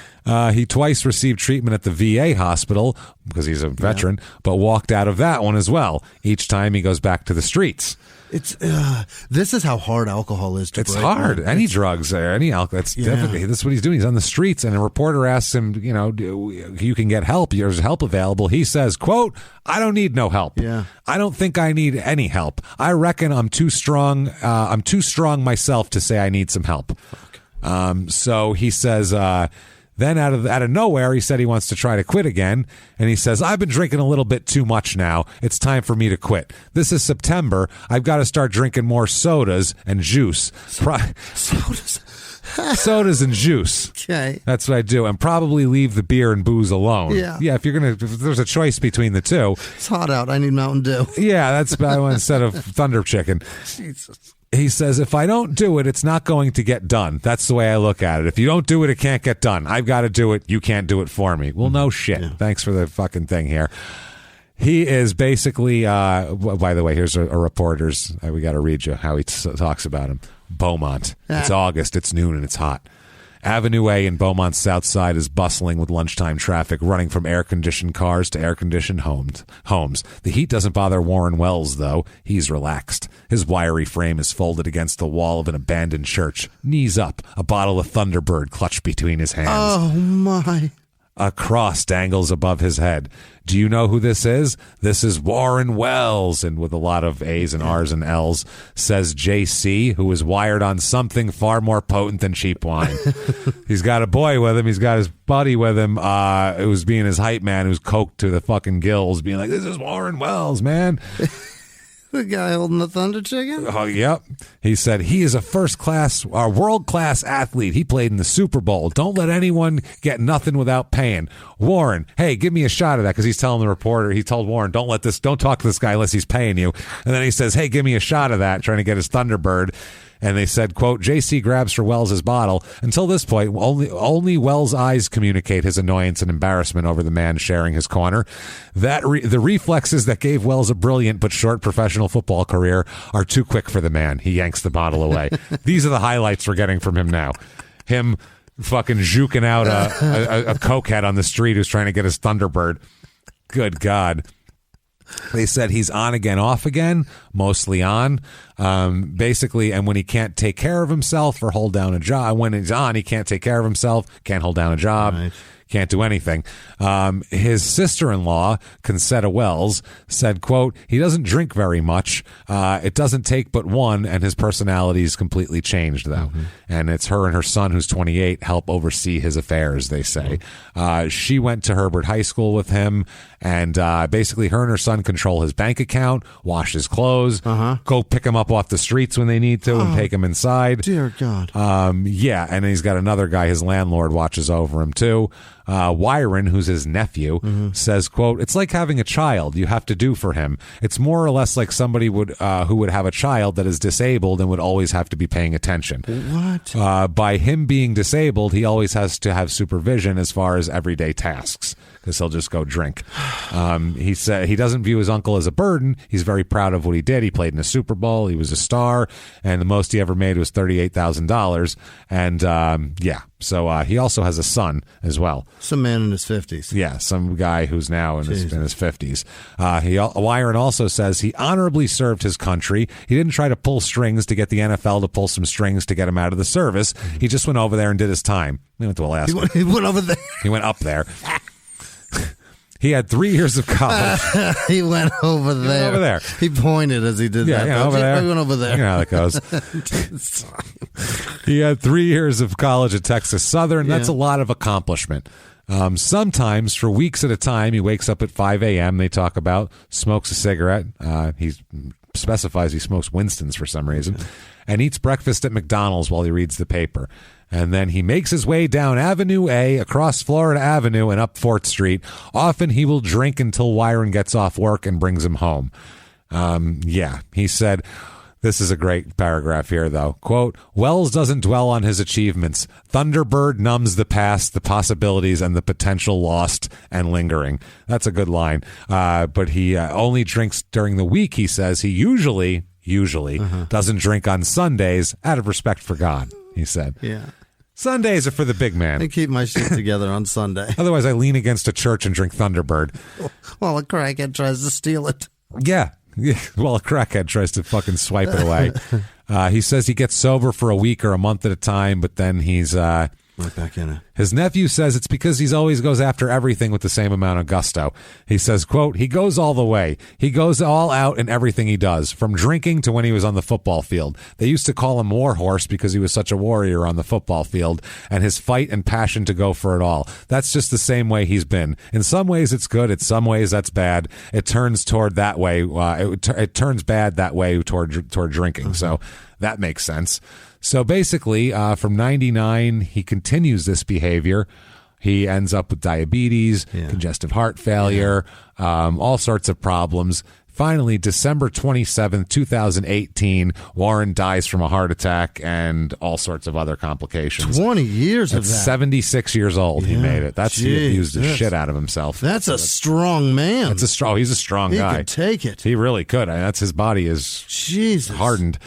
He twice received treatment at the VA hospital because he's a veteran, but walked out of that one as well. Each time he goes back to the streets. This is how hard alcohol is to break. It's hard. Any drugs or any alcohol. It's difficult. That's what he's doing. He's on the streets, and a reporter asks him, you can get help. There's help available. He says, quote, I don't need no help. Yeah. I don't think I need any help. I reckon I'm too strong. I'm too strong myself to say I need some help. So he says, then out of nowhere, he said he wants to try to quit again. And he says, I've been drinking a little bit too much now. It's time for me to quit. This is September. I've got to start drinking more sodas and juice. Sodas? Sodas and juice. Okay. That's what I do. And probably leave the beer and booze alone. Yeah. Yeah, if there's a choice between the two. It's hot out. I need Mountain Dew. Yeah, that's instead of Thunder Chicken. Jesus. He says, if I don't do it, it's not going to get done. That's the way I look at it. If you don't do it, it can't get done. I've got to do it. You can't do it for me. Well, no shit. Yeah. Thanks for the fucking thing here. He is basically, by the way, here's a reporter's, we got to read you how he talks about him. Beaumont. It's August, it's noon, and it's hot. Avenue A in Beaumont's south side is bustling with lunchtime traffic running from air-conditioned cars to air-conditioned homes. The heat doesn't bother Warren Wells, though. He's relaxed. His wiry frame is folded against the wall of an abandoned church. Knees up, a bottle of Thunderbird clutched between his hands. Oh, my. A cross dangles above his head. Do you know who this is? This is Warren Wells, and with a lot of A's and R's and L's, says JC, who is wired on something far more potent than cheap wine. He's got a boy with him. He's got his buddy with him, who's being his hype man, who's coked to the fucking gills, being like, this is Warren Wells, man. The guy holding the Thunder Chicken? Oh, yep. He said he is a world-class athlete. He played in the Super Bowl. Don't let anyone get nothing without paying. Warren, hey, give me a shot of that, because he's telling the reporter, he told Warren, don't talk to this guy unless he's paying you. And then he says, hey, give me a shot of that, trying to get his Thunderbird. And they said, quote, JC grabs for Wells' bottle. Until this point, only Wells' eyes communicate his annoyance and embarrassment over the man sharing his corner. The reflexes that gave Wells a brilliant but short professional football career are too quick for the man. He yanks the bottle away. These are the highlights we're getting from him now. Him fucking juking out a cokehead on the street who's trying to get his Thunderbird. Good God. They said he's on again, off again, mostly on, basically. And when he can't take care of himself or hold down a job, when he's on, he can't take care of himself, can't hold down a job. Right. Can't do anything. His sister-in-law, Concetta Wells, said, quote, he doesn't drink very much. It doesn't take but one, and his personality is completely changed, though. Mm-hmm. And it's her and her son, who's 28, help oversee his affairs, they say. Mm-hmm. She went to Herbert High School with him, and basically her and her son control his bank account, wash his clothes, go pick him up off the streets when they need to, and take him inside. Dear God. Yeah, and he's got another guy, his landlord, watches over him, too. Wyron, who's his nephew, says, quote, it's like having a child. You have to do for him. It's more or less like somebody who would have a child that is disabled and would always have to be paying attention. What? By him being disabled, he always has to have supervision as far as everyday tasks, because he'll just go drink. He said he doesn't view his uncle as a burden. He's very proud of what he did. He played in a Super Bowl. He was a star, and the most he ever made was $38,000. And yeah, so he also has a son as well. Some man in his 50s. Yeah, some guy who's now in his 50s. Wyron also says he honorably served his country. He didn't try to pull strings to get the NFL to pull some strings to get him out of the service. He just went over there and did his time. He went to Alaska. He went over there. He went up there. He had 3 years of college. He went over there. He went over there. He pointed as he did that. Yeah, over there. He went over there. You know how that goes. He had 3 years of college at Texas Southern. That's a lot of accomplishment. Sometimes, for weeks at a time, he wakes up at 5 a.m., they talk about, smokes a cigarette. He specifies he smokes Winston's for some reason, and eats breakfast at McDonald's while he reads the paper. And then he makes his way down Avenue A, across Florida Avenue, and up 4th Street. Often he will drink until Wyron gets off work and brings him home. Yeah, he said, this is a great paragraph here, though. Quote, Wells doesn't dwell on his achievements. Thunderbird numbs the past, the possibilities, and the potential lost and lingering. That's a good line. But he only drinks during the week, he says. He usually doesn't drink on Sundays out of respect for God, he said. Yeah. Sundays are for the big man. I keep my shit together on Sunday. Otherwise, I lean against a church and drink Thunderbird. Well, a crackhead tries to steal it. Yeah. Well, a crackhead tries to fucking swipe it away. He says he gets sober for a week or a month at a time, but then he's right back in it. His nephew says it's because he always goes after everything with the same amount of gusto. He says, quote, he goes all the way. He goes all out in everything he does, from drinking to when he was on the football field. They used to call him Warhorse because he was such a warrior on the football field, and his fight and passion to go for it all. That's just the same way he's been. In some ways it's good. In some ways that's bad. It turns toward that way. It turns bad that way toward drinking. So that makes sense. So basically, from 99, he continues this behavior. He ends up with diabetes, congestive heart failure, all sorts of problems. Finally, December 27th, 2018, Warren dies from a heart attack and all sorts of other complications. 20 years of that. 76 years old, he made it. He abused the shit out of himself. That's a strong man. He's a strong guy. He could take it. He really could. His body is hardened.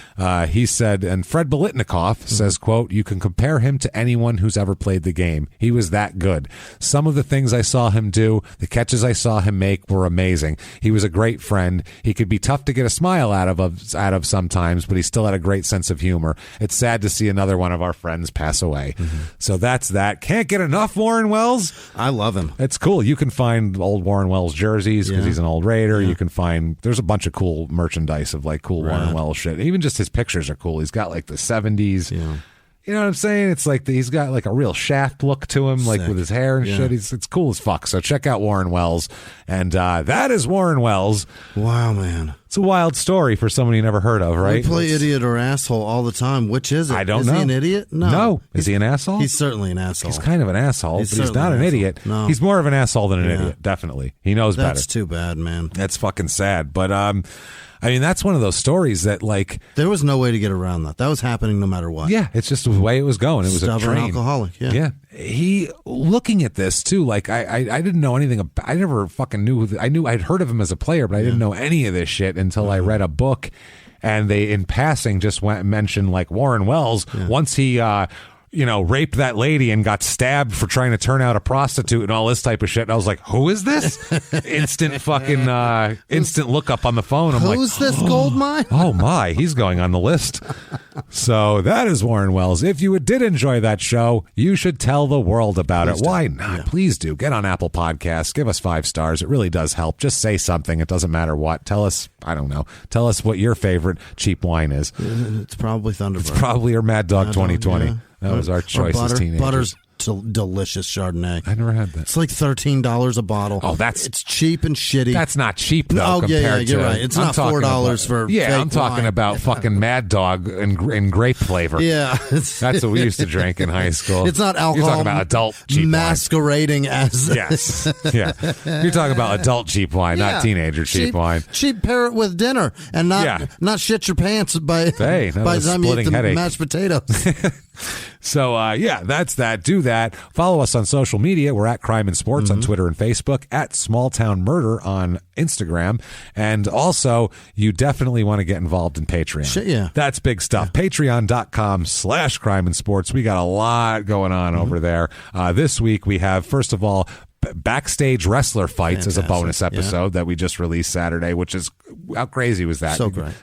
He said, and Fred Biletnikoff says, quote, "You can compare him to anyone who's ever played the game. He was that good. Some of the things I saw him do, the catches I saw him make were amazing. He was a great friend. He could be tough to get a smile out of sometimes, but he still had a great sense of humor. It's sad to see another one of our friends pass away." So that's that. Can't get enough Warren Wells. I love him. It's cool. You can find old Warren Wells jerseys because he's an old Raider. You can find, there's a bunch of cool merchandise of like cool Warren Wells shit. Even just his pictures are cool. He's got like the 70s. You know what I'm saying? It's like he's got like a real Shaft look to him, like with his hair and shit. It's cool as fuck. So check out Warren Wells. And that is Warren Wells. Wow, man. It's a wild story for someone you never heard of, right? We play idiot or asshole all the time. Which is it? I don't know. Is he an idiot? No. Is he an asshole? He's certainly an asshole. He's kind of an asshole, but he's not an idiot. No. He's more of an asshole than an idiot, definitely. He knows better. That's too bad, man. That's fucking sad. But, I mean, that's one of those stories that, like... There was no way to get around that. That was happening no matter what. Yeah, it's just the way it was going. It was Stubborn a train. alcoholic, Yeah. He, looking at this, too, like, I didn't know anything about... I never fucking knew... I'd heard of him as a player, but I didn't know any of this shit until I read a book, and they, in passing, just mentioned, like, Warren Wells. Once he... raped that lady and got stabbed for trying to turn out a prostitute and all this type of shit. And I was like, who is this? Instant look up on the phone. I'm Who's this gold mine? Oh my, he's going on the list. So that is Warren Wells. If you did enjoy that show, you should tell the world about it. Why not? Yeah. Please do. Get on Apple Podcasts. Give us 5 stars. It really does help. Just say something. It doesn't matter what. Tell us, I don't know. Tell us what your favorite cheap wine is. It's probably Thunderbird. It's probably your Mad Dog 2020. Yeah. That was our choice as teenagers. Butter's delicious Chardonnay. I never had that. It's like $13 a bottle. Oh, it's cheap and shitty. That's not cheap though. Oh yeah, you're right. It's not $4 for. Yeah, I'm talking wine. about fucking Mad Dog and grape flavor. Yeah, that's what we used to drink in high school. It's not alcohol. You're talking about adult cheap masquerading wine. as yes, yeah. You're talking about adult cheap wine, not teenager cheap wine. Cheap, pair it with dinner and not shit your pants by the time you eat the mashed potatoes. So, that's that. Do that. Follow us on social media. We're at Crime and Sports on Twitter and Facebook, at Small Town Murder on Instagram. And also, you definitely want to get involved in Patreon. Shit, yeah. That's big stuff. Patreon.com/Crime and Sports. We got a lot going on over there. This week, we have, first of all, backstage wrestler fights as a bonus episode that we just released Saturday, which is, how crazy was that? So great.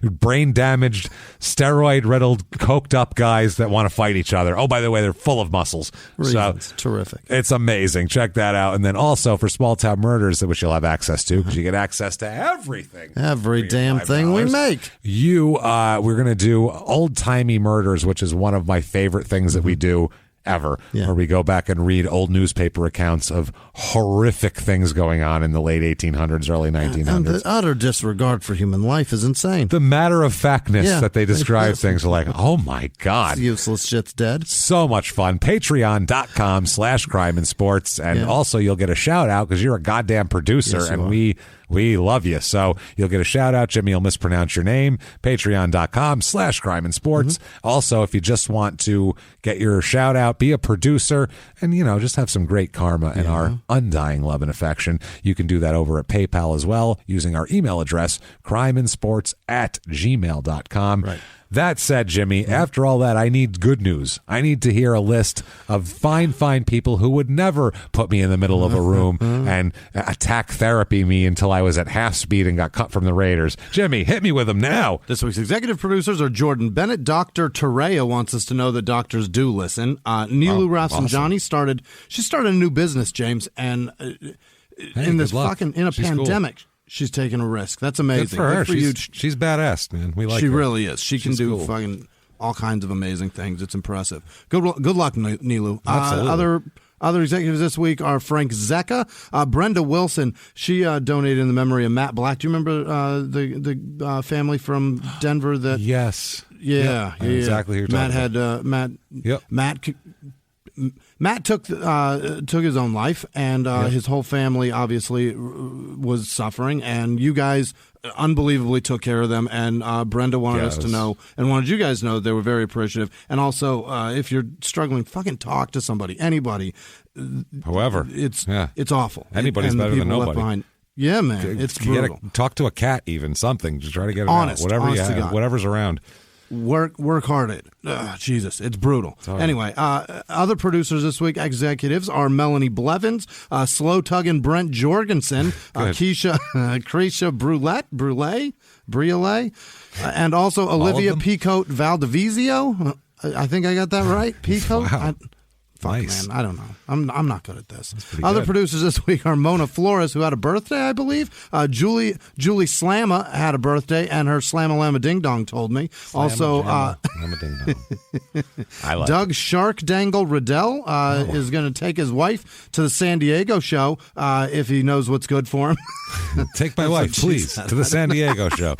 Brain damaged, steroid riddled, coked up guys that want to fight each other. Oh, by the way, they're full of muscles. So terrific. It's amazing. Check that out. And then also for Small Town Murders, which you'll have access to, because you get access to everything. Every damn thing we make. We're going to do Old Timey Murders, which is one of my favorite things that we do ever, where we go back and read old newspaper accounts of horrific things going on in the late 1800s, early 1900s. And the utter disregard for human life is insane. The matter-of-factness that they describe things are like, oh my God. This useless shit's dead. So much fun. Patreon.com/Crime and Sports. And also you'll get a shout out because you're a goddamn producer and we love you. So you'll get a shout out. Jimmie will mispronounce your name. Patreon.com/Crime and Sports. Also, if you just want to get your shout out, be a producer, and, just have some great karma and our undying love and affection, you can do that over at PayPal as well using our email address, crimeinsports@gmail.com. Right. That said, Jimmie, after all that, I need good news. I need to hear a list of fine people who would never put me in the middle of a room and attack therapy me until I was at half speed and got cut from the Raiders. Jimmie, hit me with them now. This week's executive producers are Jordan Bennett. Dr. Terea wants us to know that doctors do listen. Nilu Rafsanjani started a new business, James, and in this pandemic. Cool. She's taking a risk. That's amazing. Good for her. She's badass, man. We like her. She really is. She can do fucking all kinds of amazing things. It's impressive. Good luck, Nilu. Absolutely. Other executives this week are Frank Zecca, Brenda Wilson. She donated in the memory of Matt Black. Do you remember the family from Denver that? Yes. Yeah. Exactly who you're talking about. Matt Matt took his own life, and his whole family obviously was suffering, and you guys unbelievably took care of them, and Brenda wanted us to know, and wanted you guys to know they were very appreciative. And also, if you're struggling, fucking talk to somebody, anybody. However, it's awful. Anybody's better than nobody. Yeah, man, it's brutal. Talk to a cat, even something. Just try to get it honest, out. Whatever you honest have, whatever's around. Work hard at it. Jesus, it's brutal. Anyway, other producers this week, executives, are Melanie Blevins, Slow Tuggin' Brent Jorgensen, Krisha Brulette, and also Olivia Picote Valdivizio. I think I got that right. Picote? Wow. Man, I don't know. I'm not good at this. Other producers this week are Mona Flores, who had a birthday, I believe. Julie Slamma had a birthday, and her Slamma Ding Dong told me. Also, Doug Shark Dangle Riddell is going to take his wife to the San Diego show if he knows what's good for him. Take my wife, please, to the San Diego show.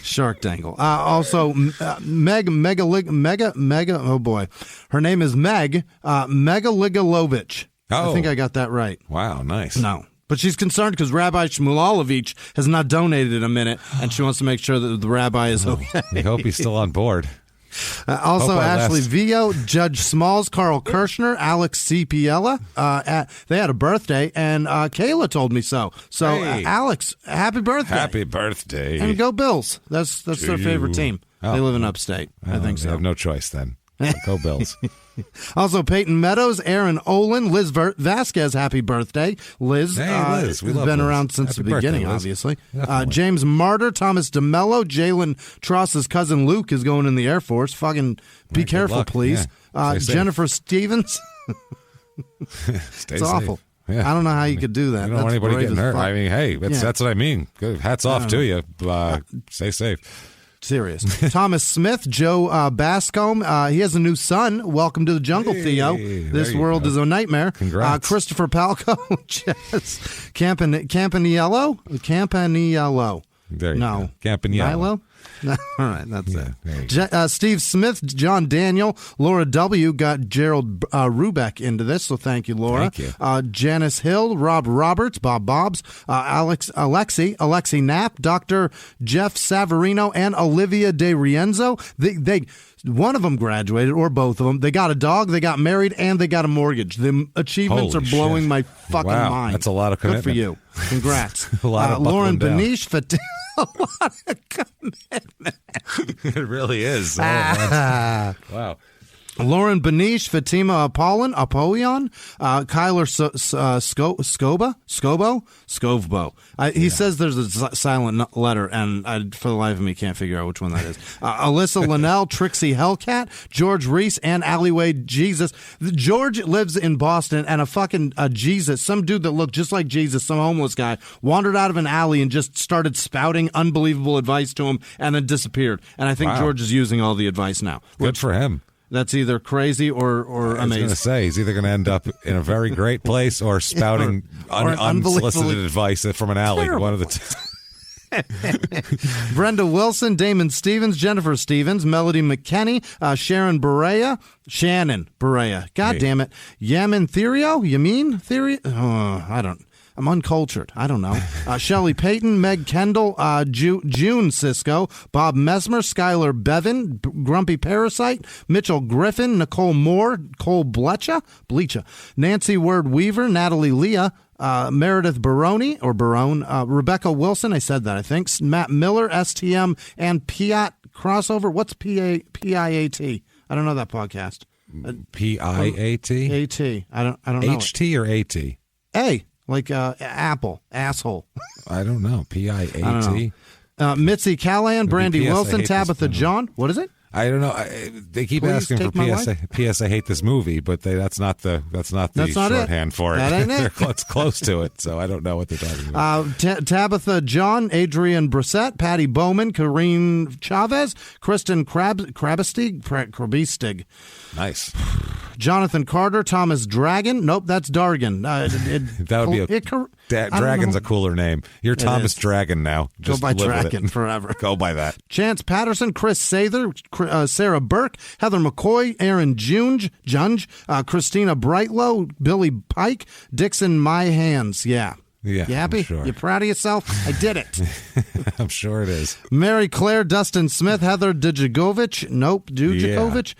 Shark Dangle. Also, Meg, oh boy. Her name is Meg Megaligolovich. I think I got that right. Wow, nice. No. But she's concerned because Rabbi Shmulovich has not donated in a minute, and she wants to make sure that the rabbi is okay. We hope he's still on board. Also, Ashley Vio, Judge Smalls, Carl Kirshner, Alex C. Piella. They had a birthday, and Kayla told me so. So, hey. Alex, happy birthday. Happy birthday. And go Bills. That's their favorite team. They live in upstate. I think so. They have no choice then. Go Bills. Also, Peyton Meadows, Aaron Olin, Liz Vasquez, happy birthday. Liz, we love been Liz. around since Happy the beginning, birthday, obviously. James Martyr, Thomas DeMello, Jalen Tross's cousin Luke is going in the Air Force. Fucking be careful, please. Yeah. Jennifer Stevens. It's awful. Yeah. I don't know how you could do that. You don't want anybody getting hurt. Fuck. I mean, hey, that's what I mean. Good. Hats off to you. Stay safe. Serious. Thomas Smith, Joe Bascombe. He has a new son. Welcome to the jungle, Theo. This world is a nightmare. Congrats. Christopher Palco, Campaniello. There you go. Campaniello. All right, that's it. Steve Smith, John Daniel, Laura W. got Gerald Rubeck into this, so thank you, Laura. Thank you. Janice Hill, Rob Roberts, Bob Bobbs, Alexi Knapp, Dr. Jeff Savarino, and Olivia De Rienzo. They one of them graduated, or both of them. They got a dog, they got married, and they got a mortgage. The achievements are blowing my fucking mind. That's a lot of commitment. Good for you. Congrats. A lot of Lauren Benish. A lot of commitment. It really is. Oh, wow. Lauren Benish, Fatima Apollon, Kyler Scovbo. He says there's a silent letter, and I, for the life of me, can't figure out which one that is. Alyssa Linnell, Trixie Hellcat, George Reese, and Alleyway Jesus. George lives in Boston, and a fucking Jesus, some dude that looked just like Jesus, some homeless guy, wandered out of an alley and just started spouting unbelievable advice to him, and then disappeared. And I think George is using all the advice now. Good for him. That's either crazy or amazing. I was going to say, he's either going to end up in a very great place or spouting unsolicited advice from an alley. Terrible. One of the two. Brenda Wilson, Damon Stevens, Jennifer Stevens, Melody McKenney, Shannon Barea. God damn it. Yamin Therio? I don't. I'm uncultured. I don't know. Shelley Payton, Meg Kendall, June Cisco, Bob Mesmer, Skylar Bevan, Grumpy Parasite, Mitchell Griffin, Nicole Moore, Cole Blecha, Nancy Word Weaver, Natalie Leah, Meredith Barone, Rebecca Wilson, I said that, I think, Matt Miller, STM, and Piat Crossover. What's PIAT? I don't know that podcast. PIAT? AT. I don't know. HT or AT? A. Like Apple, asshole. I don't know. PIAT. Mitzi Callahan, Brandy Wilson, Tabitha John. What is it? I don't know. They keep asking for PS. I hate this movie, but that's not the shorthand for it. That ain't it. It's close to it, so I don't know what they're talking about. Tabitha John, Adrian Brissett, Patty Bowman, Karine Chavez, Kristen Krabistig. Nice. Jonathan Carter, Thomas Dragon. Nope, that's Dargan. That would be Dragon's a cooler name. You're Thomas Dragon now. Just go by live Dragon with it. forever. Go by that. Chance Patterson, Chris Sather, Sarah Burke, Heather McCoy, Aaron Junge, Christina Brightlow, Billy Pike, Dixon My Hands. Yeah. Yeah, you happy? Sure. You proud of yourself? I did it. I'm sure it is. Mary Claire, Dustin Smith, Heather Djakovic. Nope, Djakovic.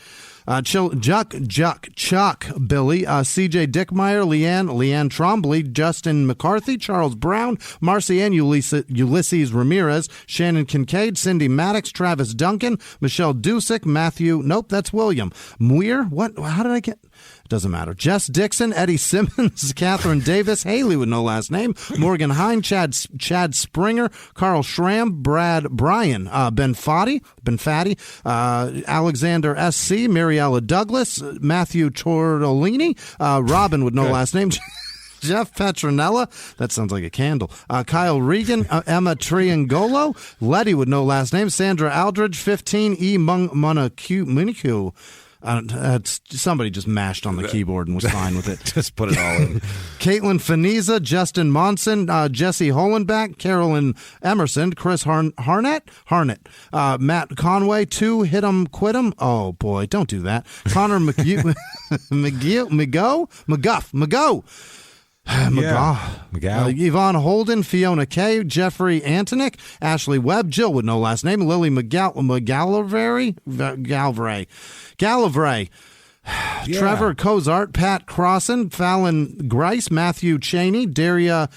Chuck, Billy, C.J. Dickmeyer, Leanne Trombley, Justin McCarthy, Charles Brown, Marcy Ann, Ulysses Ramirez, Shannon Kincaid, Cindy Maddox, Travis Duncan, Michelle Dusick, Matthew. Nope, that's William. Muir. What? How did I get? Doesn't matter. Jess Dixon, Eddie Simmons, Catherine Davis, Haley with no last name, Morgan Hine, Chad Springer, Carl Schramm, Brian, Ben Fatti, Alexander S.C., Mariella Douglas, Matthew Tortolini, Robin with no last name, Jeff Petronella, that sounds like a candle, Kyle Regan, Emma Triangolo, Letty with no last name, Sandra Aldridge, 15, E. Municu. Somebody just mashed on the keyboard and was fine with it. Just put it all in. Caitlin Feniza, Justin Monson, Jesse Holenback, Carolyn Emerson, Chris Harnett, Matt Conway, 2, Hit 'em, Quit 'em. Oh, boy, don't do that. Connor McGough. Yvonne Holden, Fiona Kay, Jeffrey Antonick, Ashley Webb, Jill with no last name, Lily Galvray, Trevor Cozart, Pat Crossan, Fallon Grice, Matthew Cheney, Daria,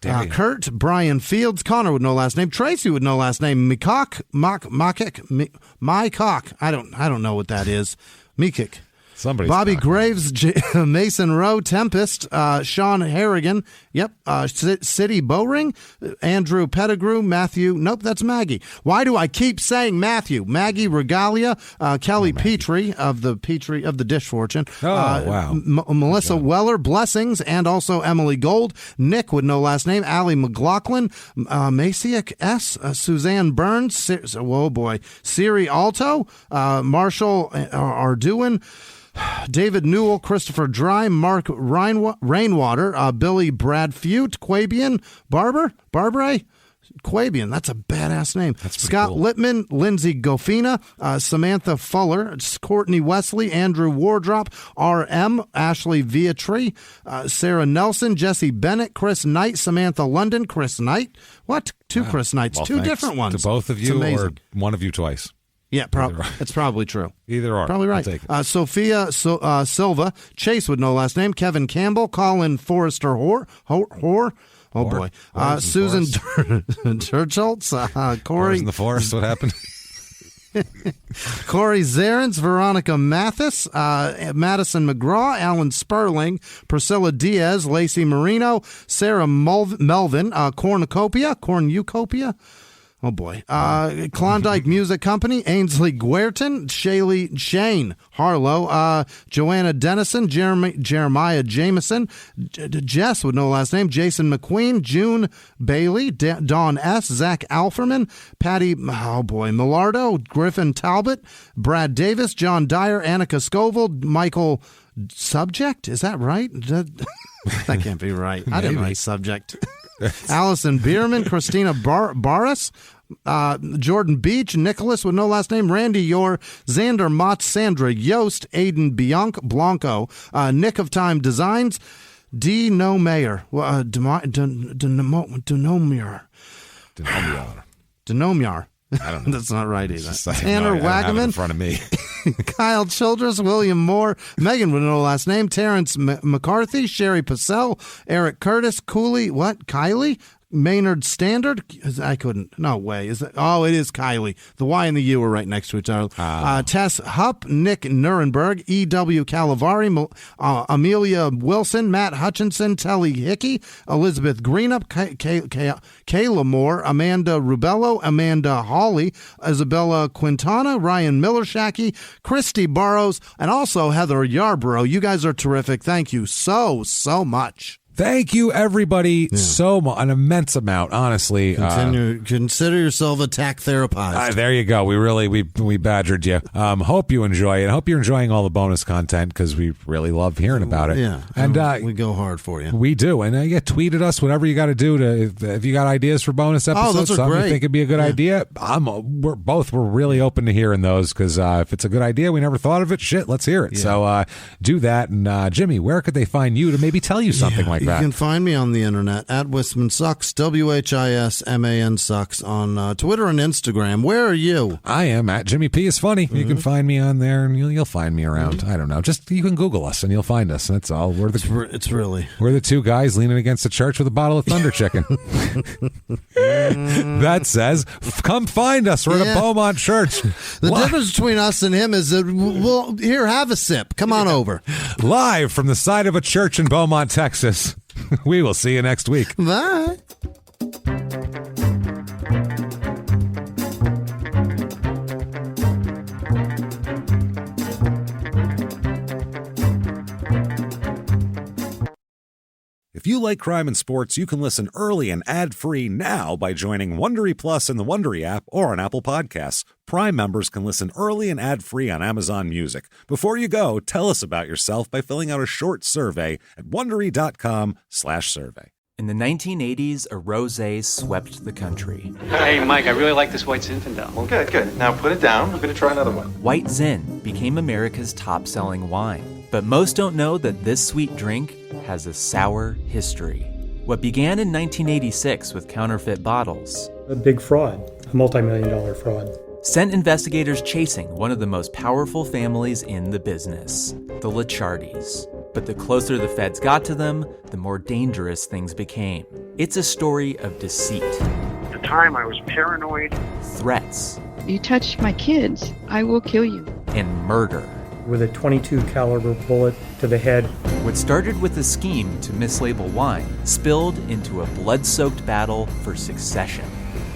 Kurt, Brian Fields, Connor with no last name, Tracy with no last name, Mikok, I don't know what that is. Mikik. Somebody's Bobby Graves, Mason Rowe, Tempest, Sean Harrigan, City Bowring, Andrew Pettigrew, Matthew. Nope, that's Maggie. Why do I keep saying Matthew? Maggie Regalia, Kelly Petrie of the Dish Fortune. Wow. Melissa Weller, Blessings, and also Emily Gold. Nick with no last name, Allie McLaughlin, Masiak S, Suzanne Burns, Siri Alto, Marshall Arduin, David Newell, Christopher Dry, Mark Rainwater, Billy Bradfute, Quabian, Barbara, Quabian, that's a badass name. Scott cool. Littman, Lindsay Gofina, Samantha Fuller, Courtney Wesley, Andrew Wardrop, RM, Ashley Viatri, Sarah Nelson, Jesse Bennett, Chris Knight, Samantha London, Chris Knight. What? Two Chris Knights, two different ones. To both of you or one of you twice? Yeah, it's probably true. Either or. Probably right. I'll take it. Sophia Silva, Chase with no last name, Kevin Campbell, Colin Forrester Hoare. Oh, boy. Susan Turcholtz, Corey. In the forest, what happened? Corey Zarens, Veronica Mathis, Madison McGraw, Alan Sperling, Priscilla Diaz, Lacey Marino, Sarah Melvin, Cornucopia. Oh, boy. Klondike Music Company, Ainsley Guertin, Shane Harlow, Joanna Dennison, Jeremiah Jameson, Jess with no last name, Jason McQueen, June Bailey, Dawn S., Zach Alferman, Patty, Millardo, Griffin Talbot, Brad Davis, John Dyer, Annika Scoville, Michael Subject. Is that right? That can't be right. I didn't write Subject. Allison Bierman, Christina Barras, Jordan Beach, Nicholas with no last name, Randy Yor, Xander Mott, Sandra Yost, Aiden Blanco, Nick of Time Designs, D. No Mayor, Denomiar. I don't know. That's not right either. Tanner Wagaman in front of me. Kyle Childress, William Moore, Megan with no last name, Terrence McCarthy, Sherry Purcell, Eric Curtis, Kylie, Maynard Standard. I couldn't. No way. Is it? Oh, it is Kylie. The Y and the U are right next to each other. Tess Hupp, Nick Nuremberg, E.W. Calavari, Amelia Wilson, Matt Hutchinson, Telly Hickey, Elizabeth Greenup, Kayla Moore, Amanda Rubello, Amanda Hawley, Isabella Quintana, Ryan Miller-Shackey, Christy Burrows, and also Heather Yarborough. You guys are terrific. Thank you so much. Thank you, everybody, so much, an immense amount, honestly. Consider yourself a tack therapist. There you go. We badgered you. Hope you enjoy it. Hope you're enjoying all the bonus content because we really love hearing about it. Yeah, and we go hard for you. We do, and tweet at us whatever you got to do if you got ideas for bonus episodes. Those are something great. You think it'd be a good idea. We're really open to hearing those because if it's a good idea, we never thought of it. Shit, let's hear it. Yeah. So do that. And Jimmy, where could they find you to maybe tell you something like that? You can find me on the internet at Whisman Sucks, WHISMAN Sucks on Twitter and Instagram. Where are you? I am at Jimmie P is funny. You can find me on there, and you'll find me around. I don't know. Just you can Google us, and you'll find us. That's all. We're the two guys leaning against the church with a bottle of Thunder Chicken. That says, come find us. We're at a Beaumont church. The difference between us and him is that here, have a sip. Come on over. Live from the side of a church in Beaumont, Texas. We will see you next week. Bye. If you like crime and sports, you can listen early and ad-free now by joining Wondery Plus in the Wondery app or on Apple Podcasts. Prime members can listen early and ad-free on Amazon Music. Before you go, tell us about yourself by filling out a short survey at Wondery.com/survey. In the 1980s, a rosé swept the country. Hey, Mike, I really like this White Zinfandel. Well, good. Now put it down. We're going to try another one. White Zin became America's top-selling wine. But most don't know that this sweet drink has a sour history. What began in 1986 with counterfeit bottles. A big fraud, a multi-million-dollar fraud. Sent investigators chasing one of the most powerful families in the business, the Licciardis. But the closer the feds got to them, the more dangerous things became. It's a story of deceit. At the time, I was paranoid. Threats. You touch my kids, I will kill you. And murder. With a .22 caliber bullet to the head. What started with a scheme to mislabel wine spilled into a blood-soaked battle for succession.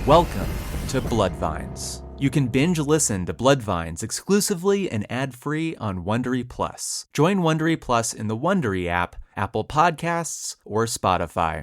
Welcome to Bloodvines. You can binge listen to Bloodvines exclusively and ad-free on Wondery Plus. Join Wondery Plus in the Wondery app, Apple Podcasts, or Spotify.